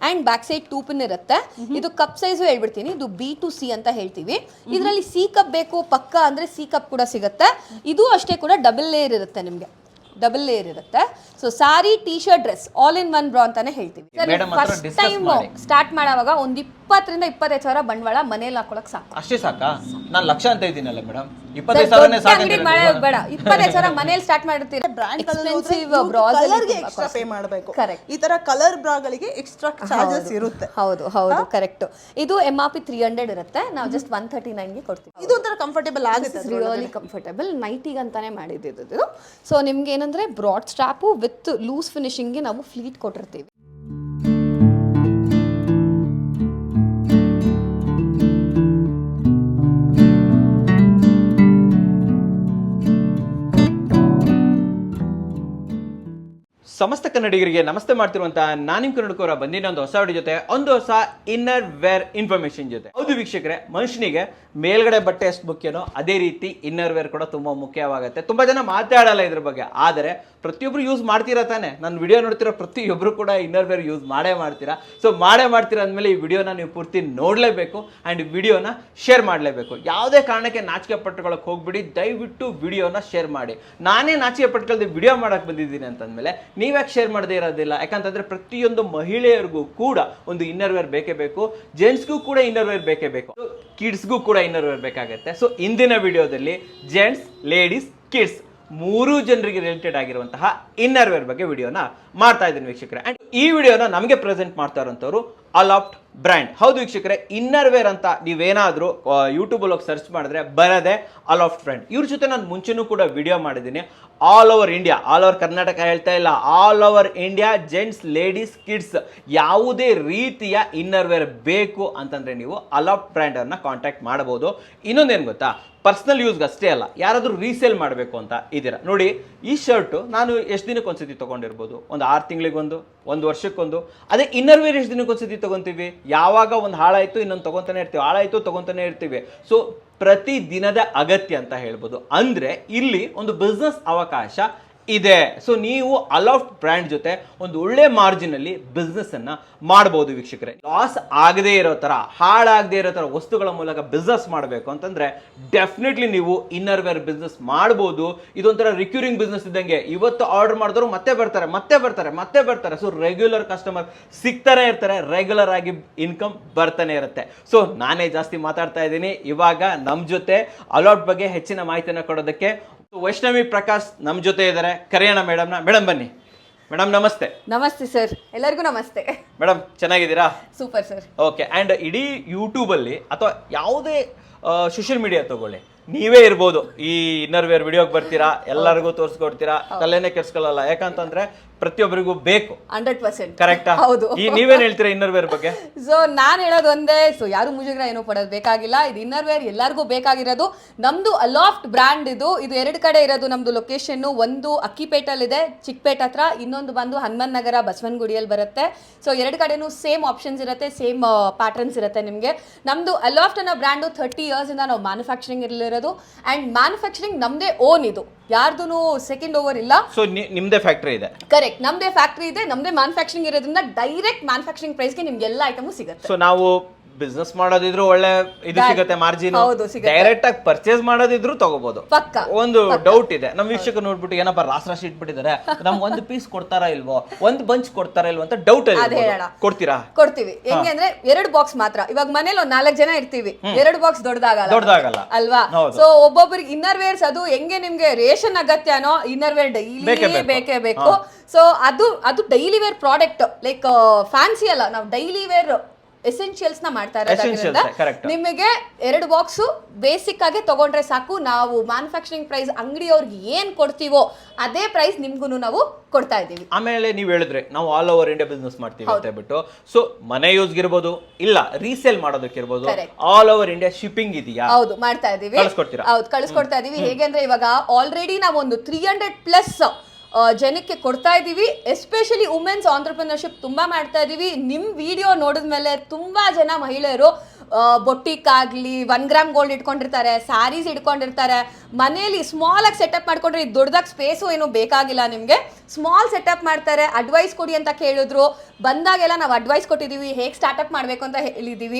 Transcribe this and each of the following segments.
And back side 2 pin ಇರುತ್ತೆ. ಇದು cup size ಹೇಳ್ಬಿಡ್ತೀನಿ, ಇದು B2C ಅಂತ ಹೇಳ್ತೀವಿ. ಇದರಲ್ಲಿ ಸಿ ಕಪ್ ಬೇಕು ಪಕ್ಕ ಅಂದ್ರೆ ಸಿ ಕಪ್ ಕೂಡ ಸಿಗುತ್ತೆ. ಇದು ಅಷ್ಟೇ ಕೂಡ ಡಬಲ್ ಲೇಯರ್ ಇರುತ್ತೆ, ನಿಮಗೆ ಡಬಲ್ ಲೇಯರ್ ಇರುತ್ತೆ. So sari, T shirt, dress all in one bra ಅಂತಾನೆ ಹೇಳ್ತೀವಿ. ಫಸ್ಟ್ ಟೈಮ್ ಸ್ಟಾರ್ಟ್ ಮಾಡುವಾಗ ಒಂದು 20 ರಿಂದ 25 ಸಾವಿರ ಬಂಡವಾಳ ಮನೇಲಿ ಹಾಕೊಳಕ್ ಸಾಕು. ಅಷ್ಟೇ ಸಾಕಾ? ನಾನು ಲಕ್ಷ ಅಂತ ಇದ್ದೀನಲ್ಲ ಮೇಡಮ್, 25 ಸಾವಿರನೇ ಸಾಕು ಬೇಡ, 25 ಸಾವಿರ ಮನೇಲಿ ಸ್ಟಾರ್ಟ್ ಮಾಡಿರ್ತೀರ. ಎಕ್ಸ್ಟ್ರಾ ಪೇ ಮಾಡಬೇಕು. ಈ ತರ ಕಲರ್ ಬ್ರಾಗಳಿಗೆ ಎಕ್ಸ್ಟ್ರಾ ಚಾರ್ಜಸ್ ಇರುತ್ತೆ. ಹೌದು ಹೌದು ಕರೆಕ್ಟ್. ಇದು MRP 300 ಇರುತ್ತೆ, ನಾವು ಜಸ್ಟ್ 139 ಗೆ ಕೊಡ್ತೀವಿ. ಇದು ಒಂಥರ ಕಂಫರ್ಟೇಬಲ್ ಆಗುತ್ತೆ, ರಿಯಲಿ ಕಂಫರ್ಟೇಬಲ್. ನೈಟಿಗೆ ಅಂತಾನೆ ಮಾಡಿದ್ದು ಇದು. ಸೊ ನಿಮ್ಗೆ ಏನಂದ್ರೆ ಬ್ರಾಡ್ ಸ್ಟ್ರಾಪು ವಿತ್ ಲೂಸ್ ಫಿನಿಶಿಂಗ್ಗೆ ನಾವು ಫ್ಲೀಟ್ ಕೊಟ್ಟಿರ್ತೀವಿ. ಸಮಸ್ತ ಕನ್ನಡಿಗರಿಗೆ ನಮಸ್ತೆ ಮಾಡ್ತಿರುವಂತಹ ನಾನು ನಿಮ್ಮ ಕನ್ನಡಕವರ ಬಂದಿನ ಒಂದು ಹೊಸ ವಿಡಿಯೋ ಜೊತೆ, ಒಂದು ಹೊಸ ಇನ್ನರ್ ವೇರ್ ಇನ್ಫಾರ್ಮೇಶನ್ ಜೊತೆ. ಹೌದು ವೀಕ್ಷಕರೇ, ಮನುಷ್ಯನಿಗೆ ಮೇಲ್ಗಡೆ ಬಟ್ಟೆ ಎಷ್ಟು ಮುಖ್ಯನೋ ಅದೇ ರೀತಿ ಇನ್ನರ್ ವೇರ್ ಕೂಡ ತುಂಬಾ ಮುಖ್ಯವಾಗುತ್ತೆ. ತುಂಬಾ ಜನ ಮಾತಾಡಲ್ಲ ಇದ್ರ ಬಗ್ಗೆ, ಆದರೆ ಪ್ರತಿಯೊಬ್ರು ಯೂಸ್ ಮಾಡ್ತೀರಾ ತಾನೆ. ನನ್ನ ವಿಡಿಯೋ ನೋಡ್ತಿರೋ ಪ್ರತಿಯೊಬ್ರು ಕೂಡ ಇನ್ನರ್ ವೇರ್ ಯೂಸ್ ಮಾಡೇ ಮಾಡ್ತೀರಾ. ಸೊ ಮಾಡೇ ಮಾಡ್ತೀರಾ ಅಂದಮೇಲೆ ಈ ವಿಡಿಯೋನ ನೀವು ಪೂರ್ತಿ ನೋಡಲೇಬೇಕು ಆ್ಯಂಡ್ ವಿಡಿಯೋನ ಶೇರ್ ಮಾಡಲೇಬೇಕು. ಯಾವುದೇ ಕಾರಣಕ್ಕೆ ನಾಚಿಕೆ ಪಟ್ಟುಕೊಳ್ಳೋಕೆ ಹೋಗ್ಬಿಡಿ, ದಯವಿಟ್ಟು ವಿಡಿಯೋನ ಶೇರ್ ಮಾಡಿ. ನಾನೇ ನಾಚಿಕೆ ಪಟ್ಕೊಳ್ದೆ ವಿಡಿಯೋ ಮಾಡಕ್ಕೆ ಬಂದಿದ್ದೀನಿ ಅಂತಂದಮೇಲೆ ನೀವ್ಯಾಕೆ ಶೇರ್ ಮಾಡದೇ ಇರೋದಿಲ್ಲ? ಯಾಕಂತಂದ್ರೆ ಪ್ರತಿಯೊಂದು ಮಹಿಳೆಯರಿಗೂ ಕೂಡ ಒಂದು ಇನ್ನರ್ ವೇರ್ ಬೇಕೇ ಬೇಕು, ಜೆಂಟ್ಸ್ಗೂ ಕೂಡ ಇನ್ನರ್ ವೇರ್ ಬೇಕೇ ಬೇಕು, ಕಿಡ್ಸ್ಗೂ ಕೂಡ ಇನ್ನರ್ ವೇರ್ ಬೇಕಾಗುತ್ತೆ. ಸೊ ಇಂದಿನ ವಿಡಿಯೋದಲ್ಲಿ ಜೆಂಟ್ಸ್, ಲೇಡೀಸ್, ಕಿಡ್ಸ್ 3 ಜನರಿಗೆ ರಿಲೇಟೆಡ್ ಆಗಿರುವಂತಹ ಇನ್ನರ್ ವೇರ್ ಬಗ್ಗೆ ವಿಡಿಯೋನ ಮಾಡ್ತಾ ಇದ್ದೀನಿ ವೀಕ್ಷಕರೇ. ಅಂಡ್ ಈ ವಿಡಿಯೋನ ನಮಗೆ ಪ್ರೆಸೆಂಟ್ ಮಾಡ್ತಾ ಇರುವಂತವ್ರು ಅಲಾಫ್ಟ್ ಬ್ರ್ಯಾಂಡ್. ಹೌದು ವೀಕ್ಷಕರೇ, ಇನ್ನರ್ ವೇರ್ ಅಂತ ನೀವೇನಾದ್ರೂ ಯೂಟ್ಯೂಬ್ ಅಲ್ಲಿ ಸರ್ಚ್ ಮಾಡಿದ್ರೆ ಬರದೆ ಅಲಾಫ್ಟ್ ಬ್ರ್ಯಾಂಡ್. ಇವ್ರ ಜೊತೆ ನಾನು ಮುಂಚೆನೂ ಕೂಡ ವಿಡಿಯೋ ಮಾಡಿದ್ದೀನಿ. All over India, all over Karnataka ಹೇಳ್ತಾ ಇಲ್ಲ, all over India gents, ladies, kids ಯಾವುದೇ ರೀತಿಯ ಇನ್ನರ್ ವೇರ್ ಬೇಕು ಅಂತಂದ್ರೆ ನೀವು ಅಲಾಫ್ಟ್ ಬ್ರ್ಯಾಂಡ್ ಅನ್ನ ಕಾಂಟ್ಯಾಕ್ಟ್ ಮಾಡಬಹುದು. ಇನ್ನೊಂದೇನು ಗೊತ್ತಾ, ಪರ್ಸನಲ್ ಯೂಸ್ಗೆ ಅಷ್ಟೇ ಅಲ್ಲ, ಯಾರಾದ್ರೂ ರೀಸೇಲ್ ಮಾಡಬೇಕು ಅಂತ ಇದ್ದೀರಾ ನೋಡಿ, ಈ ಶರ್ಟ್ ನಾನು ಎಷ್ಟು ದಿನಕ್ಕೆ ಒಂದ್ಸತಿ ತಗೊಂಡಿರ್ಬೋದು, ಒಂದು 6 ತಿಂಗಳಿಗೊಂದು, 1 ವರ್ಷಕ್ಕೊಂದು. ಅದೇ ಇನ್ನರ್ ವೇರ್ ಎಷ್ಟು ದಿನಕ್ಕೆ ಒಂದ್ಸತಿ ತಗೊಂತೀವಿ, ಯಾವಾಗ ಒಂದು ಹಾಳಾಯ್ತು ಇನ್ನೊಂದು ತಗೊಂತಾನೆ ಇರ್ತೀವಿ, ಹಾಳಾಯ್ತು ತಗೊಂತಾನೆ ಇರ್ತೀವಿ. ಸೊ ಪ್ರತಿ ದಿನದ ಅಗತ್ಯ ಅಂತ ಹೇಳ್ಬೋದು. ಅಂದ್ರೆ ಇಲ್ಲಿ ಒಂದು ಬಿಸ್ನೆಸ್ ಅವಕಾಶ ಇದೆ. ಸೊ ನೀವು ಅಲಾಫ್ಟ್ ಬ್ರ್ಯಾಂಡ್ ಜೊತೆ ಒಂದು ಒಳ್ಳೆ ಮಾರ್ಜಿನ್ ಅಲ್ಲಿ ಬಿಸ್ನೆಸ್ ಅನ್ನ ಮಾಡಬಹುದು ವೀಕ್ಷಕರೇ. ಲಾಸ್ ಆಗದೇ ಇರೋ ತರ, ಹಾಳಾಗದೇ ಇರೋ ತರ ವಸ್ತುಗಳ ಮೂಲಕ ಬಿಸ್ನೆಸ್ ಮಾಡಬೇಕು ಅಂತಂದ್ರೆ ಡೆಫಿನೆಟ್ಲಿ ನೀವು ಇನ್ನರ್ ವೇರ್ ಬಿಸ್ನೆಸ್ ಮಾಡಬಹುದು. ಇದೊಂಥರ ರಿಕ್ಯೂರಿಂಗ್ ಬಿಸ್ನೆಸ್ ಇದ್ದಂಗೆ. ಇವತ್ತು ಆರ್ಡರ್ ಮಾಡಿದ್ರು ಮತ್ತೆ ಬರ್ತಾರೆ. ಸೊ ರೆಗ್ಯುಲರ್ ಕಸ್ಟಮರ್ ಸಿಗ್ತಾನೆ ಇರ್ತಾರೆ, ರೆಗ್ಯುಲರ್ ಆಗಿ ಇನ್ಕಮ್ ಬರ್ತಾನೆ ಇರುತ್ತೆ. ಸೊ ನಾನೇ ಜಾಸ್ತಿ ಮಾತಾಡ್ತಾ ಇದ್ದೀನಿ. ಇವಾಗ ನಮ್ ಜೊತೆ ಅಲಾಫ್ಟ್ ಬಗ್ಗೆ ಹೆಚ್ಚಿನ ಮಾಹಿತಿಯನ್ನು ಕೊಡೋದಕ್ಕೆ ವೈಷ್ಣವಿ ಪ್ರಕಾಶ್ ನಮ್ಮ ಜೊತೆ ಇದ್ದಾರೆ. ಕರೆಯೋಣ ಮೇಡಮ್ನ. ಮೇಡಮ್ ಬನ್ನಿ. ಮೇಡಮ್ ನಮಸ್ತೆ. ನಮಸ್ತೆ ಸರ್, ಎಲ್ಲರಿಗೂ ನಮಸ್ತೆ. ಮೇಡಮ್ ಚೆನ್ನಾಗಿದ್ದೀರಾ? Super sir. ಓಕೆ. ಆ್ಯಂಡ್ ಇಡೀ ಯೂಟ್ಯೂಬಲ್ಲಿ ಅಥವಾ ಯಾವುದೇ ಸೋಷಿಯಲ್ ಮೀಡಿಯಾ ತಗೊಳ್ಳಿ, ನೀವೇ ಇರ್ಬೋದು ಈ ಇನ್ನರ್ ವೇರ್ ವಿಡಿಯೋಗೆ ಬರ್ತೀರಾ, ಎಲ್ಲರಿಗೂ ತೋರಿಸ್ಕೊಡ್ತೀರಾ, ತಲೆನೇ ಕೆಡ್ಸ್ಕೊಳ್ಳಲ್ಲ. ಯಾಕಂತಂದ್ರೆ ಪ್ರತಿಯೊಬ್ಬರಿಗೂ ಬೇಕು. 100% ಕರೆಕ್ಟಾ? ಹೌದು. ನೀವೇನ್ ಹೇಳ್ತೀರಾ ಇನ್ನರ್ ವೇರ್ ಬಗ್ಗೆ? ಸೊ ನಾನ್ ಹೇಳೋದು ಒಂದೇ, ಸೊ ಯಾರು ಮುಜುಗರ ಏನೋ ಪಡೋದು ಬೇಕಾಗಿಲ್ಲ. ಇದು ಇನ್ನರ್ ವೇರ್ ಎಲ್ಲರಿಗೂ ಬೇಕಾಗಿರೋದು. ನಮ್ದು ಅಲಾಫ್ಟ್ ಬ್ರ್ಯಾಂಡ್ ಇದು 2 ಕಡೆ ಇರೋದು. ನಮ್ದು ಲೊಕೇಶನ್ ಒಂದು ಅಕ್ಕಿಪೇಟಲ್ಲಿ ಇದೆ, ಚಿಕ್ಕಪೇಟ್ ಹತ್ರ. ಇನ್ನೊಂದು ಬಂದು ಹನುಮನ್ ನಗರ ಬಸವನಗುಡಿಯಲ್ಲಿ ಬರುತ್ತೆ. ಸೊ 2 ಕಡೆನೂ ಸೇಮ್ ಆಪ್ಷನ್ಸ್ ಇರುತ್ತೆ, ಸೇಮ್ ಪ್ಯಾಟರ್ನ್ಸ್ ಇರುತ್ತೆ ನಿಮಗೆ. ನಮ್ದು ಅಲಾಫ್ಟ್ ಅನ್ನೋ ಬ್ರ್ಯಾಂಡು 30 ಇಯರ್ಸ್ ಇಂದ ನಾವು ಮ್ಯಾನುಫ್ಯಾಕ್ಚರಿಂಗ್ ಇರೋದು. ಅಂಡ್ ಮ್ಯಾನುಫ್ಯಾಕ್ಚರಿಂಗ್ ನಮ್ದೇ ಓನ್, ಇದು ಯಾರ್ದು ಸೆಕೆಂಡ್ ಓವರ್ ಇಲ್ಲ. ಸೊ ನಿಮ್ದೇ ಫ್ಯಾಕ್ಟರಿ ಇದೆ? ಕರೆಕ್ಟ್, ನಮ್ದೇ ಫ್ಯಾಕ್ಟರಿ ಇದೆ, ನಮ್ದೇ ಮ್ಯಾನುಫ್ಯಾಕ್ಚರಿಂಗ್ ಇರೋದ್ರಿಂದ ಡೈರೆಕ್ಟ್ ಮ್ಯಾನುಫ್ಯಾಕ್ಚರಿಂಗ್ ಪ್ರೈಸ್ಗೆ ನಿಮ್ಗೆ ಎಲ್ಲ ಐಟಮು ಸಿಗುತ್ತೆ. ಸೊ ನಾವು ಬಿಸ್ನೆಸ್ ಮಾಡೋದಿದ್ರು ಒಳ್ಳೆ ಇದು ಸಿಗುತ್ತೆ, ಮಾರ್ಜಿನ್. ಡೈರೆಕ್ಟ್ ಆಗಿ ಪರ್ಚೇಸ್ ಮಾಡೋದಿದ್ರು ತಗೋಬಹುದು. ಪಕ್ಕ. ಒಂದು ಡೌಟ್ ಇದೆ, ನಮ್ಮ ವೀಕ್ಷಕ ನೋಡ್ಬಿಟ್ಟು ಏನಪ್ಪ ರಾಶಿ ಇಟ್ಬಿಟ್ಟಿದ್ದಾರೆ, ನಮ್ಗೆ ಒಂದು ಪೀಸ್ ಕೊಡ್ತಾರಾ ಇಲ್ವೋ, ಒಂದು ಬಂಚ್ ಕೊಡ್ತಾರಾ ಇಲ್ವೋ ಅಂತ ಡೌಟ್ ಇದೆ. ಕೊಡ್ತೀರಾ? ಕೊಡ್ತೀವಿ. ಹೆಂಗೆ ಅಂದ್ರೆ 2 ಬಾಕ್ಸ್ ಮಾತ್ರ. ಇವಾಗ ಮನೇಲಿ ಒಂದು 4 ಜನ ಇರ್ತೀವಿ, 2 ಬಾಕ್ಸ್ ದೊಡ್ಡದಾಗಲ್ಲ ಅಲ್ವಾ? ಸೊ ಒಬ್ಬೊಬ್ಬರಿಗೆ ಇನ್ನರ್ ವೇರ್ಸ್ ಅದು ಹೆಂಗೆ ನಿಮ್ಗೆ ರೇಷನ್ ಅಗತ್ಯನೋ ಇನ್ನರ್ ವೇರ್ ಡೈಲಿ ಬೇಕೇ ಬೇಕು. ಸೊ ಅದು daily wear product, like fancy ಅಲ್ಲ, ನಾವು ಡೈಲಿ ವೇರ್ ಎಸೆನ್ಷಿಯಲ್ಸ್ ನ ಮಾಡ್ತಾ ಇರೋದ್ರಿಂದ ನಿಮಗೆ 2 ಬಾಕ್ಸ್ ಬೇಸಿಕ್ ಆಗಿ ತಗೊಂಡ್ರೆ ಸಾಕು. ನಾವು ಮ್ಯಾನುಫ್ಯಾಕ್ಚರಿಂಗ್ ಪ್ರೈಸ್ ಅಂಗಡಿಯವ್ರಿಗೆ ಏನ್ ಕೊಡ್ತೀವೋ ಅದೇ ಪ್ರೈಸ್ ನಿಮ್ಗೂ ನಾವು ಕೊಡ್ತಾ ಇದೀವಿ. ಆಮೇಲೆ ನೀವು ಹೇಳಿದ್ರೆ ನಾವು ಆಲ್ ಓವರ್ ಇಂಡಿಯಾ ಬಿಸ್ನೆಸ್ ಮಾಡ್ತೀವಿ ಅಂತ ಹೇಳ್ಬಿಟ್ಟು, ಸೊ ಮನೆ ಯೂಸ್ ಇರ್ಬೋದು, ಇಲ್ಲ ರೀಸೇಲ್ ಮಾಡೋದಕ್ಕಿರ್ಬೋದು, ಆಲ್ ಓವರ್ ಇಂಡಿಯಾ ಶಿಪ್ಪಿಂಗ್ ಇದೆಯಾ? ಹೌದು, ಮಾಡ್ತಾ ಇದೀವಿ. ಹೌದು, ಕಳಿಸ್ಕೊಡ್ತಾ ಇದೀವಿ. ಹೇಗೆ ಅಂದ್ರೆ ಇವಾಗ ಆಲ್ರೆಡಿ ನಾವು ಒಂದು 300+ ಜನಕ್ಕೆ ಕೊಡ್ತಾ ಇದೀವಿ. ಎಸ್ಪೆಷಲಿ ವುಮೆನ್ಸ್ ಆಂಟ್ರಪ್ರಿನರ್ಶಿಪ್ ತುಂಬಾ ಮಾಡ್ತಾ ಇದೀವಿ. ನಿಮ್ ವಿಡಿಯೋ ನೋಡಿದ್ಮೇಲೆ ತುಂಬಾ ಜನ ಮಹಿಳೆಯರು ಬೊಟ್ಟಿಕ್ ಆಗ್ಲಿ 1 ಗ್ರಾಮ್ ಗೋಲ್ಡ್ ಇಟ್ಕೊಂಡಿರ್ತಾರೆ, ಸ್ಯಾರೀಸ್ ಇಟ್ಕೊಂಡಿರ್ತಾರೆ. ಮನೆಯಲ್ಲಿ ಸ್ಮಾಲ್ ಆಗಿ ಸೆಟಪ್ ಮಾಡ್ಕೊಂಡ್ರೆ ದೊಡ್ಡದಾಗ ಸ್ಪೇಸು ಏನು ಬೇಕಾಗಿಲ್ಲ ನಿಮ್ಗೆ. ಸ್ಮಾಲ್ ಸೆಟಪ್ ಮಾಡ್ತಾರೆ. ಅಡ್ವೈಸ್ ಕೊಡಿ ಅಂತ ಕೇಳಿದ್ರು, ಬಂದಾಗೆಲ್ಲ ನಾವು ಅಡ್ವೈಸ್ ಕೊಟ್ಟಿದೀವಿ, ಹೇಗೆ ಸ್ಟಾರ್ಟ್ಅಪ್ ಮಾಡ್ಬೇಕು ಅಂತ ಹೇಳಿದೀವಿ,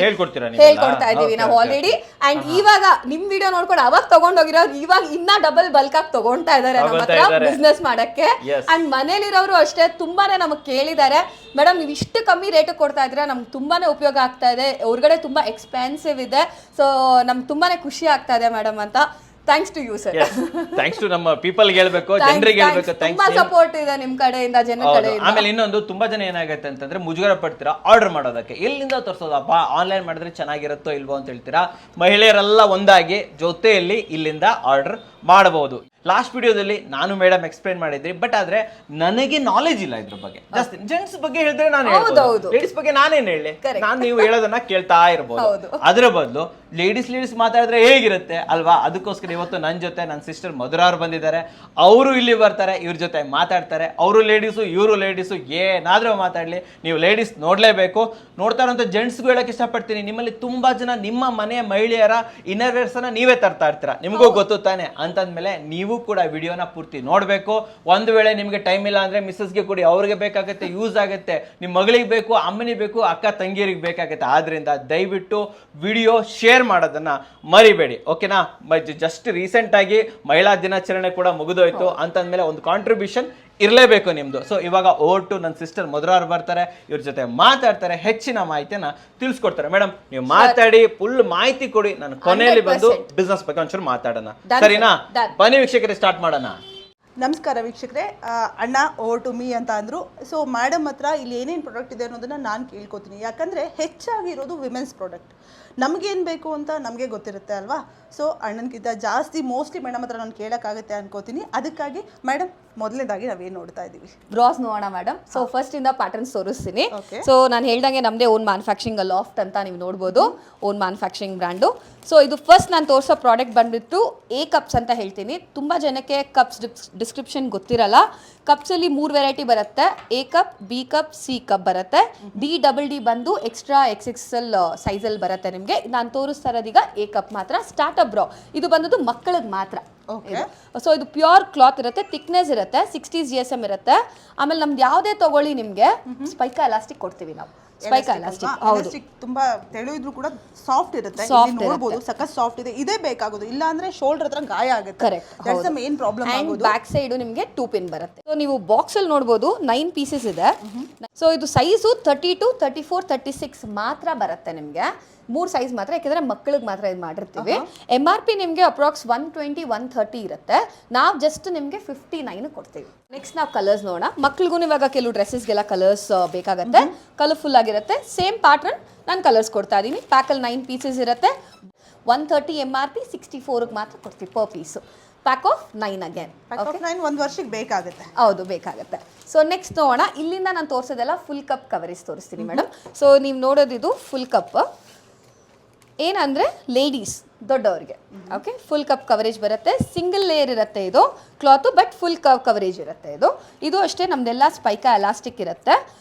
ಹೇಳ್ಕೊಡ್ತಾ ಇದೀವಿ ನಾವು ಆಲ್ರೆಡಿ. ಅಂಡ್ ಇವಾಗ ನಿಮ್ ವಿಡಿಯೋ ನೋಡ್ಕೊಂಡು ಅವಾಗ ತಗೊಂಡೋಗಿರೋರು ಇವಾಗ ಇನ್ನ ಡಬಲ್ ಬಲ್ಕ್ ಆಗಿ ತಗೊಂತಾ ಇದಾರೆ ನಮ್ಮ ಹತ್ರ ಬಿಸ್ನೆಸ್ ಮಾಡಕ್ಕೆ. ಅಂಡ್ ಮನೇಲಿರೋರು ಅಷ್ಟೇ ತುಂಬಾನೇ ನಮಗ್ ಕೇಳಿದ್ದಾರೆ, ಮೇಡಮ್ ನೀವು ಇಷ್ಟು ಕಮ್ಮಿ ರೇಟ್ ಕೊಡ್ತಾ ಇದ್ರೆ ನಮ್ಗೆ ತುಂಬಾನೇ ಉಪಯೋಗ ಆಗ್ತಾ ಇದೆ, ಹೊರಗಡೆ ತುಂಬಾ ಎಕ್ಸ್ಪೆನ್ಸಿವ್ ಇದೆ, ಸೊ ನಮ್ಗೆ ತುಂಬಾನೇ ಖುಷಿ ಆಗ್ತಾ ಇದೆ ಮೇಡಮ್ ಅಂತ. Thanks to you sir. Thanks to ನಮ್ಮ ಪೀಪಲ್ ಹೇಳ್ಬೇಕು, ಜನರಿಗೆ ಹೇಳ್ಬೇಕು. ತುಂಬಾ ಸಪೋರ್ಟ್ ಇದೆ ನಿಮ್ ಕಡೆಯಿಂದ, ಜನ ಕಡೆಯಿಂದ. ಆಮೇಲೆ ಇನ್ನೊಂದು ತುಂಬಾ ಜನ ಏನಾಗುತ್ತೆ ಅಂತಂದ್ರೆ ಮುಜುಗರ ಪಡ್ತೀರಾ ಆರ್ಡರ್ ಮಾಡೋದಕ್ಕೆ. ಎಲ್ಲಿಂದ ತೋರಿಸೋದಪ್ಪ, ಆನ್ಲೈನ್ ಮಾಡಿದ್ರೆ ಚೆನ್ನಾಗಿರುತ್ತೋ ಇಲ್ವೋ ಅಂತ ಹೇಳ್ತೀರಾ. ಮಹಿಳೆಯರೆಲ್ಲ ಒಂದಾಗಿ ಜೊತೆಯಲ್ಲಿ ಇಲ್ಲಿಂದ ಆರ್ಡರ್ ಮಾಡಬಹುದು. ಲಾಸ್ಟ್ ವಿಡಿಯೋದಲ್ಲಿ ನಾನು ಮೇಡಮ್ ಎಕ್ಸ್ಪ್ಲೈನ್ ಮಾಡಿದ್ರಿ, ಬಟ್ ಆದ್ರೆ ನನಗೆ ನಾಲೆಜ್ ಇಲ್ಲ ಇದ್ರ ಬಗ್ಗೆ. ಜಾಸ್ತಿ ಜೆಂಟ್ಸ್ ಬಗ್ಗೆ ಹೇಳಿದ್ರೆ ನಾನು ಹೇಳ್ಬೋದು, ಲೇಡೀಸ್ ಬಗ್ಗೆ ನಾನೇನ್ ಹೇಳಿ, ನಾನು ನೀವು ಹೇಳೋದನ್ನ ಕೇಳ್ತಾ ಇರ್ಬೋದು. ಅದ್ರ ಬದಲು ಲೇಡೀಸ್ ಮಾತಾಡಿದ್ರೆ ಹೇಗಿರುತ್ತೆ ಅಲ್ವಾ? ಅದಕ್ಕೋಸ್ಕರ ಇವತ್ತು ನನ್ನ ಜೊತೆ ನನ್ನ ಸಿಸ್ಟರ್ ಮಧುರ ಅವ್ರು ಬಂದಿದ್ದಾರೆ. ಅವರು ಇಲ್ಲಿ ಬರ್ತಾರೆ, ಇವ್ರ ಜೊತೆ ಮಾತಾಡ್ತಾರೆ. ಅವರು ಲೇಡೀಸು, ಇವರು ಲೇಡೀಸು, ಏನಾದ್ರೂ ಮಾತಾಡ್ಲಿ, ನೀವು ಲೇಡೀಸ್ ನೋಡ್ಲೇಬೇಕು. ನೋಡ್ತಾ ಇರೋಂಥ ಜೆಂಟ್ಸ್ಗೂ ಹೇಳಕ್ ಇಷ್ಟಪಡ್ತೀನಿ, ನಿಮ್ಮಲ್ಲಿ ತುಂಬಾ ಜನ ನಿಮ್ಮ ಮನೆಯ ಮಹಿಳೆಯರ ಇನ್ನರ್ ವೇರ್ಸ್ ಅನ್ನ ನೀವೇ ತರ್ತಾ ಇರ್ತೀರಾ, ನಿಮಗೂ ಗೊತ್ತು ತಾನೆ. ಅಂತಂದ್ಮೇಲೆ ನೀವು ಕೂಡ ವಿಡಿಯೋನ ಪೂರ್ತಿ ನೋಡ್ಬೇಕು. ಒಂದು ವೇಳೆ ನಿಮ್ಗೆ ಟೈಮ್ ಇಲ್ಲ ಅಂದ್ರೆ ಮಿಸ್ಸಸ್ಗೆ ಕೊಡಿ, ಅವ್ರಿಗೆ ಬೇಕಾಗುತ್ತೆ, ಯೂಸ್ ಆಗುತ್ತೆ. ನಿಮ್ಮ ಮಗಳಿಗೆ ಬೇಕು, ಅಮ್ಮನಿಗೆ ಬೇಕು, ಅಕ್ಕ ತಂಗಿಯರಿಗೆ ಬೇಕಾಗುತ್ತೆ. ಆದ್ರಿಂದ ದಯವಿಟ್ಟು ವಿಡಿಯೋ ಶೇರ್ ಮಾಡೋದನ್ನ ಮರಿಬೇಡಿ, ಓಕೆನಾ? ಜಸ್ಟ್ ರೀಸೆಂಟ್ ಆಗಿ ಮಹಿಳಾ ದಿನಾಚರಣೆ ಕೂಡ ಮುಗಿದೋಯ್ತು. ಅಂತಂದ್ಮೇಲೆ ಒಂದು ಕಾಂಟ್ರಿಬ್ಯೂಷನ್ ಇರಲೇಬೇಕು ನಿಮ್ದು. ಸೊ ಇವಾಗ ಓವರ್ ಟು ನನ್ನ ಸಿಸ್ಟರ್ ಮಧುರ ಅವ್ರು ಬರ್ತಾರೆ, ಇವ್ರ ಜೊತೆ ಮಾತಾಡ್ತಾರೆ, ಹೆಚ್ಚಿನ ಮಾಹಿತಿಯನ್ನ ತಿಳಿಸ್ಕೊಡ್ತಾರೆ. ಮೇಡಮ್ ನೀವು ಮಾತಾಡಿ, ಫುಲ್ ಮಾಹಿತಿ ಕೊಡಿ, ನಾನು ಕೊನೆಯಲ್ಲಿ ಬಂದು ಬಿಸ್ನೆಸ್ ಬಗ್ಗೆ ಒಂಚೂರು ಮಾತಾಡೋಣ, ಸರಿನಾ? ಬನ್ನಿ ವೀಕ್ಷಕರೇ, ಸ್ಟಾರ್ಟ್ ಮಾಡೋಣ. ನಮಸ್ಕಾರ ವೀಕ್ಷಕರೇ, ಅಣ್ಣ ಓವರ್ ಟು ಮೀ ಅಂತ ಅಂದರು. ಸೊ ಮೇಡಮ್ ಹತ್ರ ಇಲ್ಲಿ ಏನೇನು ಪ್ರಾಡಕ್ಟ್ ಇದೆ ಅನ್ನೋದನ್ನು ನಾನು ಕೇಳ್ಕೊತೀನಿ. ಯಾಕಂದರೆ ಹೆಚ್ಚಾಗಿರೋದು ವಿಮೆನ್ಸ್ ಪ್ರಾಡಕ್ಟ್. ನಮಗೇನು ಬೇಕು ಅಂತ ನಮಗೆ ಗೊತ್ತಿರುತ್ತೆ ಅಲ್ವಾ? ಸೊ ಅಣ್ಣನಕ್ಕಿಂತ ಜಾಸ್ತಿ ಮೋಸ್ಟ್ಲಿ ಮೇಡಮ್ ಹತ್ರ ನಾನು ಕೇಳೋಕ್ಕಾಗುತ್ತೆ ಅನ್ಕೋತೀನಿ. ಅದಕ್ಕಾಗಿ ಮೇಡಮ್ ಮೊದಲನೇದಾಗಿ ನಾವೇನು ನೋಡ್ತಾ ಇದ್ದೀವಿ, ಬ್ರಾಸ್ ನೋಡೋಣ ಮೇಡಮ್. ಸೊ ಫಸ್ಟ್ ಇಂದ ಪ್ಯಾಟರ್ನ್ಸ್ ತೋರಿಸ್ತೀನಿ. ಸೊ ನಾನು ಹೇಳ್ದಂಗೆ ನಮ್ಮದೇ ಓನ್ ಮ್ಯಾನುಫ್ಯಾಕ್ಚರಿಂಗ್ ಲಾಫ್ಟ್ ಅಂತ ನೀವು ನೋಡ್ಬೋದು, ಓನ್ ಮ್ಯಾನುಫ್ಯಾಕ್ಚರಿಂಗ್ ಬ್ರ್ಯಾಂಡು. ಸೊ ಇದು ಫಸ್ಟ್ ನಾನು ತೋರಿಸೋ ಪ್ರಾಡಕ್ಟ್ ಬಂದ್ಬಿಟ್ಟು ಎ ಕಪ್ಸ್ ಅಂತ ಹೇಳ್ತೀನಿ. ತುಂಬ ಜನಕ್ಕೆ ಕಪ್ಸ್ ಡಿಸ್ಕ್ರಿಪ್ಷನ್ ಗೊತ್ತಿರಲ್ಲ. ಕಪ್ಸಲ್ಲಿ 3 ವೆರೈಟಿ ಬರುತ್ತೆ. A cup, B cup, C cup ಬರುತ್ತೆ. ಡಿ ಬಂದು ಎಕ್ಸ್ಟ್ರಾ XXL ಸೈಜಲ್ಲಿ ಬರುತ್ತೆ ನಿಮಗೆ. ನಾನು ತೋರಿಸ್ತಾ ಇರೋದೀಗ ಎ ಕಪ್ ಮಾತ್ರ. ಸ್ಟಾರ್ಟಪ್ ಬ್ರಾ ಇದು ಬಂದದ್ದು ಮಕ್ಕಳಿಗೆ ಮಾತ್ರ. ಸೊ ಇದು ಪ್ಯೂರ್ ಕ್ಲಾತ್ ಇರುತ್ತೆ, ಥಿಕ್ನೆಸ್ ಇರುತ್ತೆ, 60 GSM ಇರುತ್ತೆ. ಆಮೇಲೆ ನಮ್ದು ಯಾವುದೇ ತಗೊಳ್ಳಿ ನಿಮಗೆ ಸ್ಪೈಕಾ ಎಲಾಸ್ಟಿಕ್ ಕೊಡ್ತೀವಿ ನಾವು. ಸ್ಪೈಕಾ ಎಲಾಸ್ಟಿಕ್ ಹೌದು, ತುಂಬಾ ತೆಳು ಇದ್ರೂ ಕೂಡ ಸಾಫ್ಟ್ ಇರುತ್ತೆ. ನೋಡಬಹುದು ಸಖತ್ ಸಾಫ್ಟ್ ಇದೆ. ಇದೇ ಬೇಕಾಗೋದು, ಇಲ್ಲ ಅಂದ್ರೆ ಶೋಲ್ಡರ್ ಹತ್ರ ಗಾಯ ಆಗುತ್ತೆ. Correct, that's the main problem ಆಗೋದು. ಬ್ಯಾಕ್ ಸೈಡ್ ನಿಮಗೆ 2 ಪಿನ್ ಬರುತ್ತೆ. ಸೊ ನೀವು ಬಾಕ್ಸ್ ಅಲ್ಲಿ ನೋಡಬಹುದು 9 ಪೀಸಸ್ ಇದೆ. ಸೊ ಇದು ಸೈಜು 32, 34, 36 ಮಾತ್ರ ಬರುತ್ತೆ ನಿಮಗೆ. 3 ಸೈಜ್ ಮಾತ್ರ, ಯಾಕಂದ್ರೆ ಮಕ್ಕಳಿಗೆ ಮಾತ್ರ ಇದು ಮಾಡಿರ್ತೀವಿ. MRP ನಿಮಗೆ ಅಪ್ರಾಕ್ಸ್ 120, 130 ಇರುತ್ತೆ. ನಾವು ಜಸ್ಟ್ ನಿಮಗೆ 59 ಕೊಡ್ತೀವಿ. ನೆಕ್ಸ್ಟ್ ನಾವು ಕಲರ್ಸ್ ನೋಡೋಣ. ಮಕ್ಳಿಗೂ ಇವಾಗ ಕೆಲವು ಡ್ರೆಸ್ಸಸ್ಗೆಲ್ಲ ಕಲರ್ಸ್ ಬೇಕಾಗುತ್ತೆ, ಕಲರ್ಫುಲ್ ಆಗಿರುತ್ತೆ. ಸೇಮ್ ಪ್ಯಾಟರ್ನ್ ನಾನು ಕಲರ್ಸ್ ಕೊಡ್ತಾ ಇದ್ದೀನಿ. ಪ್ಯಾಕಲ್ಲಿ 9 ಪೀಸಸ್ ಇರುತ್ತೆ. 130 MRP, 64ಗೆ ಮಾತ್ರ ಕೊಡ್ತೀವಿ per piece. Pack of 9 again. Pack of 9 ಒಂದು ವರ್ಷಕ್ಕೆ ಬೇಕಾಗುತ್ತೆ. ಹೌದು, ಬೇಕಾಗುತ್ತೆ. ಸೊ ನೆಕ್ಸ್ಟ್ ನೋಡೋಣ. ಇಲ್ಲಿಂದ ನಾನು ತೋರಿಸೋದೆಲ್ಲ ಫುಲ್ ಕಪ್ ಕವರೇಜ್ ತೋರಿಸ್ತೀನಿ ಮೇಡಮ್. ಸೊ ನೀವು ನೋಡೋದಿದು ಫುಲ್ ಕಪ್. ಏನಂದರೆ ಲೇಡೀಸ್ ದೊಡ್ಡವ್ರಿಗೆ ಓಕೆ, ಫುಲ್ ಕಪ್ ಕವರೇಜ್ ಬರುತ್ತೆ. ಸಿಂಗಲ್ ಲೇಯರ್ ಇರುತ್ತೆ ಇದು ಕ್ಲಾತು, ಬಟ್ ಫುಲ್ ಕವರೇಜ್ ಇರುತ್ತೆ ಇದು. ಇದು ಅಷ್ಟೇ ನಮ್ದೆಲ್ಲ ಸ್ಪೈಕಾ ಎಲಾಸ್ಟಿಕ್ ಇರುತ್ತೆ.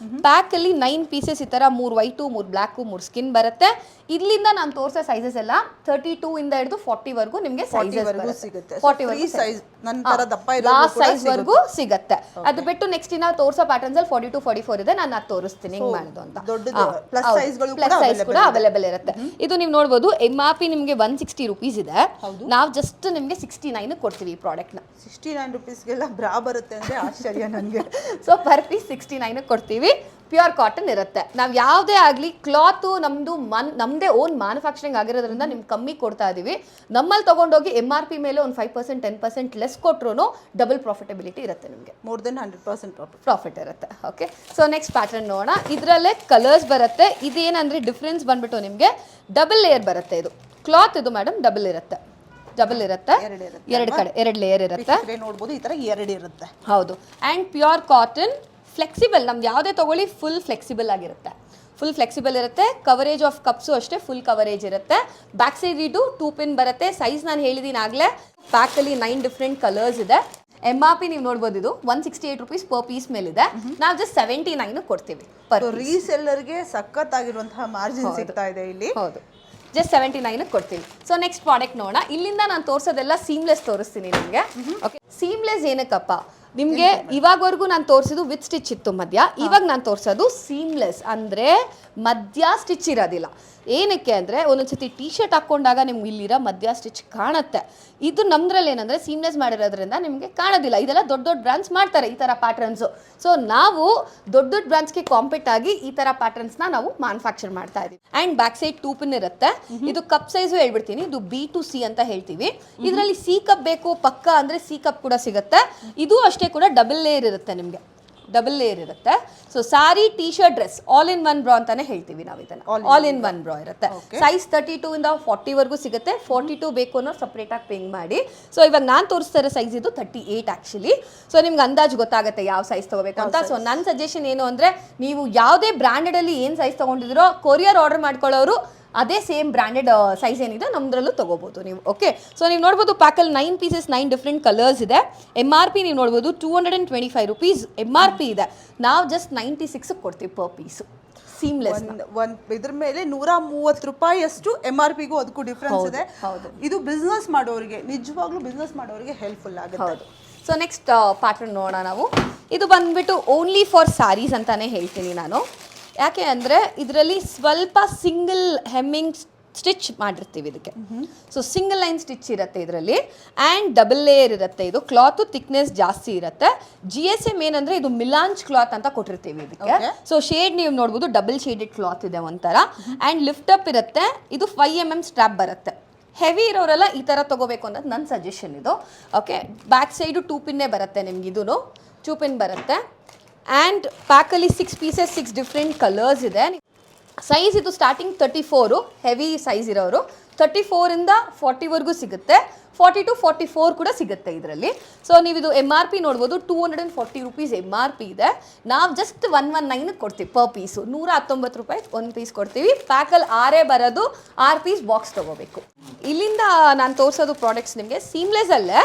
ಪ್ಯಾಕಲ್ಲಿ 9 ಪೀಸಸ್ ಈ ಥರ 3 ವೈಟು, 3 ಬ್ಲ್ಯಾಕು, 3 ಸ್ಕಿನ್ ಬರುತ್ತೆ. ಇಲ್ಲಿಂದ ನಾನು ತೋರಿಸೋ ಸೈಜಸ್ ಎಲ್ಲ 32 ಇಂದ ಹಿಡಿದು 40 ವರೆಗೂ ನಿಮಗೆ ಸೈಜಸ್ ಸಿಗುತ್ತೆ. 40 ಸೈಜ್ ನಂತರ ದಪ್ಪ ಲಾಸ್ಟ್ ಸೈಜ್ ವರೆಗೂ ಸಿಗುತ್ತೆ. ಅದು ಬಿಟ್ಟು ನೆಕ್ಸ್ಟ್ ಇನ್ನ ತೋರಿಸೋ ಪ್ಯಾಟರ್ನ್ಸ್ ಅಲ್ಲಿ 42, 44 ಇದೆ. ನಾನು ಅದು ತೋರಿಸ್ತೀನಿ ಹೆಂಗ್ ಮಾಡೋದು ಅಂತ. ಪ್ಲಸ್ ಸೈಜ್ಗಳು ಕೂಡ ಅವೈಲೇಬಲ್ ಇರುತ್ತೆ. ಇದು ನೀವು ನೋಡಬಹುದು. MRP ನಿಮಗೆ 160 ರೂಪೀಸ್ ಇದೆ. ನಾವು ಜಸ್ಟ್ ನಿಮಗೆ 69 ಕೊಡ್ತೀವಿ ಈ ಪ್ರಾಡಕ್ಟ್ ನ. 69 ರೂಪೀಸ್ಗೆಲ್ಲ ಬ್ರಾ ಬರುತ್ತೆ ಅಂದ್ರೆ ಆಶ್ಚರ್ಯ ನನಗೆ. ಸೊ ಪರ್ ಪೀಸ್ 69 ಕೊಡ್ತೀವಿ. ಪ್ಯೂರ್ ಕಾಟನ್ ಇರುತ್ತೆ. ನಾವು ಯಾವುದೇ ಆಗಲಿ ಕ್ಲಾತು ನಮ್ಮದೇ ಓನ್ ಮ್ಯಾನುಫ್ಯಾಕ್ಚರಿಂಗ್ ಆಗಿರೋದ್ರಿಂದ ನಿಮ್ಗೆ ಕಮ್ಮಿ ಕೊಡ್ತಾ ಇದ್ದೀವಿ. ನಮ್ಮಲ್ಲಿ ತೊಗೊಂಡೋಗಿ MRP ಮೇಲೆ ಒಂದು 5%, 10% ಲೆಸ್ ಕೊಟ್ಟರು ಡಬಲ್ ಪ್ರಾಫಿಟಬಿಲಿಟಿ ಇರುತ್ತೆ ನಿಮಗೆ. ಮೋರ್ ದೆನ್ 100% ಪ್ರಾಫಿಟ್ ಇರುತ್ತೆ. ಓಕೆ, ಸೊ ನೆಕ್ಸ್ಟ್ ಪ್ಯಾಟರ್ನ್ ನೋಡೋಣ. ಇದರಲ್ಲೇ ಕಲರ್ಸ್ ಬರುತ್ತೆ. ಇದೇನಂದರೆ ಡಿಫ್ರೆನ್ಸ್ ಬಂದ್ಬಿಟ್ಟು ನಿಮಗೆ ಡಬಲ್ ಲೇಯರ್ ಬರುತ್ತೆ. ಇದು ಕ್ಲಾತ್ ಇದು ಮೇಡಮ್ ಡಬಲ್ ಇರುತ್ತೆ. ಎರಡು ಲೇಯರ್ ಇರುತ್ತೆ. ನೋಡ್ಬೋದು ಈ ಥರ 2 ಇರುತ್ತೆ. ಹೌದು, ಆ್ಯಂಡ್ ಪ್ಯೂರ್ ಕಾಟನ್, ಫ್ಲೆಕ್ಸಿಬಲ್. ನಮ್ದು ಯಾವುದೇ ತೊಗೊಳ್ಳಿ ಫುಲ್ ಫ್ಲೆಕ್ಸಿಬಲ್ ಆಗಿರುತ್ತೆ. ಫುಲ್ ಫ್ಲೆಕ್ಸಿಬಲ್ ಇರುತ್ತೆ. ಕವರೇಜ್ ಆಫ್ ಕಪ್ಸು ಅಷ್ಟೇ ಫುಲ್ ಕವರೇಜ್ ಇರುತ್ತೆ. ಬ್ಯಾಕ್ ಸೈಡ್ ಇದು 2 ಪಿನ್ ಬರುತ್ತೆ. ಸೈಜ್ ನಾನು ಹೇಳಿದ್ದೀನಿ ಆಗಲೇ. ಪ್ಯಾಕಲ್ಲಿ 9 ಡಿಫ್ರೆಂಟ್ ಕಲರ್ಸ್ ಇದೆ. MRP ನೀವು ನೋಡ್ಬೋದು ಇದು 168 ರೂಪೀಸ್ ಪರ್ ಪೀಸ್ ಮೇಲಿದೆ. ನಾವು ಜಸ್ಟ್ 79 ಕೊಡ್ತೀವಿ. ರೀಸೆಲ್ಲರ್ಗೆ ಸಖತ್ತಾಗಿರುವಂತಹ ಮಾರ್ಜಿನ್ ಸಿಗ್ತಾ ಇದೆ ಇಲ್ಲಿ. ಹೌದು, ಜಸ್ಟ್ 79 ಕೊಡ್ತೀವಿ. ಸೊ ನೆಕ್ಸ್ಟ್ ಪ್ರಾಡಕ್ಟ್ ನೋಡೋಣ. ಇಲ್ಲಿಂದ ನಾನು ತೋರಿಸೋದೆಲ್ಲ ಸೀಮ್ಲೆಸ್ ತೋರಿಸ್ತೀನಿ ನಿಮಗೆ. ಓಕೆ, ಸೀಮ್ಲೆಸ್ ಏನಕ್ಕಪ್ಪ ನಿಮಗೆ ಇವಾಗವರೆಗೂ ನಾನು ತೋರಿಸಿದ್ದು ವಿತ್ ಸ್ಟಿಚ್ ಇತ್ತು ಮಧ್ಯ, ಇವಾಗ ನಾನು ತೋರಿಸೋದು ಸೀಮ್ಲೆಸ್ ಅಂದರೆ ಮಧ್ಯ ಸ್ಟಿಚ್ ಇರೋದಿಲ್ಲ. ಏನಕ್ಕೆ ಅಂದರೆ ಒಂದೊಂದ್ಸತಿ ಟೀ ಶರ್ಟ್ ಹಾಕ್ಕೊಂಡಾಗ ನಿಮ್ಗೆ ಇಲ್ಲಿರೋ ಮಧ್ಯ ಸ್ಟಿಚ್ ಕಾಣುತ್ತೆ. ಇದು ನಮ್ದ್ರಲ್ಲಿ ಏನಂದರೆ ಸೀಮ್ಲೆಸ್ ಮಾಡಿರೋದ್ರಿಂದ ನಿಮಗೆ ಕಾಣೋದಿಲ್ಲ. ಇದೆಲ್ಲ ದೊಡ್ಡ ದೊಡ್ಡ ಬ್ರ್ಯಾಂಡ್ಸ್ ಮಾಡ್ತಾರೆ ಈ ಥರ ಪ್ಯಾಟರ್ನ್ಸು. ಸೊ ನಾವು ದೊಡ್ಡ ದೊಡ್ಡ ಬ್ರ್ಯಾಂಡ್ಸ್ಗೆ ಕಾಂಪೀಟ್ ಆಗಿ ಈ ಥರ ಪ್ಯಾಟರ್ನ್ಸ್ನ ನಾವು ಮ್ಯಾನುಫ್ಯಾಕ್ಚರ್ ಮಾಡ್ತಾ ಇದ್ದೀವಿ. ಆ್ಯಂಡ್ ಬ್ಯಾಕ್ ಸೈಡ್ 2 ಪಿನ್ ಇರುತ್ತೆ. ಇದು ಕಪ್ ಸೈಜು ಹೇಳ್ಬಿಡ್ತೀನಿ, ಇದು B2C ಅಂತ ಹೇಳ್ತೀವಿ. ಇದರಲ್ಲಿ ಸಿ ಕಪ್ ಬೇಕು ಪಕ್ಕ ಅಂದರೆ ಸಿ ಕಪ್ ಕೂಡ ಸಿಗುತ್ತೆ. ಇದು ಅಷ್ಟೇ ಕೂಡ ಡಬಲ್ ಲೇಯರ್ ಇರುತ್ತೆ, ನಿಮಗೆ ಡಬಲ್ ಲೇಯರ್ ಇರುತ್ತೆ. So sari, T shirt, dress all in one bra ಅಂತಾನೆ ಹೇಳ್ತೀವಿ ನಾವು ಇದನ್ನ. ಆಲ್ ಇನ್ ಒನ್ ಬ್ರಾ ಇರುತ್ತೆ. ಸೈಜ್ 32 ಇಂದ 40 ವರೆಗೂ ಸಿಗುತ್ತೆ. 42 ಬೇಕು ಅನ್ನೋ ಸಪ್ರೇಟ್ ಆಗಿ ಪಿಂಗ್ ಮಾಡಿ. ಸೊ ಇವಾಗ ನಾನು ತೋರಿಸ್ತಾ ಇರೋ ಸೈಜ್ ಇದು 38 ಆಕ್ಚುಲಿ. ಸೊ ನಿಮ್ಗೆ ಅಂದಾಜು ಗೊತ್ತಾಗುತ್ತೆ ಯಾವ ಸೈಜ್ ತಗೋಬೇಕು ಅಂತ. ಸೊ ನನ್ನ ಸಜೆಷನ್ ಏನು ಅಂದರೆ, ನೀವು ಯಾವುದೇ ಬ್ರ್ಯಾಂಡೆಡ್ ಅಲ್ಲಿ ಏನು ಸೈಜ್ ತಗೊಂಡಿದ್ರೋ ಕೊರಿಯರ್ ಆರ್ಡರ್ ಮಾಡ್ಕೊಳ್ಳೋರು ಅದೇ ಸೇಮ್ ಬ್ರ್ಯಾಂಡೆಡ್ ಸೈಜ್ ಏನಿದೆ ನಮ್ದ್ರಲ್ಲೂ ತಗೋಬಹುದು ನೀವು. ಓಕೆ, ಸೊ ನೀವು ನೋಡ್ಬೋದು ಪ್ಯಾಕಲ್ಲಿ 9 ಪೀಸಸ್ 9 ಡಿಫ್ರೆಂಟ್ ಕಲರ್ಸ್ ಇದೆ. MRP ನೀವು ನೋಡ್ಬೋದು 225 ರುಪೀಸ್ MRP ಇದೆ. ನಾವು ಜಸ್ಟ್ 96 ಕೊಡ್ತೀವಿ ಪರ್ ಪೀಸು. ಸೀಮ್ಲೆಸ್ ಒಂದು ಇದ್ರ ಮೇಲೆ 130 ರೂಪಾಯಿ ಅಷ್ಟು MRPಗೂ ಅದಕ್ಕೂ ಡಿಫ್ರೆನ್ಸ್ ಇದೆ. ಇದು ಬಿಸ್ನೆಸ್ ಮಾಡೋರಿಗೆ, ನಿಜವಾಗ್ಲೂ ಬಿಸ್ನೆಸ್ ಮಾಡೋರಿಗೆ ಹೆಲ್ಪ್ಫುಲ್ ಆಗುತ್ತೆ. ಹೌದು. ಸೊ ನೆಕ್ಸ್ಟ್ ಪ್ಯಾಟರ್ನ್ ನೋಡೋಣ ನಾವು. ಇದು ಬಂದ್ಬಿಟ್ಟು ಓನ್ಲಿ ಫಾರ್ ಸ್ಯಾರೀಸ್ ಅಂತಾನೆ ಹೇಳ್ತೀನಿ ನಾನು. ಯಾಕೆ ಅಂದರೆ ಇದರಲ್ಲಿ ಸ್ವಲ್ಪ ಸಿಂಗಲ್ ಹೆಮ್ಮಿಂಗ್ ಸ್ಟಿಚ್ ಮಾಡಿರ್ತೀವಿ ಇದಕ್ಕೆ. ಸೊ ಸಿಂಗಲ್ ಲೈನ್ ಸ್ಟಿಚ್ ಇರುತ್ತೆ ಇದರಲ್ಲಿ. ಆ್ಯಂಡ್ ಡಬಲ್ ಲೇಯರ್ ಇರುತ್ತೆ. ಇದು ಕ್ಲಾತು ಥಿಕ್ನೆಸ್ ಜಾಸ್ತಿ ಇರುತ್ತೆ. GSM ಏನಂದರೆ ಇದು ಮಿಲಾಂಚ್ ಕ್ಲಾತ್ ಅಂತ ಕೊಟ್ಟಿರ್ತೀವಿ ಇದಕ್ಕೆ. ಸೊ ಶೇಡ್ ನೀವು ನೋಡ್ಬೋದು, ಡಬಲ್ ಶೇಡೆಡ್ ಕ್ಲಾತ್ ಇದೆ ಒಂಥರ. ಆ್ಯಂಡ್ ಲಿಫ್ಟ್ ಅಪ್ ಇರುತ್ತೆ. ಇದು 5 mm ಸ್ಟ್ರಾಪ್ ಬರುತ್ತೆ. ಹೆವಿ ಇರೋರೆಲ್ಲ ಈ ಥರ ತೊಗೋಬೇಕು ಅನ್ನೋದು ನನ್ನ ಸಜೆಷನ್ ಇದು. ಓಕೆ, ಬ್ಯಾಕ್ ಸೈಡು 2 ಪಿನ್ನೇ ಬರುತ್ತೆ ನಿಮ್ಗೆ. ಇದೂ 2 ಪಿನ್ ಬರುತ್ತೆ. ಆ್ಯಂಡ್ ಪ್ಯಾಕಲ್ಲಿ 6 ಪೀಸಸ್ 6 ಡಿಫ್ರೆಂಟ್ ಕಲರ್ಸ್ ಇದೆ. ಸೈಜ್ ಇದು ಸ್ಟಾರ್ಟಿಂಗ್ 34, ಹೆವಿ ಸೈಜ್ ಇರೋರು 34 ಇಂದ 40 ವರೆಗೂ ಸಿಗುತ್ತೆ. 40 to 44 ಕೂಡ ಸಿಗುತ್ತೆ ಇದರಲ್ಲಿ. ಸೊ ನೀವು ಇದು MRP ನೋಡ್ಬೋದು, 240 ರುಪೀಸ್ MRP ಇದೆ. ನಾವು ಜಸ್ಟ್ 119 ಕೊಡ್ತೀವಿ ಪರ್ ಪೀಸು. 119 ರೂಪಾಯಿ ಒಂದು ಪೀಸ್ ಕೊಡ್ತೀವಿ. ಪ್ಯಾಕಲ್ಲಿ 6 ಬರೋದು, 6 ಪೀಸ್ ಬಾಕ್ಸ್ ತೊಗೋಬೇಕು. ಇಲ್ಲಿಂದ ನಾನು ತೋರಿಸೋದು ಪ್ರಾಡಕ್ಟ್ಸ್ ನಿಮಗೆ ಸೀಮ್ಲೆಸ್ ಅಲ್ಲೇ.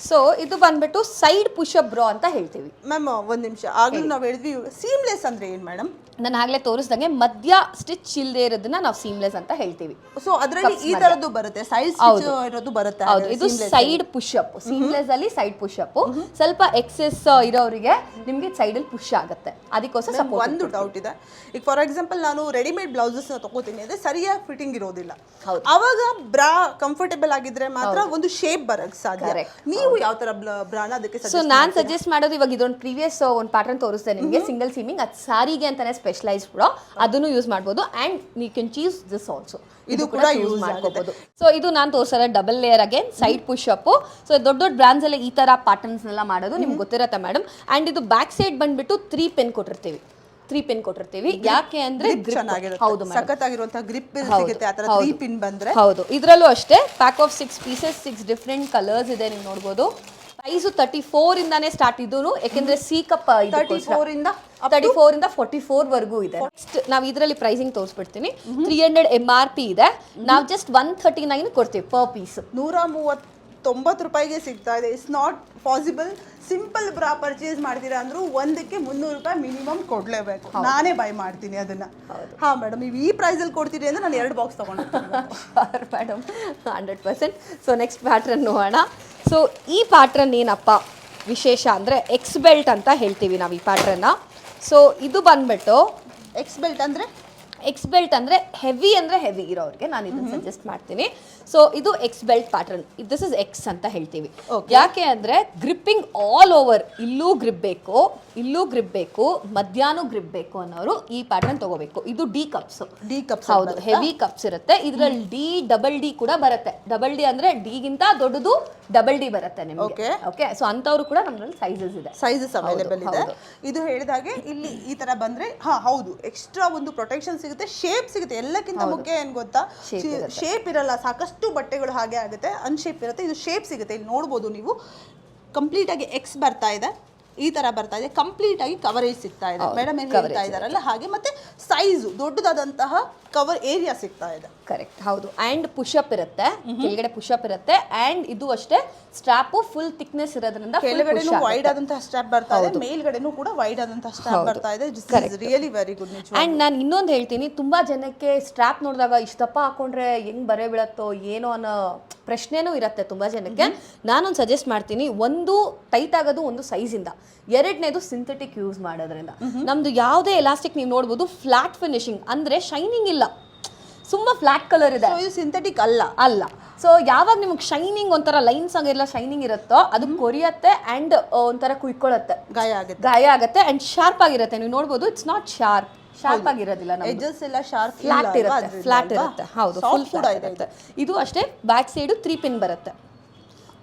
ಸೊ ಇದು ಬಂದ್ಬಿಟ್ಟು ಸೈಡ್ ಪುಷಪ್ ಬ್ರಾ ಅಂತ ಹೇಳ್ತೀವಿ. ಮ್ಯಾಮ್ ಒಂದು ನಿಮಿಷ, ಆಗಲೂ ನಾವು ಹೇಳಿದ್ವಿ ಸೀಮ್ಲೆಸ್ ಅಂದರೆ ಏನು ಮೇಡಮ್? ನಾನು ಆಗಲೇ ತೋರಿಸ್ದಂಗೆ ಮಧ್ಯ ಸ್ಟಿಚ್ ಇಲ್ಲದೆ ಇರೋದನ್ನ ನಾವು ಸೀಮ್ಲೆಸ್ ಅಂತ ಹೇಳ್ತೀವಿ. ಸೊ ಅದರಲ್ಲಿ ಈ ತರದ್ದು ಬರುತ್ತೆ, ಸೈಡ್ ಸ್ಟಿಚ್ ಇರೋದು ಬರುತ್ತೆ. ಹೌದು, ಇದು ಸೈಡ್ ಪುಷಪ್. ಸೀಮ್ಲೆಸ್ ಅಲ್ಲಿ ಸೈಡ್ ಪುಷಪ್. ಸ್ವಲ್ಪ ಎಕ್ಸೆಸ್ ಇರೋರಿಗೆ ನಿಮಗೆ ಸೈಡ್ ಅಲ್ಲಿ ಪುಷ್ ಆಗುತ್ತೆ. ಅದಕ್ಕೋಸ್ಕರ ಸಪೋರ್ಟ್. ಒಂದು ಡೌಟ್ ಇದೆ, ಈಗ ಫಾರ್ ಎಕ್ಸಾಂಪಲ್ ನಾನು ರೆಡಿಮೇಡ್ ಬ್ಲೌಸಸ್ ತಗೋತೀನಿ ಅಂದ್ರೆ ಸರಿಯಾಗಿ ಫಿಟ್ಟಿಂಗ್ ಇರೋದಿಲ್ಲ. ಅವಾಗ ಬ್ರಾ ಕಂಫರ್ಟೇಬಲ್ ಆಗಿದ್ರೆ ಮಾತ್ರ ಒಂದು ಶೇಪ್ ಬರಕ್ಕೆ ಸಾಧ್ಯ. ನೀವು ಯಾವ ತರ ಬ್ರಾನ ಅದಕ್ಕೆ? ಸೊ ನಾನು ಸಜೆಸ್ಟ್ ಮಾಡೋದು, ಇವಾಗ ಇದೊಂದು ಪ್ರೀವಿಯಸ್ ಒಂದು ಪ್ಯಾಟರ್ನ್ ತೋರಿಸ್ದೆ ನಿಮಗೆ, ಸಿಂಗಲ್ ಸೀಮಿಂಗ್. ಅದು ಸಾರಿಗೆ ಅಂತಾನೆ ಸ್ಪೆಷಲೈಸ್ ಕೂಡ, ಅದನ್ನು ಯೂಸ್ ಮಾಡ್ಬೋದು. And you can choose this also, ಇದು ಕೂಡ ಯೂಸ್ ಮಾಡ್ಕೋಬಹುದು. ಸೊ ಇದು ನಾನು ತೋರಿಸೋದು double layer again side push up. So ದೊಡ್ಡ ದೊಡ್ಡ ಬ್ರಾಂಡ್ಸ್ ಎಲ್ಲ ಈ ತರ ಪ್ಯಾಟರ್ನ್ಸ್ ಎಲ್ಲ ಮಾಡೋದು ನಿಮ್ಗೆ ಗೊತ್ತಿರುತ್ತೆ ಮೇಡಮ್. ಆ್ಯಂಡ್ ಇದು ಬ್ಯಾಕ್ ಸೈಡ್ ಬಂದ್ಬಿಟ್ಟು 3 ಪಿನ್ ಕೊಟ್ಟಿರ್ತೀವಿ. 3 ಪಿನ್ ಕೊಟ್ಟಿರ್ತೀವಿ. ಯಾಕೆ ಅಂದ್ರೆ ಹೌದು, ಸಖತ್ತಾಗಿರುವಂತಹ ಗ್ರಿಪ್ ಸಿಗುತ್ತೆ ಆ ತರ 3 ಪಿನ್ ಬಂದ್ರೆ. ಹೌದು, ಇದರಲ್ಲೂ ಅಷ್ಟೇ pack of 6 pieces 6 different colours ಇದೆ. ನೀವು ನೋಡ್ಬೋದು ಪ್ರೈಸು 34 ಇಂದಾನೇ ಸ್ಟಾರ್ಟ್ ಇದ್ದು, ಯಾಕೆಂದ್ರೆ ಸಿ ಕಪ್ 34 ಇಂದ 44 ವರೆಗೂ ಇದೆ. ನೆಕ್ಸ್ಟ್ ನಾವು ಇದರಲ್ಲಿ ಪ್ರೈಸಿಂಗ್ ತೋರಿಸ್ಬಿಡ್ತೀನಿ. 300 MRP ಇದೆ. ನಾವು ಜಸ್ಟ್ 139 ಕೊಡ್ತೀವಿ ಪರ್ ಪೀಸ್. 139 ರೂಪಾಯಿಗೆ ಸಿಗ್ತಾ ಇದೆ. It's not possible. Simple bra purchase ಮಾಡ್ತೀರಾ ಅಂದ್ರೂ ಒಂದಕ್ಕೆ 300 ರೂಪಾಯಿ ಮಿನಿಮಮ್ ಕೊಡ್ಲೇಬೇಕು. ನಾನೇ ಬೈ ಮಾಡ್ತೀನಿ ಅದನ್ನ. ಹಾ ಮೇಡಮ್, ನೀವು ಈ ಪ್ರೈಸಲ್ಲಿ ಕೊಡ್ತೀರಿ ಅಂದ್ರೆ ನಾನು 2 ಬಾಕ್ಸ್ ತಗೊಂಡು ಮೇಡಮ್ 100%. ಸೊ ನೆಕ್ಸ್ಟ್ ಪ್ಯಾಟ್ರನ್ ನೋಡೋಣ. ಸೊ ಈ ಪ್ಯಾಟ್ರನ್ ಏನಪ್ಪ ವಿಶೇಷ ಅಂದರೆ ಎಕ್ಸ್ ಬೆಲ್ಟ್ ಅಂತ ಹೇಳ್ತೀವಿ ನಾವು ಈ ಪ್ಯಾಟ್ರನ್ನ. ಸೊ ಇದು ಬಂದ್ಬಿಟ್ಟು ಎಕ್ಸ್ ಬೆಲ್ಟ್ ಅಂದರೆ ಹೆವಿ ಇರೋರಿಗೆ ನಾನು ಇದನ್ನು ಸಜೆಸ್ಟ್ ಮಾಡ್ತೀನಿ. ಸೊ ಇದು X belt pattern. This is X ಅಂತ ಹೇಳ್ತೀವಿ. ಯಾಕೆ ಅಂದರೆ ಗ್ರಿಪ್ಪಿಂಗ್ ಆಲ್ ಓವರ್, ಇಲ್ಲೂ ಗ್ರಿಪ್ ಬೇಕು, ಮಧ್ಯಾಹ್ನ ಗ್ರಿಪ್ ಬೇಕು ಅನ್ನೋರು ಈ ಪ್ಯಾಟರ್ನ್ ತಗೋಬೇಕು. ಇದು ಡಿ ಕಪ್ಸ್. ಹೌದು, ಹೆವಿ ಕಪ್ಸ್ ಇರುತ್ತೆ. ಇದರಲ್ಲಿ ಡಬಲ್ ಡಿ ಕೂಡ ಬರುತ್ತೆ. ಡಬಲ್ ಡಿ ಅಂದರೆ ಡಿಗಿಂತ ದೊಡ್ಡದು ಡಬಲ್ ಡಿ ಬರುತ್ತೆ ನಿಮಗೆ. ಓಕೆ, ಸೊ ಅಂಥವ್ರು ಕೂಡ ನಮ್ಮಲ್ಲಿ ಸೈಜಸ್ ಅವೈಲೇಬಲ್ ಇದೆ. ಇದು ಹೇಳಿದಾಗೆ ಇಲ್ಲಿ ಈ ತರ ಬಂದ್ರೆ ಹೌದು, ಎಕ್ಸ್ಟ್ರಾ ಒಂದು ಪ್ರೊಟೆಕ್ಷನ್ ಸಿಗುತ್ತೆ, ಶೇಪ್ ಸಿಗುತ್ತೆ. ಎಲ್ಲಕ್ಕಿಂತ ಮುಖ್ಯ ಏನ್ ಗೊತ್ತಾ, ಶೇಪ್ ಇರಲ್ಲ. ಸಾಕಷ್ಟು ಬಟ್ಟೆಗಳು ಹಾಗೆ ಆಗುತ್ತೆ, ಅನ್ಶೇಪ್ ಇರುತ್ತೆ. ಇದು ಶೇಪ್ ಸಿಗುತ್ತೆ. ಇಲ್ಲಿ ನೋಡ್ಬೋದು ನೀವು ಕಂಪ್ಲೀಟ್ ಆಗಿ ಎಕ್ಸ್ ಬರ್ತಾ ಇದೆ. ಈ ತರ ಬರ್ತಾ ಇದೆ, ಕಂಪ್ಲೀಟ್ ಆಗಿ ಕವರೇಜ್ ಸಿಗ್ತಾ ಇದೆ. ಮೇಡಮ್ ಏನ್ ಹೇಳ್ತಾ ಇದಾರಲ್ಲ ಹಾಗೆ, ಮತ್ತೆ ಸೈಜ್ ದೊಡ್ಡದಾದಂತಹ ಕವರ್ ಏರಿಯಾ ಸಿಗ್ತಾ ಇದೆ. ಕರೆಕ್ಟ್, ಹೌದು. ಅಂಡ್ ಪುಷಪ್ ಇರುತ್ತೆ, ಕೆಳಗಡೆ ಪುಷಪ್ ಇರುತ್ತೆ. ಅಂಡ್ ಇದು ಅಷ್ಟೇ ಸ್ಟ್ರಾಪ್ ಫುಲ್ ಥಿಕ್ನೆಸ್ ಇರೋದ್ರಿಂದ ಕೆಳಗಡೆನೂ ವೈಡ್ ಆದಂತಹ ಸ್ಟ್ರಾಪ್ ಬರ್ತಾ ಇದೆ, ಮೇಲ್ಗಡೆನೂ ಕೂಡ ವೈಡ್ ಆದಂತಹ ಸ್ಟ್ರಾಪ್ ಬರ್ತಾ ಇದೆ. Really very good. ಅಂಡ್ ನಾನು ಇನ್ನೊಂದು ಹೇಳ್ತೀನಿ, ತುಂಬಾ ಜನಕ್ಕೆ ಸ್ಟ್ರಾಪ್ ನೋಡಿದಾಗ ಇಷ್ಟಪ್ಪ ಹಾಕೊಂಡ್ರೆ ಹೆಂಗ್ ಬರೆ ಬೀಳತ್ತೋ ಏನೋ ಅನ್ನೋ ಪ್ರಶ್ನೆನೂ ಇರುತ್ತೆ ತುಂಬಾ ಜನಕ್ಕೆ. ನಾನೊಂದು ಸಜೆಸ್ಟ್ ಮಾಡ್ತೀನಿ, ಒಂದು ಟೈಟ್ ಆಗೋದು ಒಂದು ಸೈಜ್ ಇಂದ, ಎರಡನೇದು ಸಿಂಥೆಟಿಕ್ ಯೂಸ್ ಮಾಡೋದ್ರಿಂದ. ನಮ್ದು ಯಾವುದೇ ಎಲಾಸ್ಟಿಕ್ ನೀವು ನೋಡ್ಬೋದು ಫ್ಲಾಟ್ ಫಿನಿಶಿಂಗ್, ಅಂದ್ರೆ ಶೈನಿಂಗ್ ಇಲ್ಲ, ತುಂಬಾ ಫ್ಲಾಟ್ ಕಲರ್ ಇದೆ. ಇದು ಸಿಂಥೆಟಿಕ್ ಅಲ್ಲ. ಸೊ ಯಾವಾಗ ನಿಮ್ಗೆ ಶೈನಿಂಗ್ ಒಂಥರ ಲೈನ್ಸ್ ಆಗಿರಲ್ಲ ಶೈನಿಂಗ್ ಇರುತ್ತೋ ಅದು ಕೊರಿಯತ್ತೆ ಅಂಡ್ ಒಂಥರ ಕುಯ್ಕೊಳ್ಳುತ್ತೆ, ಗಾಯ ಆಗುತ್ತೆ ಅಂಡ್ ಶಾರ್ಪ್ ಆಗಿರುತ್ತೆ. ನೀವು ನೋಡ್ಬೋದು, ಇಟ್ಸ್ ನಾಟ್ ಶಾರ್ಪ್ ಆಗಿರೋದಿಲ್ಲ, ಎಡ್ಜಸ್ ಎಲ್ಲ ಶಾರ್ಪ್ ಫ್ಲಾಟ್ ಇರುತ್ತೆ. ಹೌದು, ಫುಲ್ ಫ್ಲಾಟ್ ಇರುತ್ತೆ. ಇದು ಅಷ್ಟೇ ಬ್ಯಾಕ್ ಸೈಡ್ 3 ಪಿನ್ ಬರುತ್ತೆ.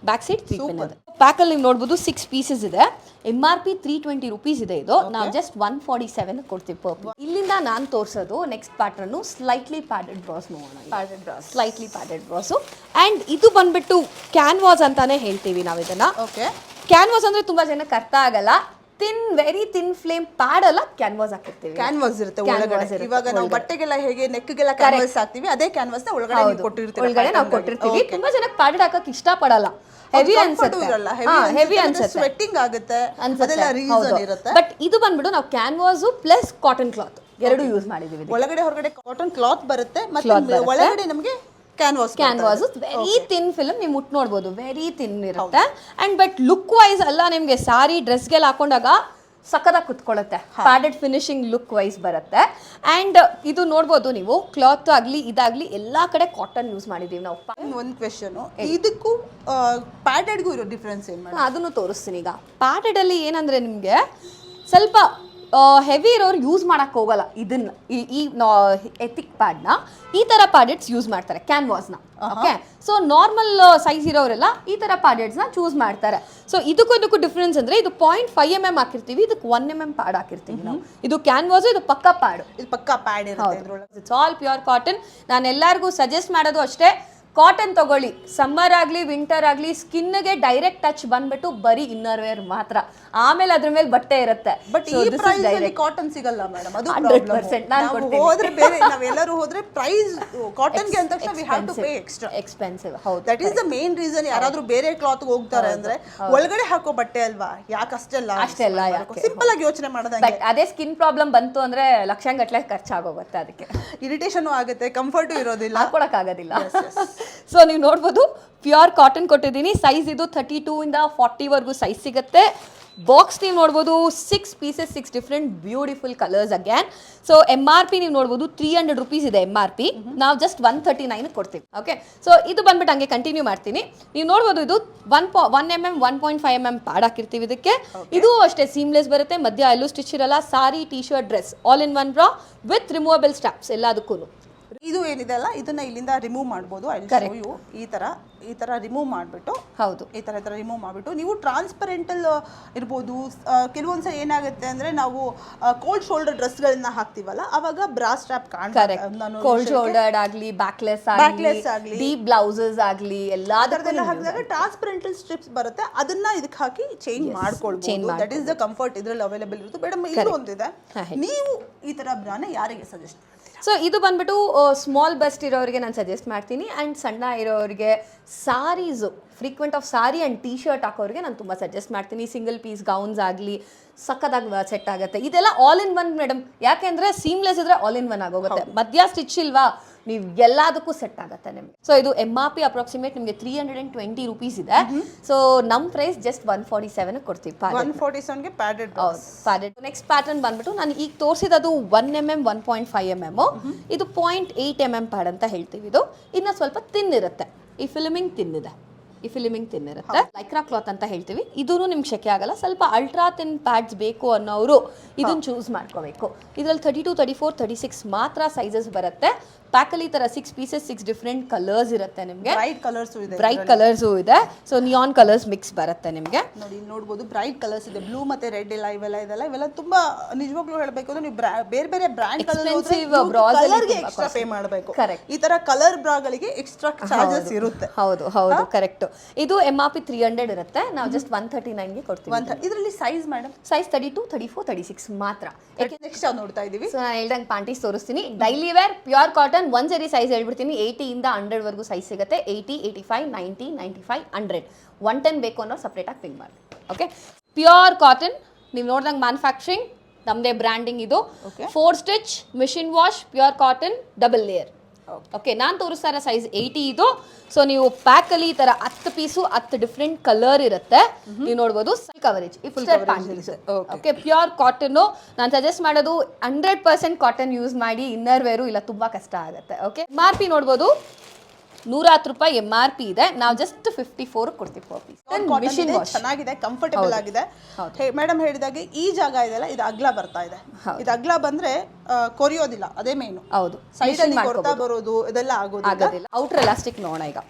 ಬ್ಯಾಕ್ ಸೈಡ್ 3 ಪಿನ್ ಇದೆ. ಪ್ಯಾಕಲ್ಲಿ ನೀವು ನೋಡ್ಬೋದು 6 ಪೀಸಸ್ ಇದೆ. MRP 320 rupees ಇದೆ. ಇದು ನಾವು ಜಸ್ಟ್ 147 ಕೊಡ್ತೀವಿ. ಇಲ್ಲಿಂದ ನಾನು ತೋರಿಸೋದು next pattern slightly padded bras ನೋಡೋಣ. Slightly padded bras. ಆ್ಯಂಡ್ ಇದು ಬಂದ್ಬಿಟ್ಟು ಕ್ಯಾನ್ವಾಸ್ ಅಂತಾನೆ ಹೇಳ್ತೀವಿ ನಾವು ಇದನ್ನ. ಕ್ಯಾನ್ವಾಸ್ ಅಂದ್ರೆ ತುಂಬಾ ಜನಕ್ಕೆ ಅರ್ಥ ಆಗಲ್ಲ. ವೆರಿ ಥಿನ್ ಫ್ಲೇಮ್ ಪ್ಯಾಡ್ ಅಲ್ಲ, ಕ್ಯಾನ್ವಾಸ್ ಹಾಕಿರ್ತೀವಿ. ಕ್ಯಾನ್ವಾಸ್ ಇರುತ್ತೆ ಒಳಗಡೆ. ಇವಾಗ ನಾವು ಬಟ್ಟೆಗೆಲ್ಲ ಹೇಗೆ ನೆಕ್ಗೆಲ್ಲ ಕ್ಯಾನ್ವಾಸ್ ಹಾಕ್ತೀವಿ, ಅದೇ ಕ್ಯಾನ್ವಾಸ್ ನ ಒಳಗಡೆ ನಾವು ಕೊಟ್ಟಿರ್ತೀವಿ. ತುಂಬಾ ಜನಕ್ಕೆ ಪ್ಯಾಡೆಡ್ ಹಾಕಕ್ ಇಷ್ಟ ಪಡಲ್ಲ, ಹೆವಿ ಅನ್ಸುತ್ತೆ, ಸ್ವೆಟ್ಟಿಂಗ್ ಆಗುತ್ತೆ, ಅದೆಲ್ಲ ರೀಸನ್ ಇರುತ್ತೆ. ಬಟ್ ಇದು ಬಂದ್ಬಿಟ್ಟು ನಾವು ಕ್ಯಾನ್ವಾಸ್ ಪ್ಲಸ್ ಕಾಟನ್ ಕ್ಲಾತ್ ಎರಡು ಯೂಸ್ ಮಾಡಿದೀವಿ. ಒಳಗಡೆ ಹೊರಗಡೆ ಕಾಟನ್ ಕ್ಲಾತ್ ಬರುತ್ತೆ, ಮತ್ತೆ ಒಳಗಡೆ ನಮಗೆ ಕ್ಯಾನ್ವಾಸ್ ವೆರಿ ಥಿನ್ ಫಿಲ್ಮ್. ನೀವು ಮುಟ್ ನೋಡ್ಬೋದು, ವೆರಿ ಥಿನ್ ಇರುತ್ತೆ. ಅಂಡ್ ಬಟ್ ಲುಕ್ ವೈಸ್ ಎಲ್ಲ ನಿಮ್ಗೆ ಸಾರಿ ಡ್ರೆಸ್ಗೆಲ್ಲ ಹಾಕೊಂಡಾಗ ಸಕ್ಕದಾಗಿ ಕುತ್ಕೊಳ್ಳುತ್ತೆ, ಪ್ಯಾಡೆಡ್ ಫಿನಿಶಿಂಗ್ ಲುಕ್ ವೈಸ್ ಬರುತ್ತೆ. ಅಂಡ್ ಇದು ನೋಡ್ಬೋದು ನೀವು, ಕ್ಲಾತ್ ಆಗ್ಲಿ ಇದಾಗ್ಲಿ ಎಲ್ಲಾ ಕಡೆ ಕಾಟನ್ ಯೂಸ್ ಮಾಡಿದೀವಿ ನಾವು. ಒಂದು ಕ್ವೆಶ್ಚನ್, ಇದಕ್ಕೂ ಪ್ಯಾಡೆಡ್ಗೂ ಇರೋ ಡಿಫ್ರೆನ್ಸ್ ಏನು? ಅದನ್ನು ತೋರಿಸ್ತೀನಿ. ಈಗ ಪ್ಯಾಡೆಡ್ ಅಲ್ಲಿ ಏನಂದ್ರೆ ನಿಮ್ಗೆ ಸ್ವಲ್ಪ ಹೆವಿ ಇರೋರು ಯೂಸ್ ಮಾಡಕ್ ಹೋಗಲ್ಲ ಇದನ್ನ, ಈ ಎಥಿಕ್ ಪ್ಯಾಡ್ನ. ಈ ತರ ಪ್ಯಾಡೆಡ್ಸ್ ಯೂಸ್ ಮಾಡ್ತಾರೆ ಕ್ಯಾನ್ವಾಸ್ನ. ಓಕೆ, ಸೊ ನಾರ್ಮಲ್ ಸೈಜ್ ಇರೋರೆಲ್ಲ ಈ ತರ ಪ್ಯಾಡೆಡ್ಸ್ನ ಚೂಸ್ ಮಾಡ್ತಾರೆ. ಸೊ ಇದಕ್ಕೂ ಡಿಫ್ರೆನ್ಸ್ ಅಂದ್ರೆ ಇದು 0.5 mm ಹಾಕಿರ್ತೀವಿ, ಇದಕ್ಕೆ 1 mm ಪ್ಯಾಡ್ ಹಾಕಿರ್ತೀವಿ ನಾವು. ಇದು ಕ್ಯಾನ್ವಾಸ್, ಇದು ಪಕ್ಕಾ ಪ್ಯಾಡ್. ಇದು ಪಕ್ಕಾ ಪ್ಯಾಡ್ ಇರುತ್ತೆ. It's all pure cotton. ನಾನು ಎಲ್ಲರಿಗೂ ಸಜೆಸ್ಟ್ ಮಾಡೋದು ಅಷ್ಟೇ, ಕಾಟನ್ ತಗೊಳ್ಳಿ. ಸಮ್ಮರ್ ಆಗಲಿ ವಿಂಟರ್ ಆಗಲಿ ಸ್ಕಿನ್ಗೆ ಡೈರೆಕ್ಟ್ ಟಚ್ ಬಂದ್ಬಿಟ್ಟು ಬರೀ ಇನ್ನರ್ ವೇರ್ ಮಾತ್ರ, ಆಮೇಲೆ ಅದ್ರ ಮೇಲೆ ಬಟ್ಟೆ ಇರುತ್ತೆ. ಬಟ್ ಈ ಪ್ರೈಸ್ ಅಲ್ಲಿ ಕಾಟನ್ ಸಿಗಲ್ಲ ಮೇಡಮ್, ಅದು 100%. ನಾವು ಹೋದ್ರೆ ಬೇರೆ, ನಾವೆಲ್ಲರೂ ಹೋದ್ರೆ ಪ್ರೈಸ್ ಕಾಟನ್ ಗೆ ಅಂತ ತಕ್ಷಣ we have to pay extra expensive. ಹೌದು, that is the main reason. ಯಾರಾದ್ರೂ ಬೇರೆ ಕ್ಲಾತ್ ಹೋಗ್ತಾರೆ ಅಂದ್ರೆ ಒಳಗಡೆ ಹಾಕೋ ಬಟ್ಟೆ ಅಲ್ವಾ, ಯಾಕೆ ಅಷ್ಟೆಲ್ಲ ಸಿಂಪಲ್ ಆಗಿ ಯೋಚನೆ ಮಾಡೋದಂಗೆ. ಅದೇ ಸ್ಕಿನ್ ಪ್ರಾಬ್ಲಮ್ ಬಂತು ಅಂದ್ರೆ ಲಕ್ಷಾಂಗಟ್ಲೆ ಖರ್ಚಾಗೋಗುತ್ತೆ, ಅದಕ್ಕೆ ಇರಿಟೇಷನ್ ಆಗುತ್ತೆ, ಕಂಫರ್ಟು ಇರೋದಿಲ್ಲ, ಹಾಕೊಳಕ್ ಆಗೋದಿಲ್ಲ. ಸೊ ನೀವು ನೋಡ್ಬೋದು, ಪ್ಯೂರ್ ಕಾಟನ್ ಕೊಟ್ಟಿದ್ದೀನಿ. ಸೈಜ್ ಇದು 32 ಇಂದ 40 ವರೆಗೂ ಸೈಜ್ ಸಿಗುತ್ತೆ. ಬಾಕ್ಸ್ ನೀವು ನೋಡ್ಬೋದು 6 pieces, 6 different beautiful colours again. So MRP ನೀವು ನೋಡ್ಬೋದು 300 rupees ಇದೆ MRP, ನಾವು ಜಸ್ಟ್ 139 ಕೊಡ್ತೀವಿ. ಓಕೆ, ಸೊ ಇದು ಬಂದ್ಬಿಟ್ಟು ಹಂಗೆ ಕಂಟಿನ್ಯೂ ಮಾಡ್ತೀನಿ. ನೀವು ನೋಡ್ಬೋದು, ಇದು 1 mm 1.5 mm ಪ್ಯಾಡ್ ಹಾಕಿರ್ತೀವಿ ಇದಕ್ಕೆ. ಇದು ಅಷ್ಟೇ ಸೀಮ್ಲೆಸ್ ಬರುತ್ತೆ, ಮಧ್ಯ ಎಲ್ಲೂ ಸ್ಟಿಚ್ ಇರಲ್ಲ. Sari, T shirt, dress all in one bra with removable straps ಎಲ್ಲದಕ್ಕೂ. ಇದು ಏನಿದೆ ಅಲ್ಲ, ಇದನ್ನ ಇಲ್ಲಿಂದ ರಿಮೂವ್ ಮಾಡ್ಬೋದು. ಈ ತರ ರಿಮೂವ್ ಮಾಡ್ಬಿಟ್ಟು, ಹೌದು, ಈ ತರ ರಿಮೂವ್ ಮಾಡ್ಬಿಟ್ಟು ನೀವು ಟ್ರಾನ್ಸ್ಪರೆಂಟಲ್ ಇರ್ಬೋದು. ಕೆಲವೊಂದ್ಸಲ ಏನಾಗುತ್ತೆ ಅಂದ್ರೆ ನಾವು ಕೋಲ್ಡ್ ಶೋಲ್ಡರ್ ಡ್ರೆಸ್ಗಳನ್ನ ಹಾಕ್ತಿವಲ್ಲ, ಅವಾಗ ಬ್ರಾ ಸ್ಟ್ರಾಪ್ ಕಾಣ್ತಾರೆ. ಕೋಲ್ಡ್ ಶೋಲ್ಡರ್ ಆಗ್ಲಿ, ಬ್ಯಾಕ್ಲೆಸ್ ಆಗ್ಲಿ, ಡೀಪ್ ಬ್ಲೌಸಸ್ ಆಗ್ಲಿ, ಎಲ್ಲಾ ತರದೆಲ್ಲ ಹಾಕಿದಾಗ ಟ್ರಾನ್ಸ್ಪರೆಂಟಲ್ ಸ್ಟ್ರಿಪ್ಸ್ ಬರುತ್ತೆ, ಅದನ್ನ ಇದಕ್ಕೆ ಹಾಕಿ ಚೇಂಜ್ ಮಾಡ್ಕೊಳ್ಬಹುದು. ದಟ್ ಈಸ್ ದ ಕಂಫರ್ಟ್ ಇದ್ರಲ್ಲಿ ಅವೈಲೇಬಲ್ ಇರುತ್ತೆ. ಮೇಡಮ್, ಇದು ಒಂದಿದೆ, ನೀವು ಈ ತರ ಬ್ರಾನ ಯಾರಿಗೆ ಸಜೆಸ್ಟ್? ಸೊ ಇದು ಬಂದ್ಬಿಟ್ಟು ಸ್ಮಾಲ್ ಬಸ್ಟ್ ಇರೋರಿಗೆ ನಾನು ಸಜೆಸ್ಟ್ ಮಾಡ್ತೀನಿ. ಆ್ಯಂಡ್ ಸಣ್ಣ ಇರೋರಿಗೆ saris, frequent of sari and T shirt ಹಾಕೋರಿಗೆ ನಾನು ತುಂಬ ಸಜೆಸ್ಟ್ ಮಾಡ್ತೀನಿ. ಸಿಂಗಲ್ ಪೀಸ್ ಗೌನ್ಸ್ ಆಗಲಿ ಸಕ್ಕದಾಗಿ ಸೆಟ್ ಆಗುತ್ತೆ. ಇದೆಲ್ಲ ಆಲ್ ಇನ್ ಒನ್ ಮೇಡಮ್, ಯಾಕೆಂದರೆ ಸೀಮ್ಲೆಸ್ ಇದ್ರೆ ಆಲ್ ಇನ್ ಒನ್ ಆಗೋಗುತ್ತೆ. ಮಧ್ಯ ಸ್ಟಿಚ್ ಇಲ್ವಾ, ನೀವು ಎಲ್ಲದಕ್ಕೂ ಸೆಟ್ ಆಗುತ್ತೆ ನಿಮಗೆ. ಸೊ ಇದು MRP ಅಪ್ರಾಕ್ಸಿಮೇಟ್ ನಿಮಗೆ 320 rupees ಇದೆ. ಸೊ ನಮ್ಮ ಪ್ರೈಸ್ ಜಸ್ಟ್ 147 ಕೊಡ್ತೀವಿ. 147ಗೆ ಪ್ಯಾಡೆಡ್. ಪ್ಯಾಡೆಡ್. ನೆಕ್ಸ್ಟ್ ಪ್ಯಾಟರ್ನ್ ಬಂದ್ಬಿಟ್ಟು ನಾನು ಈಗ ತೋರಿಸಿದ್ದು 1 mm 1.5 mm. ಇದು 0.8 mm ಪ್ಯಾಡ್ ಅಂತ ಹೇಳ್ತೀವಿ. ಇದು ಇನ್ನು ಸ್ವಲ್ಪ ತಿನ್ ಇರುತ್ತೆ, ಈ ಫಿಲ್ಮಿಂಗ್ ತಿನ್ ಇದೆ, ಇರುತ್ತೆ. ಲೈಕ್ರಾ ಕ್ಲಾತ್ ಅಂತ ಹೇಳ್ತೀವಿ. ಇದೂ ನಿಮ್ಗೆ ಶೆಕೆ ಆಗಲ್ಲ. ಸ್ವಲ್ಪ ಅಲ್ಟ್ರಾ ತಿನ್ ಪ್ಯಾಡ್ಸ್ ಬೇಕು ಅನ್ನೋರು ಇದನ್ನ ಚೂಸ್ ಮಾಡ್ಕೋಬೇಕು. ಇದರಲ್ಲಿ 32, 34, 36 ಮಾತ್ರ ಸೈಜಸ್ ಬರುತ್ತೆ. ಪ್ಯಾಕಲ್ಲಿ ಈ ತರ 6 ಪೀಸಸ್ 6 ಡಿಫ್ರೆಂಟ್ ಕಲರ್ಸ್ ಇರುತ್ತೆ ನಿಮ್ಗೆ. ಬ್ರೈಟ್ ಕಲರ್ಸ್ ಇದೆ, ಬ್ರೈಟ್ ಕಲರ್ಸು ಇದೆ. ಸೊ ನಿಯಾನ್ ಕಲರ್ಸ್ ಮಿಕ್ಸ್ ಬರುತ್ತೆ ನಿಮ್ಗೆ. ನೋಡಿ ಇಲ್ಲಿ ನೋಡಬಹುದು ಬ್ರೈಟ್ ಕಲರ್ಸ್ ಇದೆ, ಬ್ಲೂ ಮತ್ತೆ ರೆಡ್ ಇಲ್ಲ, ಇವೆಲ್ಲ ತುಂಬಾ ನಿಜವಾಗ್ಲೂ ಹೇಳಬೇಕು ಅಂದ್ರೆ ನೀವು ಬೇರೆ ಬೇರೆ ಬ್ರಾಂಡ್ ಕಲರ್ಗೆ ಎಕ್ಸ್ಟ್ರಾ ಪೇ ಮಾಡಬೇಕು. ಈ ತರ ಕಲರ್ ಬ್ರಾಗಳಿಗೆ ಎಕ್ಸ್ಟ್ರಾ ಚಾರ್ಜಸ್ ಇರುತ್ತೆ. ಹೌದು ಹೌದು ಕರೆಕ್ಟ್. ಇದು MRP 300 ಇರುತ್ತೆ, ನಾವು ಜಸ್ಟ್ 139 ಗೆ ಕೊಡ್ತೀವಿ. ಇದರಲ್ಲಿ ಸೈಜ್ ಮೇಡಮ್ ಸೈಜ್ 32, 34, 36 ಮಾತ್ರ. ನೆಕ್ಸ್ಟ್ ನೋಡ್ತಾ ಇದೀವಿ. ಸೊ ನಾನು ಹೇಳ್ದಂಗೆ ಪ್ಯಾಂಟೀಸ್ ತೋರಿಸ್ತೀನಿ. ಡೈಲಿ ವೇರ್ ಪ್ಯೂರ್ ಕಾಟನ್ ಒಂದ್ ಸರಿ ಸೈಜ್ ಹೇಳ್ಬಿಡ್ತೀನಿ. 80 ಇಂದ 100 ವರೆಗೂ ಸೈಜ್ ಸಿಗುತ್ತೆ. 80, 85, 90, 95, 100. 110 ಬೇಕು ಅನ್ನೋ ಸಪ್ರೇಟ್ ಆಗಿ ಪಿಂಗ್ ಮಾಡಿ. ಓಕೆ, ಪ್ಯೂರ್ ಕಾಟನ್ ನೀವು ನೋಡ್ದಂಗೆ ಮ್ಯಾನುಫ್ಯಾಕ್ಚರಿಂಗ್ ನಮ್ದೇ ಬ್ರ್ಯಾಂಡಿಂಗ್ ಇದು. 4 stitch machine wash pure cotton double layer. Okay, ನಾನು ತೋರಿಸ್ತಾ ಇರೋ ಸೈಜ್ 80 ಇದು. ಸೊ ನೀವು ಪ್ಯಾಕಲ್ಲಿ ಈ ತರ 10 ಪೀಸು 10 ಡಿಫ್ರೆಂಟ್ ಕಲರ್ ಇರುತ್ತೆ. ನೀವು ನೋಡ್ಬೋದು ಕವರೇಜ್ ಓಕೆ, ಪ್ಯೂರ್ ಕಾಟನ್. ನಾನು ಸಜೆಸ್ಟ್ ಮಾಡೋದು 100% ಕಾಟನ್ ಯೂಸ್ ಮಾಡಿ. ಇನ್ನರ್ ವೇರು ಇಲ್ಲ ತುಂಬಾ ಕಷ್ಟ ಆಗುತ್ತೆ. ಓಕೆ, MRP ನೋಡ್ಬೋದು 110 ರೂಪಾಯಿ MRP ಇದೆ. ನಾವು ಜಸ್ಟ್ 54 ಕೊಡ್ತೀವಿ ಪರ್ ಪೀಸ್. ಮಿಷಿನ್ ವಾಶ್ ಚೆನ್ನಾಗಿದೆ, ಕಂಫರ್ಟಬಲ್ ಆಗಿದೆ. ಮೇಡಮ್ ಹೇಳಿದಾಗೆ ಈ ಜಾಗ ಇದೆಲ್ಲ ಇದು ಅಗ್ಲ ಬರ್ತಾ ಇದೆ. ಇದು ಅಗ್ಲ ಬಂದ್ರೆ ಕೊರಿಯೋದಿಲ್ಲ, ಅದೇ ಮೇನು. ಹೌದು, ಸೈಡ್ ಅಲ್ಲಿ ಕೊಡ್ತಾ ಬರೋದು ಇದೆಲ್ಲ ಆಗೋದಿಲ್ಲ. ಔಟರ್ ಎಲಾಸ್ಟಿಕ್ ನೋಡೋಣ ಈಗ.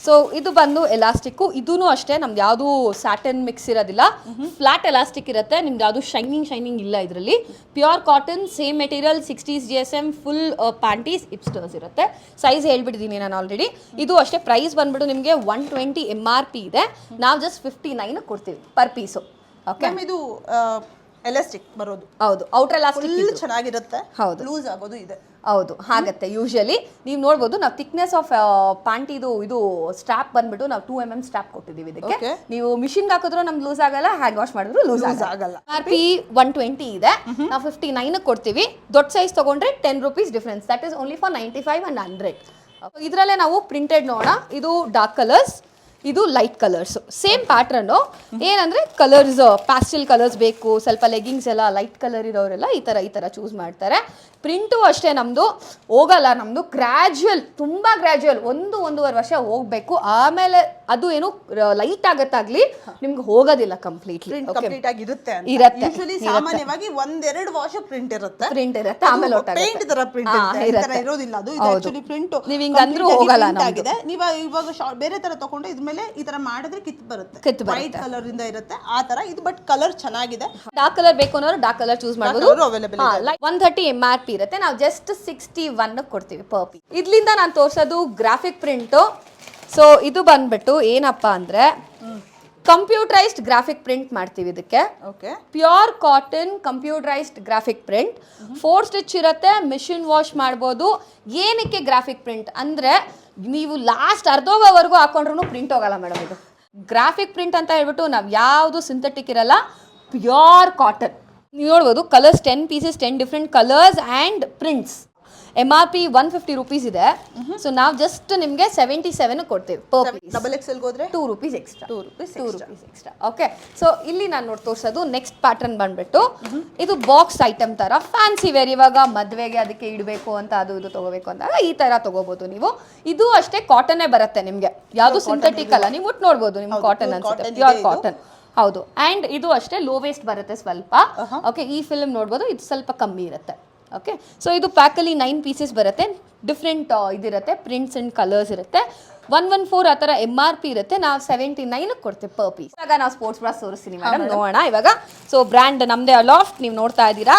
ಸೊ ಇದು ಬಂದು ಎಲಾಸ್ಟಿಕ್. ಇದೂ ಅಷ್ಟೇ ನಮ್ದು ಯಾವುದು ಸ್ಯಾಟನ್ ಮಿಕ್ಸ್ ಇರೋದಿಲ್ಲ, ಫ್ಲಾಟ್ ಎಲಾಸ್ಟಿಕ್ ಇರುತ್ತೆ. ನಿಮ್ದು ಯಾವುದು ಶೈನಿಂಗ್ ಇಲ್ಲ ಇದರಲ್ಲಿ. Pure cotton, same material, 60s GSM, full panties, hipsters ಇರುತ್ತೆ. ಸೈಜ್ ಹೇಳ್ಬಿಟ್ಟಿದ್ದೀನಿ ನಾನು ಆಲ್ರೆಡಿ. ಇದು ಅಷ್ಟೇ ಪ್ರೈಸ್ ಬಂದ್ಬಿಟ್ಟು ನಿಮಗೆ 120 MRP ಇದೆ. ನಾವು ಜಸ್ಟ್ 59 ಕೊಡ್ತೀವಿ ಪರ್ ಪೀಸು. ಓಕೆ, ಇದು ಎಲಾಸ್ಟಿಕ್ ಬರೋದು. ಹೌದು, ಔಟರ್ ಎಲಾಸ್ಟಿಕ್ ಫುಲ್ ಚೆನ್ನಾಗಿರುತ್ತೆ. ಹೌದು, ಲೂಸ್ ಆಗೋದು ಇದೆ. ಹೌದು, ಹಾಗತ್ತೆ. ಯೂಶಲಿ ನೀವು ನೋಡ್ಬೋದು ನಾವು ಥಿಕ್ನೆಸ್ ಆಫ್ ಪ್ಯಾಂಟಿದು ಇದು ಸ್ಟ್ರಾಪ್ ಬಂದ್ಬಿಟ್ಟು ನಾವು 2 mm ಸ್ಟ್ರಾಪ್ ಕೊಟ್ಟಿದ್ದೀವಿ ಇದಕ್ಕೆ. ನೀವು ಮಿಷಿನ್ಗೆ ಹಾಕಿದ್ರು ನಮ್ಗೆ ಲೂಸ್ ಆಗಲ್ಲ, ಹ್ಯಾಂಡ್ ವಾಶ್ ಮಾಡಿದ್ರು ಲೂಸ್ ಆಗಲ್ಲ. MRP 120 ಇದೆ, ನಾವು 59 ಕೊಡ್ತೀವಿ. ದೊಡ್ಡ ಸೈಜ್ ತಗೊಂಡ್ರೆ 10 rupees difference. That is only for 95 and 100. ಇದರಲ್ಲೇ ನಾವು ಪ್ರಿಂಟೆಡ್ ನೋಡೋಣ. ಇದು ಡಾರ್ಕ್ ಕಲರ್ಸ್, ಇದು ಲೈಟ್ ಕಲರ್ಸ್. ಸೇಮ್ ಪ್ಯಾಟ್ರನ್ನು, ಏನಂದ್ರೆ ಕಲರ್ಸ್ ಪ್ಯಾಸ್ಟಲ್ ಕಲರ್ಸ್ ಬೇಕು, ಸ್ವಲ್ಪ ಲೆಗಿಂಗ್ಸ್ ಎಲ್ಲ ಲೈಟ್ ಕಲರ್ ಇರೋರೆಲ್ಲ ಈ ತರ ಚೂಸ್ ಮಾಡ್ತಾರೆ. ಪ್ರಿಂಟು ಅಷ್ಟೇ ನಮ್ದು ಹೋಗಲ್ಲ, ನಮ್ದು ಗ್ರ್ಯಾಜುಯಲ್, ತುಂಬಾ ಗ್ರ್ಯಾಜುಯಲ್, 1-1.5 ವರ್ಷ ಹೋಗ್ಬೇಕು. ಆಮೇಲೆ ಅದು ಏನು ಲೈಟ್ ಆಗತ್ತಾಗ್ಲಿ ನಿಮ್ಗೆ ಹೋಗೋದಿಲ್ಲ ಕಂಪ್ಲೀಟ್ಲಿ. ಕಂಪ್ಲೀಟ್ ಆಗಿ ಇರುತ್ತೆ. ಸಾಮಾನ್ಯವಾಗಿ 1-2 ವಾಶ್ ಪ್ರಿಂಟ್ ಇರುತ್ತೆ, ಆಮೇಲೆ ಪೇಂಟ್ ತರ ಪ್ರಿಂಟ್ ಇರೋದಿಲ್ಲ. ಅದು ಆಕ್ಚುಲಿ ಪ್ರಿಂಟ್ ನೀವು ಹಿಂಗಂದ್ರೂ ಹೋಗಲ್ಲ. ಆಗಿದೆ ನೀವು ಇವಾಗ ಬೇರೆ ತರ ತಗೊಂಡ್ರೆ ಇದ್ಮೇಲೆ ಈ ತರ ಮಾಡಿದ್ರೆ ಕಿತ್ತು ಬರುತ್ತೆ. ವೈಟ್ ಕಲರ್ ಇಂದ ಇರುತ್ತೆ ಆ ತರ ಇದು. ಬಟ್ ಕಲರ್ ಚೆನ್ನಾಗಿದೆ. ಡಾರ್ಕ್ ಕಲರ್ ಬೇಕು ಅನ್ನೋರು ಡಾರ್ಕ್ ಕಲರ್ ಚೂಸ್ ಮಾಡಬಹುದು. 130 MRP ಇರುತ್ತೆ. ನಾವು ಜಸ್ಟ್ 61 ಕೊಡ್ತೀವಿ ಪರ್ ಪೀಸ್. ಇದ್ರಿಂದ ನಾನು ತೋರ್ಸೋದು ಗ್ರಾಫಿಕ್ ಪ್ರಿಂಟು. ಸೊ ಇದು ಬಂದ್ಬಿಟ್ಟು ಏನಪ್ಪಾ ಅಂದ್ರೆ ಕಂಪ್ಯೂಟರೈಸ್ಡ್ ಗ್ರಾಫಿಕ್ ಪ್ರಿಂಟ್ ಮಾಡ್ತೀವಿ ಇದಕ್ಕೆ. Pure cotton computerised graphic print. 4 stitch ಇರುತ್ತೆ, ಮಿಷಿನ್ ವಾಶ್ ಮಾಡ್ಬೋದು. ಏನಕ್ಕೆ ಗ್ರಾಫಿಕ್ ಪ್ರಿಂಟ್ ಅಂದ್ರೆ ನೀವು ಲಾಸ್ಟ್ ಅರ್ಧೋಗೋವರೆಗೂ ಹಾಕೊಂಡ್ರು ಪ್ರಿಂಟ್ ಹೋಗಲ್ಲ ಮೇಡಮ್. ಇದು ಗ್ರಾಫಿಕ್ ಪ್ರಿಂಟ್ ಅಂತ ಹೇಳ್ಬಿಟ್ಟು ನಾವು ಯಾವುದು ಸಿಂಥೆಟಿಕ್ ಇರಲ್ಲ, ಪ್ಯೂರ್ ಕಾಟನ್. ನೀವು ನೋಡ್ಬೋದು colours 10 pieces 10 different colours and prints. MRP 150 rupees ಇದೆ. ಸೊ ನಾವು ಜಸ್ಟ್ ನಿಮಗೆ 77 ಕೊಡ್ತೇವೆ ಪರ್ ಪೀಸ್. ಡಬಲ್ ಎಕ್ಸೆಲ್ ಹೋದ್ರೆ 2 rupees extra. 2 rupees extra. Okay, so ಇಲ್ಲಿ ನಾನು ತೋರಿಸೋದು ನೆಕ್ಸ್ಟ್ ಪ್ಯಾಟರ್ನ್ ಬಂದ್ಬಿಟ್ಟು ಇದು ಬಾಕ್ಸ್ ಐಟಮ್ ತರ ಫ್ಯಾನ್ಸಿ ವೇರ್. ಇವಾಗ ಮದ್ವೆಗೆ ಅದಕ್ಕೆ ಇಡಬೇಕು ಅಂತ ಅದು ಇದು ತಗೋಬೇಕು ಅಂದಾಗ ಈ ತರ ತಗೋಬಹುದು ನೀವು. ಇದು ಅಷ್ಟೇ ಕಾಟನ್ನೇ ಬರುತ್ತೆ ನಿಮ್ಗೆ, ಯಾವುದು ಸಿಂಥೆಟಿಕ್ ಅಲ್ಲ. ನೀವು ಮುಟ್ಟು ನೋಡ್ಬೋದು, ನಿಮ್ಗೆ ಕಾಟನ್ ಅನ್ಸುತ್ತೆ, ಪ್ಯೂರ್ ಕಾಟನ್. ಹೌದು, ಅಂಡ್ ಇದು ಅಷ್ಟೇ ಲೋ ವೇಸ್ಟ್ ಬರುತ್ತೆ ಸ್ವಲ್ಪ. ಓಕೆ, ಈ ಫಿಲ್ಮ್ ನೋಡ್ಬೋದು, ಇದು ಸ್ವಲ್ಪ ಕಮ್ಮಿ ಇರುತ್ತೆ. ಓಕೆ, ಸೊ ಇದು ಪ್ಯಾಕಲ್ಲಿ 9 ಪೀಸಸ್ ಬರುತ್ತೆ. ಡಿಫ್ರೆಂಟ್ ಇದಿರುತ್ತೆ, ಪ್ರಿಂಟ್ಸ್ ಅಂಡ್ ಕಲರ್ಸ್ ಇರುತ್ತೆ. 114 ಆ ಥರ MRP ಇರುತ್ತೆ. ನಾವು 79 ಕೊಡ್ತೇವೆ ಪರ್ ಪೀಸ್. ಇವಾಗ ನಾವು ಸ್ಪೋರ್ಟ್ಸ್ ಬ್ರಾಸ್ ತೋರಿಸ್ತೀನಿ ಮೇಡಮ್, ನೋಡೋಣ ಇವಾಗ. ಸೊ ಬ್ರ್ಯಾಂಡ್ ನಮ್ಮದೇ ಅಲಾಫ್ಟ್, ನೀವು ನೋಡ್ತಾ ಇದ್ದೀರಾ.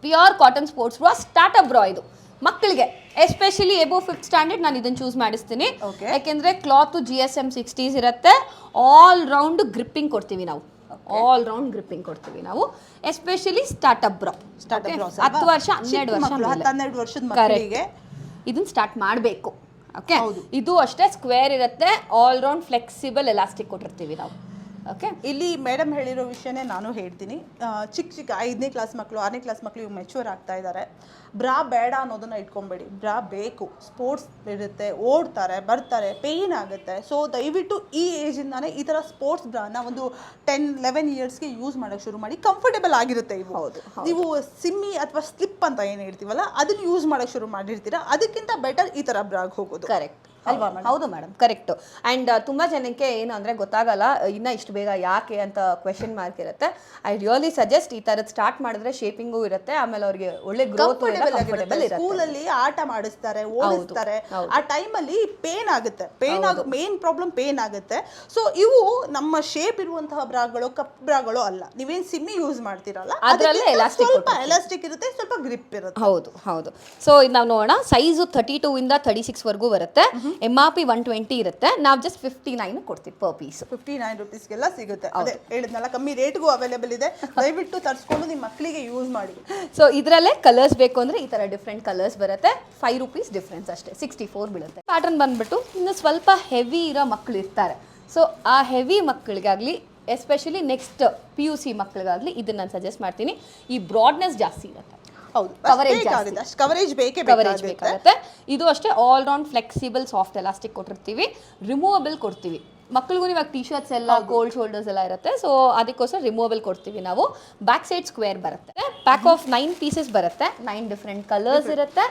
ಪ್ಯೂರ್ ಕಾಟನ್ ಸ್ಪೋರ್ಟ್ಸ್ ಬ್ರಾ, ಸ್ಟಾರ್ಟಪ್ ಬ್ರಾ. ಇದು ಮಕ್ಕಳಿಗೆ ಎಸ್ಪೆಷಲಿ ಎಬೋ 5th ಸ್ಟ್ಯಾಂಡರ್ಡ್ ನಾನು ಇದನ್ನು ಚೂಸ್ ಮಾಡಿಸ್ತೀನಿ. ಯಾಕೆಂದರೆ ಕ್ಲಾತ್ GSM 60s ಇರುತ್ತೆ. ಆಲ್ ರೌಂಡ್ ಗ್ರಿಪ್ಪಿಂಗ್ ಕೊಡ್ತೀವಿ ನಾವು. ಆಲ್ ರೌಂಡ್ ಗ್ರಿಪ್ಪಿಂಗ್ ಕೊಡ್ತೀವಿ ನಾವು. ಎಸ್ಪೆಷಲಿ ಸ್ಟಾರ್ಟಪ್ ಬ್ರಾ. 10 ವರ್ಷ 12 ವರ್ಷದ ಮಕ್ಕಳಿಗೆ ಇದನ್ನ ಸ್ಟಾರ್ಟ್ ಮಾಡಬೇಕು. ಓಕೆ, ಇದು ಅಷ್ಟೇ ಸ್ಕ್ವೇರ್ ಇರುತ್ತೆ. ಆಲ್ ರೌಂಡ್ ಫ್ಲೆಕ್ಸಿಬಲ್ ಎಲಾಸ್ಟಿಕ್ ಕೊಟ್ಟಿರ್ತೀವಿ ನಾವು. ಓಕೆ, ಇಲ್ಲಿ ಮೇಡಮ್ ಹೇಳಿರೋ ವಿಷಯನೇ ನಾನು ಹೇಳ್ತೀನಿ. ಚಿಕ್ಕ 5ನೇ ಕ್ಲಾಸ್ ಮಕ್ಕಳು 6ನೇ ಕ್ಲಾಸ್ ಮಕ್ಕಳು ಇವಾಗ ಮೆಚೂರ್ ಆಗ್ತಾ ಇದ್ದಾರೆ. ಬ್ರಾ ಬೇಡ ಅನ್ನೋದನ್ನ ಇಟ್ಕೊಂಬೇಡಿ, ಬ್ರಾ ಬೇಕು. ಸ್ಪೋರ್ಟ್ಸ್ ಇರುತ್ತೆ, ಓಡ್ತಾರೆ ಬರ್ತಾರೆ, ಪೇಯ್ನ್ ಆಗುತ್ತೆ. ಸೊ ದಯವಿಟ್ಟು ಈ ಏಜಿಂದಾನೇ ಈ ಥರ ಸ್ಪೋರ್ಟ್ಸ್ ಬ್ರಾನ ಒಂದು 10-11 ಇಯರ್ಸ್ಗೆ ಯೂಸ್ ಮಾಡೋಕ್ಕೆ ಶುರು ಮಾಡಿ. ಕಂಫರ್ಟೇಬಲ್ ಆಗಿರುತ್ತೆ ಇವು. ನೀವು ಸಿಮ್ಮಿ ಅಥವಾ ಸ್ಲಿಪ್ ಅಂತ ಏನು ಹೇಳ್ತೀವಲ್ಲ ಅದನ್ನು ಯೂಸ್ ಮಾಡೋಕ್ಕೆ ಶುರು ಮಾಡಿರ್ತೀರಾ, ಅದಕ್ಕಿಂತ ಬೆಟರ್ ಈ ಥರ ಬ್ರಾಗ್ ಹೋಗೋದು. ಕರೆಕ್ಟ್. ಅಲ್ವಾ ಮೇಡಮ್? ಹೌದು ಮೇಡಮ್, ಕರೆಕ್ಟ್. ಅಂಡ್ ತುಂಬಾ ಜನಕ್ಕೆ ಏನು ಅಂದ್ರೆ ಗೊತ್ತಾಗಲ್ಲ, ಇನ್ನ ಇಷ್ಟು ಬೇಗ ಯಾಕೆ ಅಂತ ಕ್ವೆಶನ್ ಮಾರ್ಕ್ ಇರುತ್ತೆ. ಐ ರಿಯಲಿ ಸಜೆಸ್ಟ್ ಈ ತರದ್ ಸ್ಟಾರ್ಟ್ ಮಾಡಿದ್ರೆ ಶೇಪಿಂಗು ಇರುತ್ತೆ, ಆಮೇಲೆ ಅವ್ರಿಗೆ ಒಳ್ಳೆ ಗ್ರೋತ್ ಕಂಫರ್ಟಬಲ್ ಇರುತ್ತೆ. ಸ್ಕೂಲಲ್ಲಿ ಆಟ ಮಾಡಿಸ್ತಾರೆ, ಓಡಿಸ್ತಾರೆ, ಆ ಟೈಮಲ್ಲಿ ಪೇನ್ ಆಗುತ್ತೆ. ಮೇನ್ ಪ್ರಾಬ್ಲಮ್ ಪೇನ್ ಆಗುತ್ತೆ. ಸೊ ಇವು ನಮ್ಮ ಶೇಪ್ ಇರುವಂತಹ ಬ್ರಾಗಳು, ಕಪ್ ಬ್ರಾಗಳು ಅಲ್ಲ. ನೀವೇನ್ ಸಿಮ್ಮಿ ಯೂಸ್ ಮಾಡ್ತೀರಲ್ಲ, ಅದ್ರಲ್ಲೇ ಸ್ವಲ್ಪ ಎಲಾಸ್ಟಿಕ್ ಇರುತ್ತೆ, ಸ್ವಲ್ಪ ಗ್ರಿಪ್ ಇರುತ್ತೆ. ಹೌದು ಹೌದು. ಸೊ ಇದು ನಾವು ನೋಡೋಣ, ಸೈಜು 32 ಇಂದ 36 ವರೆಗೂ ಬರುತ್ತೆ. MRP 120 ಇರುತ್ತೆ, ನಾವು ಜಸ್ಟ್ 59 ಕೊಡ್ತೀವಿ ಪರ್ ಪೀಸ್. 59 ರುಪೀಸ್ಗೆಲ್ಲ ಸಿಗುತ್ತೆ. ಅದೇ ಹೇಳಿದ್ನಲ್ಲ, ಕಮ್ಮಿ ರೇಟ್ಗೂ ಅವೈಲೇಬಲ್ ಇದೆ. ದಯವಿಟ್ಟು ತರಿಸ್ಕೊಂಡು ನಿಮ್ಮ ಮಕ್ಕಳಿಗೆ ಯೂಸ್ ಮಾಡಿ. ಸೊ ಇದರಲ್ಲೇ ಕಲರ್ಸ್ ಬೇಕು ಅಂದ್ರೆ ಈ ತರ ಡಿಫ್ರೆಂಟ್ ಕಲರ್ಸ್ ಬರುತ್ತೆ. 5 ರೂಪೀಸ್ ಡಿಫ್ರೆನ್ಸ್ ಅಷ್ಟೇ, 64 ಬೀಳುತ್ತೆ. ಪ್ಯಾಟರ್ನ್ ಬಂದ್ಬಿಟ್ಟು ಇನ್ನು ಸ್ವಲ್ಪ ಹೆವಿ ಇರೋ ಮಕ್ಕಳು ಇರ್ತಾರೆ. ಸೊ ಆ ಹೆವಿ ಮಕ್ಕಳಿಗಾಗ್ಲಿ, ಎಸ್ಪೆಷಲಿ ನೆಕ್ಸ್ಟ್ PUC ಮಕ್ಕಳಿಗಾಗ್ಲಿ ಇದನ್ನ ನಾನು ಸಜೆಸ್ಟ್ ಮಾಡ್ತೀನಿ. ಈ ಬ್ರಾಡ್ನೆಸ್ ಜಾಸ್ತಿ ಇರುತ್ತೆ. ಹೌದು, ಕವರೇಜ್ ಬೇಕಾಗುತ್ತೆ. ಇದು ಅಷ್ಟೇ all round flexible soft elastic ಕೊಟ್ಟಿರ್ತೀವಿ, ರಿಮೂವಬಲ್ ಕೊಡ್ತೀವಿ. ಮಕ್ಕಳಿಗೂ ಇವಾಗ ಟಿ ಶರ್ಟ್ಸ್ ಎಲ್ಲ ಕೋಲ್ಡ್ ಶೋಲ್ಡರ್ಸ್ ಎಲ್ಲ ಇರುತ್ತೆ, ಸೊ ಅದಕ್ಕೋಸ್ಕರ ರಿಮೂವಬಲ್ ಕೊಡ್ತೀವಿ ನಾವು. ಬ್ಯಾಕ್ ಸೈಡ್ ಸ್ಕ್ವೇರ್ ಬರುತ್ತೆ. ಪ್ಯಾಕ್ ಆಫ್ 9 ಪೀಸಸ್ ಬರುತ್ತೆ, 9 ಡಿಫ್ರೆಂಟ್ ಕಲರ್ಸ್ ಇರುತ್ತೆ.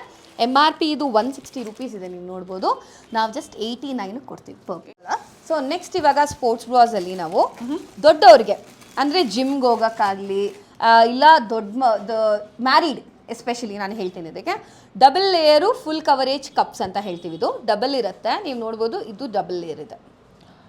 MRP ಇದು 160 ರೂಪೀಸ್ ಇದೆ, ನೀವು ನೋಡ್ಬೋದು. ನಾವು ಜಸ್ಟ್ 89 ಕೊಡ್ತೀವಿ ಪರ್. ಸೊ ನೆಕ್ಸ್ಟ್ ಇವಾಗ ಸ್ಪೋರ್ಟ್ಸ್ ಬ್ರಾಸಲ್ಲಿ ನಾವು ದೊಡ್ಡವ್ರಿಗೆ ಅಂದರೆ ಜಿಮ್ಗೆ ಹೋಗೋಕ್ಕಾಗಲಿ, ಇಲ್ಲ ದೊಡ್ಡ ಮ್ಯಾರಿಡ್ ಎಸ್ಪೆಷಲಿ ನಾನು ಹೇಳ್ತೀನಿ ಇದಕ್ಕೆ, double layer full coverage cups ಅಂತ ಹೇಳ್ತೀವಿ. ಇದು ಡಬಲ್ ಇರುತ್ತೆ, ನೀವು ನೋಡ್ಬೋದು. ಇದು ಡಬಲ್ ಲೇಯರ್ ಇದೆ,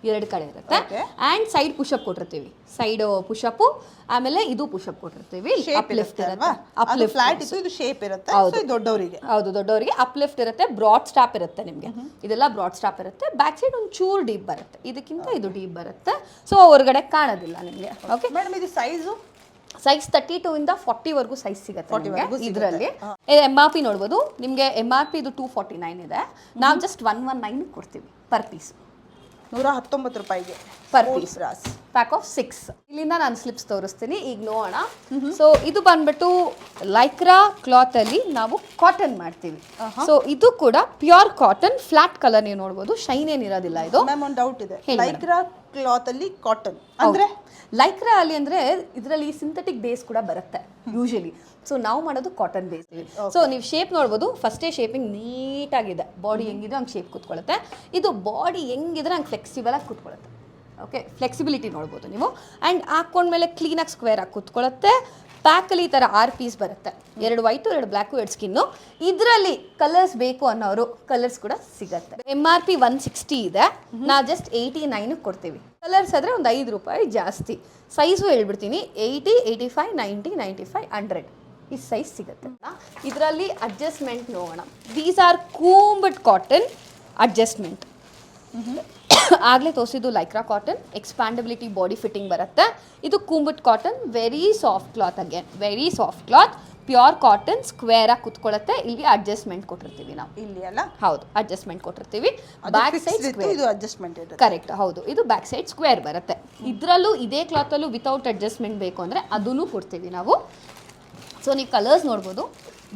2 ಕಡೆ ಇರುತ್ತೆ. ಆ್ಯಂಡ್ ಸೈಡ್ ಪುಷಪ್ ಕೊಟ್ಟಿರ್ತೀವಿ, ಸೈಡ್ ಪುಷಪ್ಪು, ಆಮೇಲೆ ಇದು ಪುಷಪ್ ಕೊಟ್ಟಿರ್ತೀವಿ. ಅಪ್ಲಿಫ್ಟ್ ಇರುತ್ತೆ, ಫ್ಲಾಟ್ ಇದು ಶೇಪ್ ಇರುತ್ತೆ. ದೊಡ್ಡವರಿಗೆ ಹೌದು, ದೊಡ್ಡವರಿಗೆ ಅಪ್ಲಿಫ್ಟ್ ಇರುತ್ತೆ. ಬ್ರಾಡ್ ಸ್ಟಾಪ್ ಇರುತ್ತೆ ನಿಮಗೆ, ಇದೆಲ್ಲ ಬ್ರಾಡ್ ಸ್ಟಾಪ್ ಇರುತ್ತೆ. ಬ್ಯಾಕ್ ಸೈಡ್ ಒಂದು ಚೂರು ಡೀಪ್ ಬರುತ್ತೆ, ಇದಕ್ಕಿಂತ ಇದು ಡೀಪ್ ಬರುತ್ತೆ. ಸೊ ಹೊರಗಡೆ ಕಾಣೋದಿಲ್ಲ ನಿಮಗೆ. ಓಕೆ ಮೇಡಮ್, ಇದು ಸೈಜ್ 32 ಇಂದ 40 ವರೆಗೂ ಸೈಜ್ ಸಿಗುತ್ತೆ ಇದರಲ್ಲಿ. MRP ನೋಡ್ಬೋದು, ನಿಮಗೆ MRP ಇದು 249 ಇದೆ, ನಾವು ಜಸ್ಟ್ 119 ಕೊಡ್ತೀವಿ ಪರ್ ಪೀಸ್. 119 ರೂಪಾಯಿಗೆ ಪರ್ ಪೀಸ್, ಪ್ಯಾಕ್ ಆಫ್ 6. ಇಲ್ಲಿಂದ ನಾನು ಸ್ಲಿಪ್ಸ್ ತೋರಿಸ್ತೀನಿ, ಈಗ ನೋಡೋಣ. ಸೊ ಇದು ಬಂದ್ಬಿಟ್ಟು ಲೈಕ್ರಾ ಕ್ಲಾತ್ ಅಲ್ಲಿ ನಾವು ಕಾಟನ್ ಮಾಡ್ತೀವಿ. ಸೊ ಇದು ಕೂಡ ಪ್ಯೂರ್ ಕಾಟನ್, ಫ್ಲಾಟ್ ಕಲರ್, ನೀವು ನೋಡ್ಬೋದು, ಶೈನ್ ಏನಿರೋದಿಲ್ಲ ಇದು. ಮ್ಯಾಮ್, ಒಂದು ಡೌಟ್ ಇದೆ. ಲೈಕ್ರಾ ಕ್ಲಾತ್ ಅಲ್ಲಿ ಕಾಟನ್ ಅಂದ್ರೆ ಲೈಕ್ರಾ ಅಲ್ಲಿ ಅಂದ್ರೆ ಇದರಲ್ಲಿ ಸಿಂಥೆಟಿಕ್ ಬೇಸ್ ಕೂಡ ಬರುತ್ತೆ ಯೂಶಲಿ. ಸೊ ನಾವು ಮಾಡೋದು ಕಾಟನ್ ಬೇಸ್. ಸೊ ನೀವು ಶೇಪ್ ನೋಡ್ಬೋದು, ಫಸ್ಟೇ ಶೇಪಿಂಗ್ ನೀಟಾಗಿದೆ, ಬಾಡಿ ಹೆಂಗಿದೆ ಹಂಗೆ ಶೇಪ್ ಕೂತ್ಕೊಳ್ಳುತ್ತೆ. ಇದು ಬಾಡಿ ಹೆಂಗಿದ್ರೆ ಹಂಗೆ ಫ್ಲೆಕ್ಸಿಬಲ್ ಆಗಿ ಕೂತ್ಕೊಳ್ಳುತ್ತೆ. ಓಕೆ, ಫ್ಲೆಕ್ಸಿಬಿಲಿಟಿ ನೋಡ್ಬೋದು ನೀವು. ಆ್ಯಂಡ್ ಹಾಕೊಂಡ್ಮೇಲೆ ಕ್ಲೀನಾಗಿ ಸ್ಕ್ವೇರ್ ಆಗಿ ಕೂತ್ಕೊಳ್ಳುತ್ತೆ. ಪ್ಯಾಕಲ್ಲಿ ಈ ಥರ 6 ಪೀಸ್ ಬರುತ್ತೆ, 2 ವೈಟು, 2 ಬ್ಲ್ಯಾಕು, 2 ಸ್ಕಿನ್ನು. ಇದರಲ್ಲಿ ಕಲರ್ಸ್ ಬೇಕು ಅನ್ನೋರು ಕಲರ್ಸ್ ಕೂಡ ಸಿಗುತ್ತೆ. MRP 160 ಇದೆ, ನಾವು ಜಸ್ಟ್ 89 ಕೊಡ್ತೀವಿ. ಕಲರ್ಸ್ ಆದರೆ ಒಂದು 5 ರೂಪಾಯಿ ಜಾಸ್ತಿ. ಸೈಜು ಹೇಳ್ಬಿಡ್ತೀನಿ, 80, 85, 90, 95, 100 ಈ ಸೈಜ್ ಸಿಗುತ್ತೆ. ಇದರಲ್ಲಿ ಅಡ್ಜಸ್ಟ್ಮೆಂಟ್ ನೋಡೋಣ. These are combed cotton adjustment. ಆಗಲೇ ತೋರಿಸಿದ್ದು Lycra cotton, expandability body fitting ಬರುತ್ತೆ. ಇದು combed cotton, very soft cloth, again very soft cloth, pure cotton, square ಆಗಿ ಕುತ್ಕೊಳ್ಳುತ್ತೆ. ಇಲ್ಲಿ ಅಡ್ಜಸ್ಟ್ಮೆಂಟ್ ಕೊಟ್ಟಿರ್ತೀವಿ ನಾವು, ಇಲ್ಲಿ ಅಲ್ಲ, ಹೌದು ಅಡ್ಜಸ್ಟ್ಮೆಂಟ್ ಕೊಟ್ಟಿರ್ತೀವಿ. ಬ್ಯಾಕ್ ಸೈಡ್ ಇದು ಅಡ್ಜಸ್ಟ್ಮೆಂಟ್ ಇದೆ, ಕರೆಕ್ಟ್, ಹೌದು. ಇದು ಬ್ಯಾಕ್ ಸೈಡ್ ಸ್ಕ್ವೇರ್ ಬರುತ್ತೆ. ಇದರಲ್ಲೂ ಇದೇ ಕ್ಲಾತಲ್ಲೂ ವಿತೌಟ್ ಅಡ್ಜಸ್ಟ್ಮೆಂಟ್ ಬೇಕು ಅಂದರೆ ಅದನ್ನು ಕೊಡ್ತೀವಿ ನಾವು. ಸೊ ನೀವು ಕಲರ್ಸ್ ನೋಡ್ಬೋದು,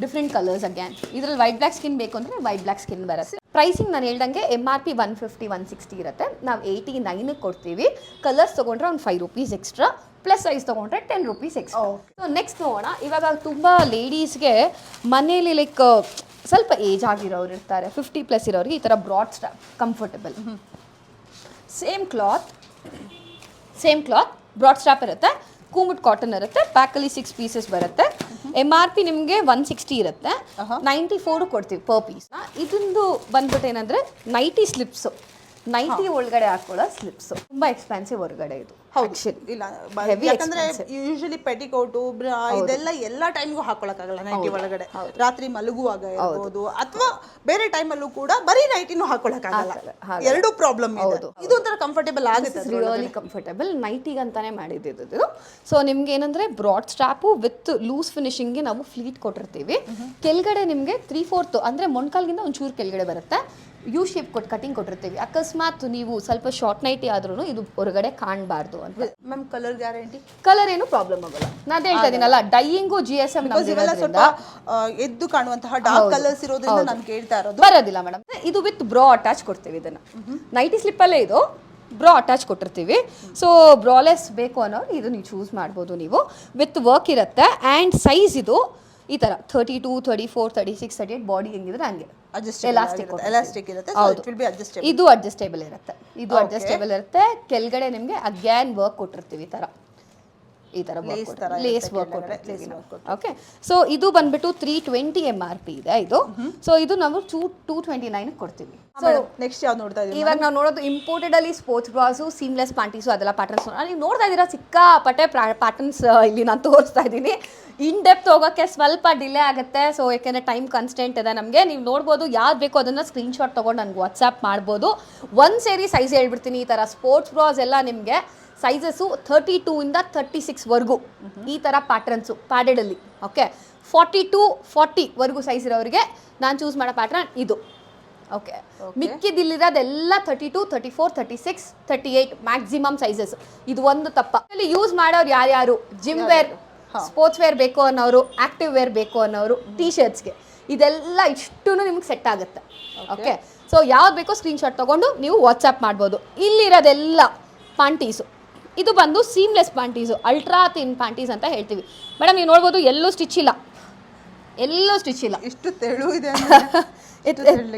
ಡಿಫ್ರೆಂಟ್ ಕಲರ್ಸ್. ಅಗ್ಯಾನ್ ಇದರಲ್ಲಿ ವೈಟ್ ಬ್ಲ್ಯಾಕ್ ಸ್ಕಿನ್ ಬೇಕು ಅಂದರೆ ವೈಟ್ ಬ್ಲ್ಯಾಕ್ ಸ್ಕಿನ್ ಬರುತ್ತೆ. ಪ್ರೈಸಿಂಗ್ ನಾನು ಹೇಳ್ದಂಗೆ MRP 150, 160 ಇರುತ್ತೆ, ನಾವು 89 ಕೊಡ್ತೀವಿ. ಕಲರ್ಸ್ ತೊಗೊಂಡ್ರೆ ಒಂದು 5 ರೂಪೀಸ್ ಎಕ್ಸ್ಟ್ರಾ, ಪ್ಲಸ್ ಸೈಜ್ ತೊಗೊಂಡ್ರೆ 10 ರೂಪೀಸ್ ಎಕ್ಸ್ಟ್ರಾ. ಸೊ ನೆಕ್ಸ್ಟ್ ನೋಡೋಣ. ಇವಾಗ ತುಂಬ ಲೇಡೀಸ್ಗೆ ಮನೇಲಿ ಲೈಕ್ ಸ್ವಲ್ಪ ಏಜ್ ಆಗಿರೋರು ಇರ್ತಾರೆ, 50+ ಇರೋರಿಗೆ ಈ ಥರ broad strap comfortable. Same cloth broad strap ಇರುತ್ತೆ, ಕೂಮಟ್ ಕಾಟನ್ ಇರುತ್ತೆ. ಪ್ಯಾಕಲ್ಲಿ 6 ಪೀಸಸ್ ಬರುತ್ತೆ. MRP ನಿಮಗೆ 160 ಇರುತ್ತೆ, 94 ಕೊಡ್ತೀವಿ ಪರ್ ಪೀಸ್. ಇದೊಂದು ಬಂದ್ಬಿಟ್ಟು ಏನಂದರೆ ನೈಟಿ ಸ್ಲಿಪ್ಸು, ನೈಟಿ ಒಳಗಡೆ ಹಾಕೊಳ್ಳೋ ಸ್ಲಿಪ್ಸ್, ತುಂಬಾ ಎಕ್ಸ್ಪೆನ್ಸಿವ್ ಹೊರಗಡೆ ಇದು. ಹೌದು, ಇಲ್ಲ ಯಾಕಂದ್ರೆ ಯೂಶಲಿ ಪೆಟಿಕೋಟು ಇದೆಲ್ಲ ಎಲ್ಲಾ ಟೈಮ್ಗೂ ಹಾಕೊಳಕ್ಕಾಗಲ್ಲ ನೈಟಿ ಒಳಗಡೆ. ರಾತ್ರಿ ಮಲಗುವಾಗ ಇರ್ಬೋದು ಅಥವಾ ಬೇರೆ ಟೈಮಲ್ಲೂ ಕೂಡ ಬರೀ ನೈಟಿನೂ ಹಾಕೊಳಕ್ಕಾಗಲ್ಲ. ಎರಡು ಪ್ರಾಬ್ಲಮ್ ಇದೆ. ಇದು ಒಂಥರ ಕಂಫರ್ಟೇಬಲ್ ಆಗುತ್ತೆ, ರಿಯಲಿ ಕಂಫರ್ಟೇಬಲ್. ನೈಟಿಗೆ ಅಂತಾನೆ ಮಾಡಿದ್ದು. ಸೊ ನಿಮ್ಗೆ ಏನಂದ್ರೆ ಬ್ರಾಡ್ ಸ್ಟ್ರಾಪು ವಿತ್ ಲೂಸ್ ಫಿನಿಶಿಂಗ್ಗೆ ನಾವು ಫ್ಲೀಟ್ ಕೊಟ್ಟಿರ್ತೀವಿ. ಕೆಳಗಡೆ ನಿಮಗೆ 3/4 ಅಂದ್ರೆ ಮೊಣ್ಕಾಲ್ಗಿಂತ ಒಂಚೂರು ಕೆಳಗಡೆ ಬರುತ್ತೆ, ಯು ಶೇಪ್ ಕೊಟ್ಟು ಕಟಿಂಗ್ ಕೊಟ್ಟಿರ್ತೀವಿ. ಅಕಸ್ಮಾತ್ ನೀವು ಸ್ವಲ್ಪ ಶಾರ್ಟ್ ನೈಟಿ ಆದ್ರೂ ಇದು ಹೊರಗಡೆ ಕಾಣಬಾರ್ದು ಅಂತ. Ma'am, colour guarantee? ಕಲರ್ ಏನು ಪ್ರಾಬ್ಲಮ್ ಆಗಲ್ಲ. ನಾನು ಹೇಳ್ತಾ ಇದೀನಲ್ಲ, ಡೈಯಿಂಗು GSM ಎದ್ದು ಕಾಣುವಂತಹ ಡಾರ್ಕ್ ಕಲರ್ಸ್ ಇರೋದ್ರಿಂದ ನಾನು ಕೇಳ್ತಾ ಇರೋದು. ಬರೋದಿಲ್ಲ ಮೇಡಮ್. ಇದು ವಿತ್ ಬ್ರಾ ಅಟ್ಯಾಚ್ ಕೊಡ್ತೀವಿ. ಇದನ್ನ ನೈಟಿ ಸ್ಲಿಪ್ಪಲ್ಲೇ ಇದು ಬ್ರಾ ಅಟ್ಯಾಚ್ ಕೊಟ್ಟಿರ್ತೀವಿ. ಸೊ ಬ್ರಾಲೆಸ್ ಬೇಕು ಅನ್ನೋರು ಇದು ನೀವು ಚೂಸ್ ಮಾಡ್ಬೋದು. ನೀವು ವಿತ್ ವರ್ಕ್ ಇರುತ್ತೆ. ಆ್ಯಂಡ್ ಸೈಜ್ ಇದು ಈ ತರ 32, 34, 36, 38 ಬಾಡಿ ಹೆಂಗಿದ್ರೆ ಹಂಗೆ ಎಲಾಸ್ಟಿಕ್ ಇರುತ್ತೆ. ಇದು ಅಡ್ಜಸ್ಟೇಬಲ್ ಇರುತ್ತೆ. ಇದು ಅಡ್ಜಸ್ಟೇಬಲ್ ಇರುತ್ತೆ. ಕೆಳಗಡೆ ನಿಮಗೆ ಅಗೇನ್ ವರ್ಕ್ ಕೊಟ್ಟಿರ್ತೀವಿ ಈ ತರ ಲೇಸ್ ವರ್ಕ್ ಕೊಟ್ಟಿರ್ತೀವಿ. ಓಕೆ, ಸೊ ಇದು ಬಂದ್ಬಿಟ್ಟು 320 MRP ಇದೆ ಇದು. ಸೊ ಇದು ನಾವು 229 ಕೊಡ್ತೀವಿ. ಸೊ ನೆಕ್ಸ್ಟ್ ಯಾವ್ದು ನೋಡ್ತಾ ಇದೀವಿ? ಇವಾಗ ನಾವು ನೋಡೋದು ಇಂಪೋರ್ಟೆಡ್ ಅಲ್ಲಿ ಸ್ಪೋರ್ಟ್ಸ್ ಬ್ರಾಸು, ಸೀಮ್ಲೆಸ್ ಪ್ಯಾಂಟೀಸು ಅದೆಲ್ಲ ಪ್ಯಾಟರ್ನ್ಸ್ ನೀವು ನೋಡ್ತಾ ಇದ್ದೀರಾ. ಸಿಕ್ಕಾಪಟ್ಟೆ ಪ್ಯಾಟರ್ನ್ಸ್ ಇಲ್ಲಿ ನಾನು ತೋರಿಸ್ತಾ ಇದ್ದೀನಿ. ಇನ್ ಡೆಪ್ತ್ ಹೋಗೋಕ್ಕೆ ಸ್ವಲ್ಪ ಡಿಲೇ ಆಗುತ್ತೆ. ಸೊ ಯಾಕೆಂದರೆ ಟೈಮ್ ಕನ್ಸ್ಟೆಂಟ್ ಇದೆ ನಮಗೆ. ನೀವು ನೋಡ್ಬೋದು, ಯಾವ್ದು ಬೇಕೋ ಅದನ್ನು ಸ್ಕ್ರೀನ್ಶಾಟ್ ತೊಗೊಂಡು ನನಗೆ ವಾಟ್ಸಪ್ ಮಾಡ್ಬೋದು. ಒಂದು ಸೇರಿ ಸೈಜ್ ಹೇಳ್ಬಿಡ್ತೀನಿ. ಈ ಥರ ಸ್ಪೋರ್ಟ್ಸ್ ಬ್ರಾಸ್ ಎಲ್ಲ ನಿಮಗೆ ಸೈಜಸ್ಸು 32 ಇಂದ 36ವರೆಗೂ ಈ ಥರ ಪ್ಯಾಟ್ರನ್ಸು ಪ್ಯಾಡೆಡಲ್ಲಿ. ಓಕೆ, 42, 40ವರೆಗೂ ಸೈಜ್ ಇರೋರಿಗೆ ನಾನು ಚೂಸ್ ಮಾಡೋ ಪ್ಯಾಟ್ರನ್ ಇದು. ಓಕೆ, ಮಿಕ್ಕಿದಿಲ್ಲಿರೋದೆಲ್ಲ 32, 34, 36, 38 ಮ್ಯಾಕ್ಸಿಮಮ್ ಸೈಜಸ್. ಇದು ಒಂದು ತಪ್ಪ. ಇಲ್ಲಿ ಯೂಸ್ ಮಾಡೋರು ಯಾರ್ಯಾರು, ಜಿಮ್ ವೇರ್, ಸ್ಪೋರ್ಟ್ಸ್ ವೇರ್ ಬೇಕು ಅನ್ನೋರು, ಆಕ್ಟಿವ್ ವೇರ್ ಬೇಕು ಅನ್ನೋರು, ಟೀ ಶರ್ಟ್ಸ್ಗೆ ಇದೆಲ್ಲ ಇಷ್ಟೂ ನಿಮ್ಗೆ ಸೆಟ್ ಆಗುತ್ತೆ. ಓಕೆ, ಸೊ ಯಾವ್ದು ಬೇಕೋ ಸ್ಕ್ರೀನ್ಶಾಟ್ ತೊಗೊಂಡು ನೀವು ವಾಟ್ಸಪ್ ಮಾಡ್ಬೋದು. ಇಲ್ಲಿರೋದೆಲ್ಲ ಪ್ಯಾಂಟೀಸು. ಇದು ಬಂದು seamless panties, ultra thin panties ಅಂತ ಹೇಳ್ತೀವಿ. ಮೇಡಮ್ ನೀವು ನೋಡ್ಬೋದು, ಎಲ್ಲೂ ಸ್ಟಿಚ್ ಇಲ್ಲ. ಇಷ್ಟು ತೆಳು ಇದೆ.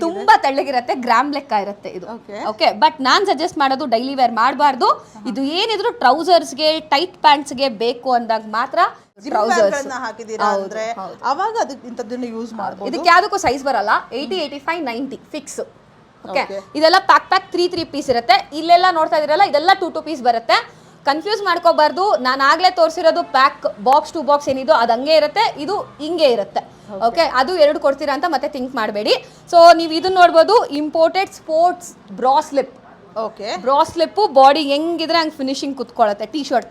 ತುಂಬಾ ತೆಳ್ಳಗಿರುತ್ತೆ, ಗ್ರಾಮ್ ಲೆಕ್ಕ ಇರುತ್ತೆ ಇದು. ಓಕೆ, ಬಟ್ ನಾನು ಸಜೆಸ್ಟ್ ಮಾಡೋದು ಡೈಲಿ ವೇರ್ ಮಾಡಬಾರ್ದು. ಇದು ಏನಿದ್ರು ಟ್ರೌಸರ್ಸ್ಗೆ, ಟೈಟ್ ಪ್ಯಾಂಟ್ಸ್ಗೆ ಬೇಕು ಅಂದಾಗ ಮಾತ್ರ ಟ್ರೌಸರ್ಸ್ ಹಾಕಿದೀರಾ ಅಂದ್ರೆ ಅವಾಗ ಇಂಥದ್ದನ್ನ ಯೂಸ್ ಮಾಡ್ಬೋದು. ಇದಕ್ಕೆ ಯಾವುದಕ್ಕೂ ಸೈಜ್ ಬರಲ್ಲ. 80, 85, 90 ಫಿಕ್ಸ್. ಓಕೆ, ಇದೆಲ್ಲ ಪ್ಯಾಕ್ 3 ಪೀಸ್ ಇರುತ್ತೆ. ಇಲ್ಲೆಲ್ಲ ನೋಡ್ತಾ ಇದೀರಲ್ಲ, ಇದೆಲ್ಲ 2 ಪೀಸ್ ಬರುತ್ತೆ. ಕನ್ಫ್ಯೂಸ್ ಮಾಡ್ಕೋಬಾರ್ದು. ನಾನು ಆಗ್ಲೇ ತೋರಿಸಿರೋದು ಪ್ಯಾಕ್ ಬಾಕ್ಸ್ ಟು ಬಾಕ್ಸ್ ಏನಿದು ಅದು ಹಂಗೆ ಇರುತ್ತೆ, ಇದು ಹಿಂಗೆ ಇರುತ್ತೆ. ಓಕೆ, ಅದು 2 ಕೊಡ್ತೀರಾ ಅಂತ ಮತ್ತೆ ಥಿಂಕ್ ಮಾಡಬೇಡಿ. ಸೊ ನೀವು ಇದನ್ನ ನೋಡ್ಬೋದು, ಇಂಪೋರ್ಟೆಡ್ ಸ್ಪೋರ್ಟ್ಸ್ ಬ್ರಾಸ್ಲಿಪ್. ಓಕೆ, ಬ್ರಾಸ್ಲಿಪ್ಪು ಬಾಡಿ ಹೆಂಗಿದ್ರೆ ಹಂಗೆ ಫಿನಿಶಿಂಗ್ ಕುತ್ಕೊಳ್ಳುತ್ತೆ, ಟೀ ಶರ್ಟ್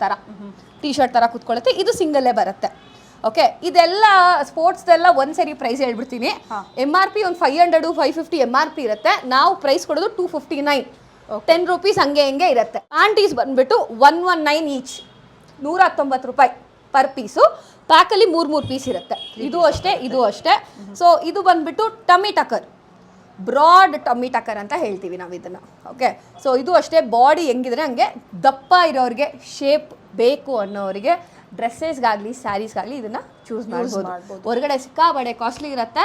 ಥರ ಕುತ್ಕೊಳ್ಳುತ್ತೆ. ಇದು ಸಿಂಗಲ್ಲೇ ಬರುತ್ತೆ. ಓಕೆ, ಇದೆಲ್ಲ ಸ್ಪೋರ್ಟ್ಸ್ದೆಲ್ಲ ಒಂದ್ಸರಿ ಪ್ರೈಸ್ ಹೇಳ್ಬಿಡ್ತೀನಿ. MRP ಒಂದು 500, 550 MRP ಇರುತ್ತೆ. ನಾವು ಪ್ರೈಸ್ ಕೊಡೋದು 259, 10 ರೂಪೀಸ್ ಹಂಗೆ ಇರುತ್ತೆ. ಪ್ಯಾಂಟೀಸ್ ಬಂದ್ಬಿಟ್ಟು 119 ಈಚ್, 119 ರೂಪಾಯಿ ಪರ್ ಪೀಸು. ಪ್ಯಾಕಲ್ಲಿ 3 ಪೀಸ್ ಇರುತ್ತೆ. ಇದು ಅಷ್ಟೇ. ಸೊ ಇದು ಬಂದ್ಬಿಟ್ಟು ಟಮ್ಮಿ ಟಕರ್, ಬ್ರಾಡ್ ಟಮ್ಮಿ ಟಕರ್ ಅಂತ ಹೇಳ್ತೀವಿ ನಾವು ಇದನ್ನು. ಓಕೆ, ಸೊ ಇದು ಅಷ್ಟೇ. ಬಾಡಿ ಹೆಂಗಿದ್ರೆ ಹಂಗೆ ದಪ್ಪ ಇರೋರಿಗೆ, ಶೇಪ್ ಬೇಕು ಅನ್ನೋರಿಗೆ, ಡ್ರೆಸ್ಸಸ್ಗಾಗಲಿ ಸ್ಯಾರೀಸ್ಗಾಗಲಿ ಇದನ್ನು ಚೂಸ್ ಮಾಡ್ಬೋದು. ಹೊರಗಡೆ ಸಿಕ್ಕಾಬಡೆ ಕಾಸ್ಟ್ಲಿ ಇರುತ್ತೆ.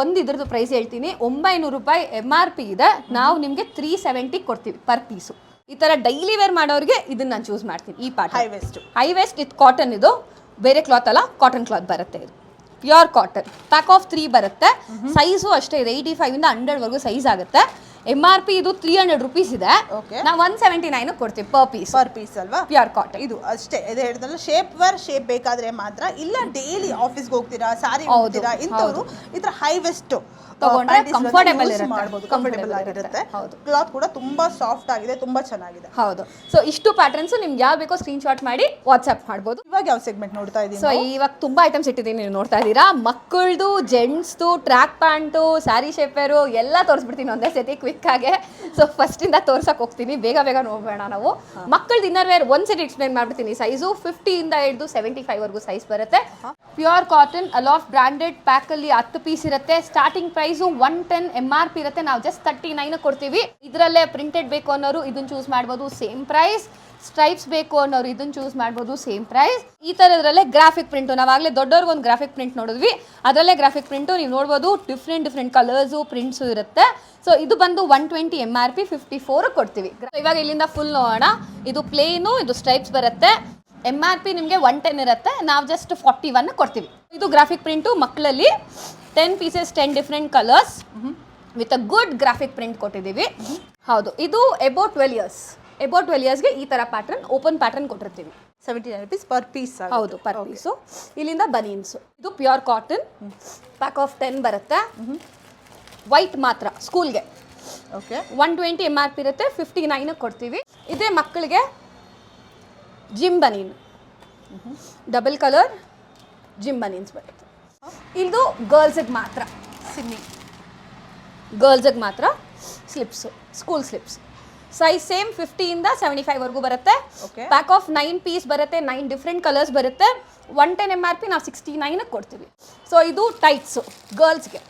ಒಂದು ಇದ್ರದ್ದು ಪ್ರೈಸ್ ಹೇಳ್ತೀನಿ, 900 ರೂಪಾಯಿ MRP ಇದೆ. ನಾವು ನಿಮಗೆ 370 ಕೊಡ್ತೀವಿ ಪರ್ ಪೀಸು. ಈ ಥರ ಡೈಲಿ ವೇರ್ ಮಾಡೋರಿಗೆ ಇದನ್ನು ನಾನು ಚೂಸ್ ಮಾಡ್ತೀನಿ. ಈ ಪಾರ್ಟ್ ಹೈ ವೆಸ್ಟ್ ಇದು ಕಾಟನ್, ಇದು ಬೇರೆ ಕ್ಲಾತ್ ಅಲ್ಲ, ಕಾಟನ್ ಕ್ಲಾತ್ ಬರುತ್ತೆ. ಇದು ಪ್ಯೂರ್ ಕಾಟನ್, ಪ್ಯಾಕ್ ಆಫ್ 3 ಬರುತ್ತೆ. ಸೈಜು ಅಷ್ಟೇ ಇದೆ, 85 ಇಂದ 100ವರೆಗೂ ಸೈಜ್ ಆಗುತ್ತೆ. MRP ಇದು 300 ರೂಪೀಸ್ ಇದೆ. ನಾವು 179 ಕೊಡ್ತೀವಿ ಪರ್ ಪೀಸ್ ಅಲ್ವಾ? Pure cotton. ಇದು ಅಷ್ಟೇ. ಇದು ಹೇಳಿದ್ರಲ್ಲ, ಶೇಪ್ ಬೇಕಾದ್ರೆ ಮಾತ್ರ. ಇಲ್ಲ ಡೈಲಿ ಆಫೀಸ್ಗೆ ಹೋಗ್ತೀರಾ, ಸಾರಿ ಹೋಗ್ತೀರಾ, ಇಂಥವ್ರು ಈ ಥರ ಹೈ ವೆಸ್ಟ್ ತಗೊಂಡ್ರೆ ಕಂಫರ್ಟೇಬಲ್ ಆಗಿರುತ್ತೆ. ಕ್ಲಾತ್ ಕೂಡ ತುಂಬಾ ಸಾಫ್ಟ್ ಆಗಿದೆ, ತುಂಬಾ ಚೆನ್ನಾಗಿದೆ. ಹೌದು. ಸೊ ಇಷ್ಟು ಪ್ಯಾಟರ್ನ್ಸ್ ನಿಮ್ಗೆ ಯಾವ ಬೇಕೋ ಸ್ಕ್ರೀನ್ಶಾಟ್ ಮಾಡಿ ವಾಟ್ಸ್ಆಪ್ ಮಾಡ್ಬೋದು. ಇವಾಗ ಯಾವ ಸೆಗ್ಮೆಂಟ್ ನೋಡ್ತಾ ಇದ್ದೀವಿ? ಸೊ ಇವಾಗ ತುಂಬಾ ಐಟಮ್ಸ್ ಇಟ್ಟಿದ್ದೀನಿ, ನೀವು ನೋಡ್ತಾ ಇದ್ದೀರಾ. ಮಕ್ಕಳದು, ಜೆಂಟ್ಸ್ದು, ಟ್ರ್ಯಾಕ್ ಪ್ಯಾಂಟು, ಸ್ಯಾರಿ ಶೇಪರು ಎಲ್ಲ ತೋರಿಸ್ಬಿಡ್ತೀನಿ ಒಂದೇ ಸತಿ ಕ್ವಿಕ್ ಆಗಿ. ಸೊ ಫಸ್ಟ್ ಇಂದ ತೋರ್ಸಕ್ ಹೋಗ್ತೀನಿ, ಬೇಗ ನೋಡ್ಬೇಡ ನಾವು. ಮಕ್ಕಳದ್ದು ಇನ್ನರ್ ವೇರ್ ಒಂದ್ ಸತಿ ಎಕ್ಸ್ಪ್ಲೈನ್ ಮಾಡ್ಬಿಡ್ತೀನಿ. ಸೈಜು 50 ಇಂದ ಹಿಡಿದು 75ವರೆಗೂ ಸೈಜ್ ಬರುತ್ತೆ. Pure cotton, aloud branded, pack ಅಲ್ಲಿ 10 ಪೀಸ್ ಇರುತ್ತೆ. ಸ್ಟಾರ್ಟಿಂಗ್ ಪ್ರೈಸು 110 MRP ಇರುತ್ತೆ. ನಾವು ಜಸ್ಟ್ 39 ಕೊಡ್ತೀವಿ. ಇದರಲ್ಲೇ ಪ್ರಿಂಟೆಡ್ ಬೇಕು ಅನ್ನೋರು ಇದನ್ನ ಚೂಸ್ ಮಾಡ್ಬೋದು, ಸೇಮ್ ಪ್ರೈಸ್. ಸ್ಟ್ರೈಪ್ಸ್ ಬೇಕು ಅನ್ನೋರು ಇದನ್ನ ಚೂಸ್ ಮಾಡ್ಬೋದು, ಸೇಮ್ ಪ್ರೈಸ್. ಈ ಥರದ್ರಲ್ಲೇ ಗ್ರಾಫಿಕ್ ಪ್ರಿಂಟು, ನಾವಾಗಲೇ ದೊಡ್ಡವ್ರಿಗೆ ಒಂದು ಗ್ರಾಫಿಕ್ ಪ್ರಿಂಟ್ ನೋಡಿದ್ವಿ, ಅದರಲ್ಲೇ ಗ್ರಾಫಿಕ್ ಪ್ರಿಂಟು ನೀವು ನೋಡ್ಬೋದು. ಡಿಫ್ರೆಂಟ್ ಕಲರ್ಸು, ಪ್ರಿಂಟ್ಸು ಇರುತ್ತೆ. ಸೊ ಇದು ಬಂದು 120 MRP, 54 ಕೊಡ್ತೀವಿ. ಇವಾಗ ಇಲ್ಲಿಂದ ಫುಲ್ ನೋಡೋಣ. ಇದು ಪ್ಲೇನು, ಇದು ಸ್ಟ್ರೈಪ್ಸ್ ಬರುತ್ತೆ. MRP ನಿಮಗೆ 110 ಇರುತ್ತೆ. ನಾವು ಜಸ್ಟ್ 41 ಕೊಡ್ತೀವಿ. ಇದು ಗ್ರಾಫಿಕ್ ಪ್ರಿಂಟು ಮಕ್ಕಳಲ್ಲಿ 10 pieces, 10 different colours with a good graphic print ಕೊಟ್ಟಿದ್ದೀವಿ. ಹೌದು, ಇದು ಅಬೌಟ್ 12 ಇಯರ್ಸ್ಗೆ ಈ ಥರ ಪ್ಯಾಟರ್ನ್, ಓಪನ್ ಪ್ಯಾಟರ್ನ್ ಕೊಟ್ಟಿರ್ತೀವಿ. 79 ರೂಪೀಸ್ ಪರ್ ಪೀಸ್. ಹೌದು, ಪರ್ ಪೀಸು. ಇಲ್ಲಿಂದ ಬನೀನ್ಸು, ಇದು ಪ್ಯೂರ್ ಕಾಟನ್, ಪ್ಯಾಕ್ ಆಫ್ 10 ಬರುತ್ತೆ. ವೈಟ್ ಮಾತ್ರ ಸ್ಕೂಲ್ಗೆ. ಓಕೆ, 120 MRP ಇರುತ್ತೆ, 59 ಕೊಡ್ತೀವಿ. ಇದೇ ಮಕ್ಕಳಿಗೆ ಜಿಮ್ ಬನೀನ್, ಡಬಲ್ ಕಲರ್ ಜಿಮ್ ಬನೀನ್ಸ್ ಬರುತ್ತೆ. ಇದು ಗರ್ಲ್ಸಿಗೆ ಮಾತ್ರ, ಗರ್ಲ್ಸಿಗೆ ಮಾತ್ರ ಸ್ಲಿಪ್ಸು, ಸ್ಕೂಲ್ ಸ್ಲಿಪ್ಸ್. ಸೈಜ್ ಸೇಮ್ 50 ಇಂದ 75ವರೆಗೂ ಬರುತ್ತೆ. ಪ್ಯಾಕ್ ಆಫ್ 9 ಪೀಸ್ ಬರುತ್ತೆ, 9 ಡಿಫ್ರೆಂಟ್ ಕಲರ್ಸ್ ಬರುತ್ತೆ. 110 MRP, ನಾವು 69 ಕೊಡ್ತೀವಿ. ಸೊ ಇದು ಟೈಟ್ಸು ಗರ್ಲ್ಸ್ಗೆ.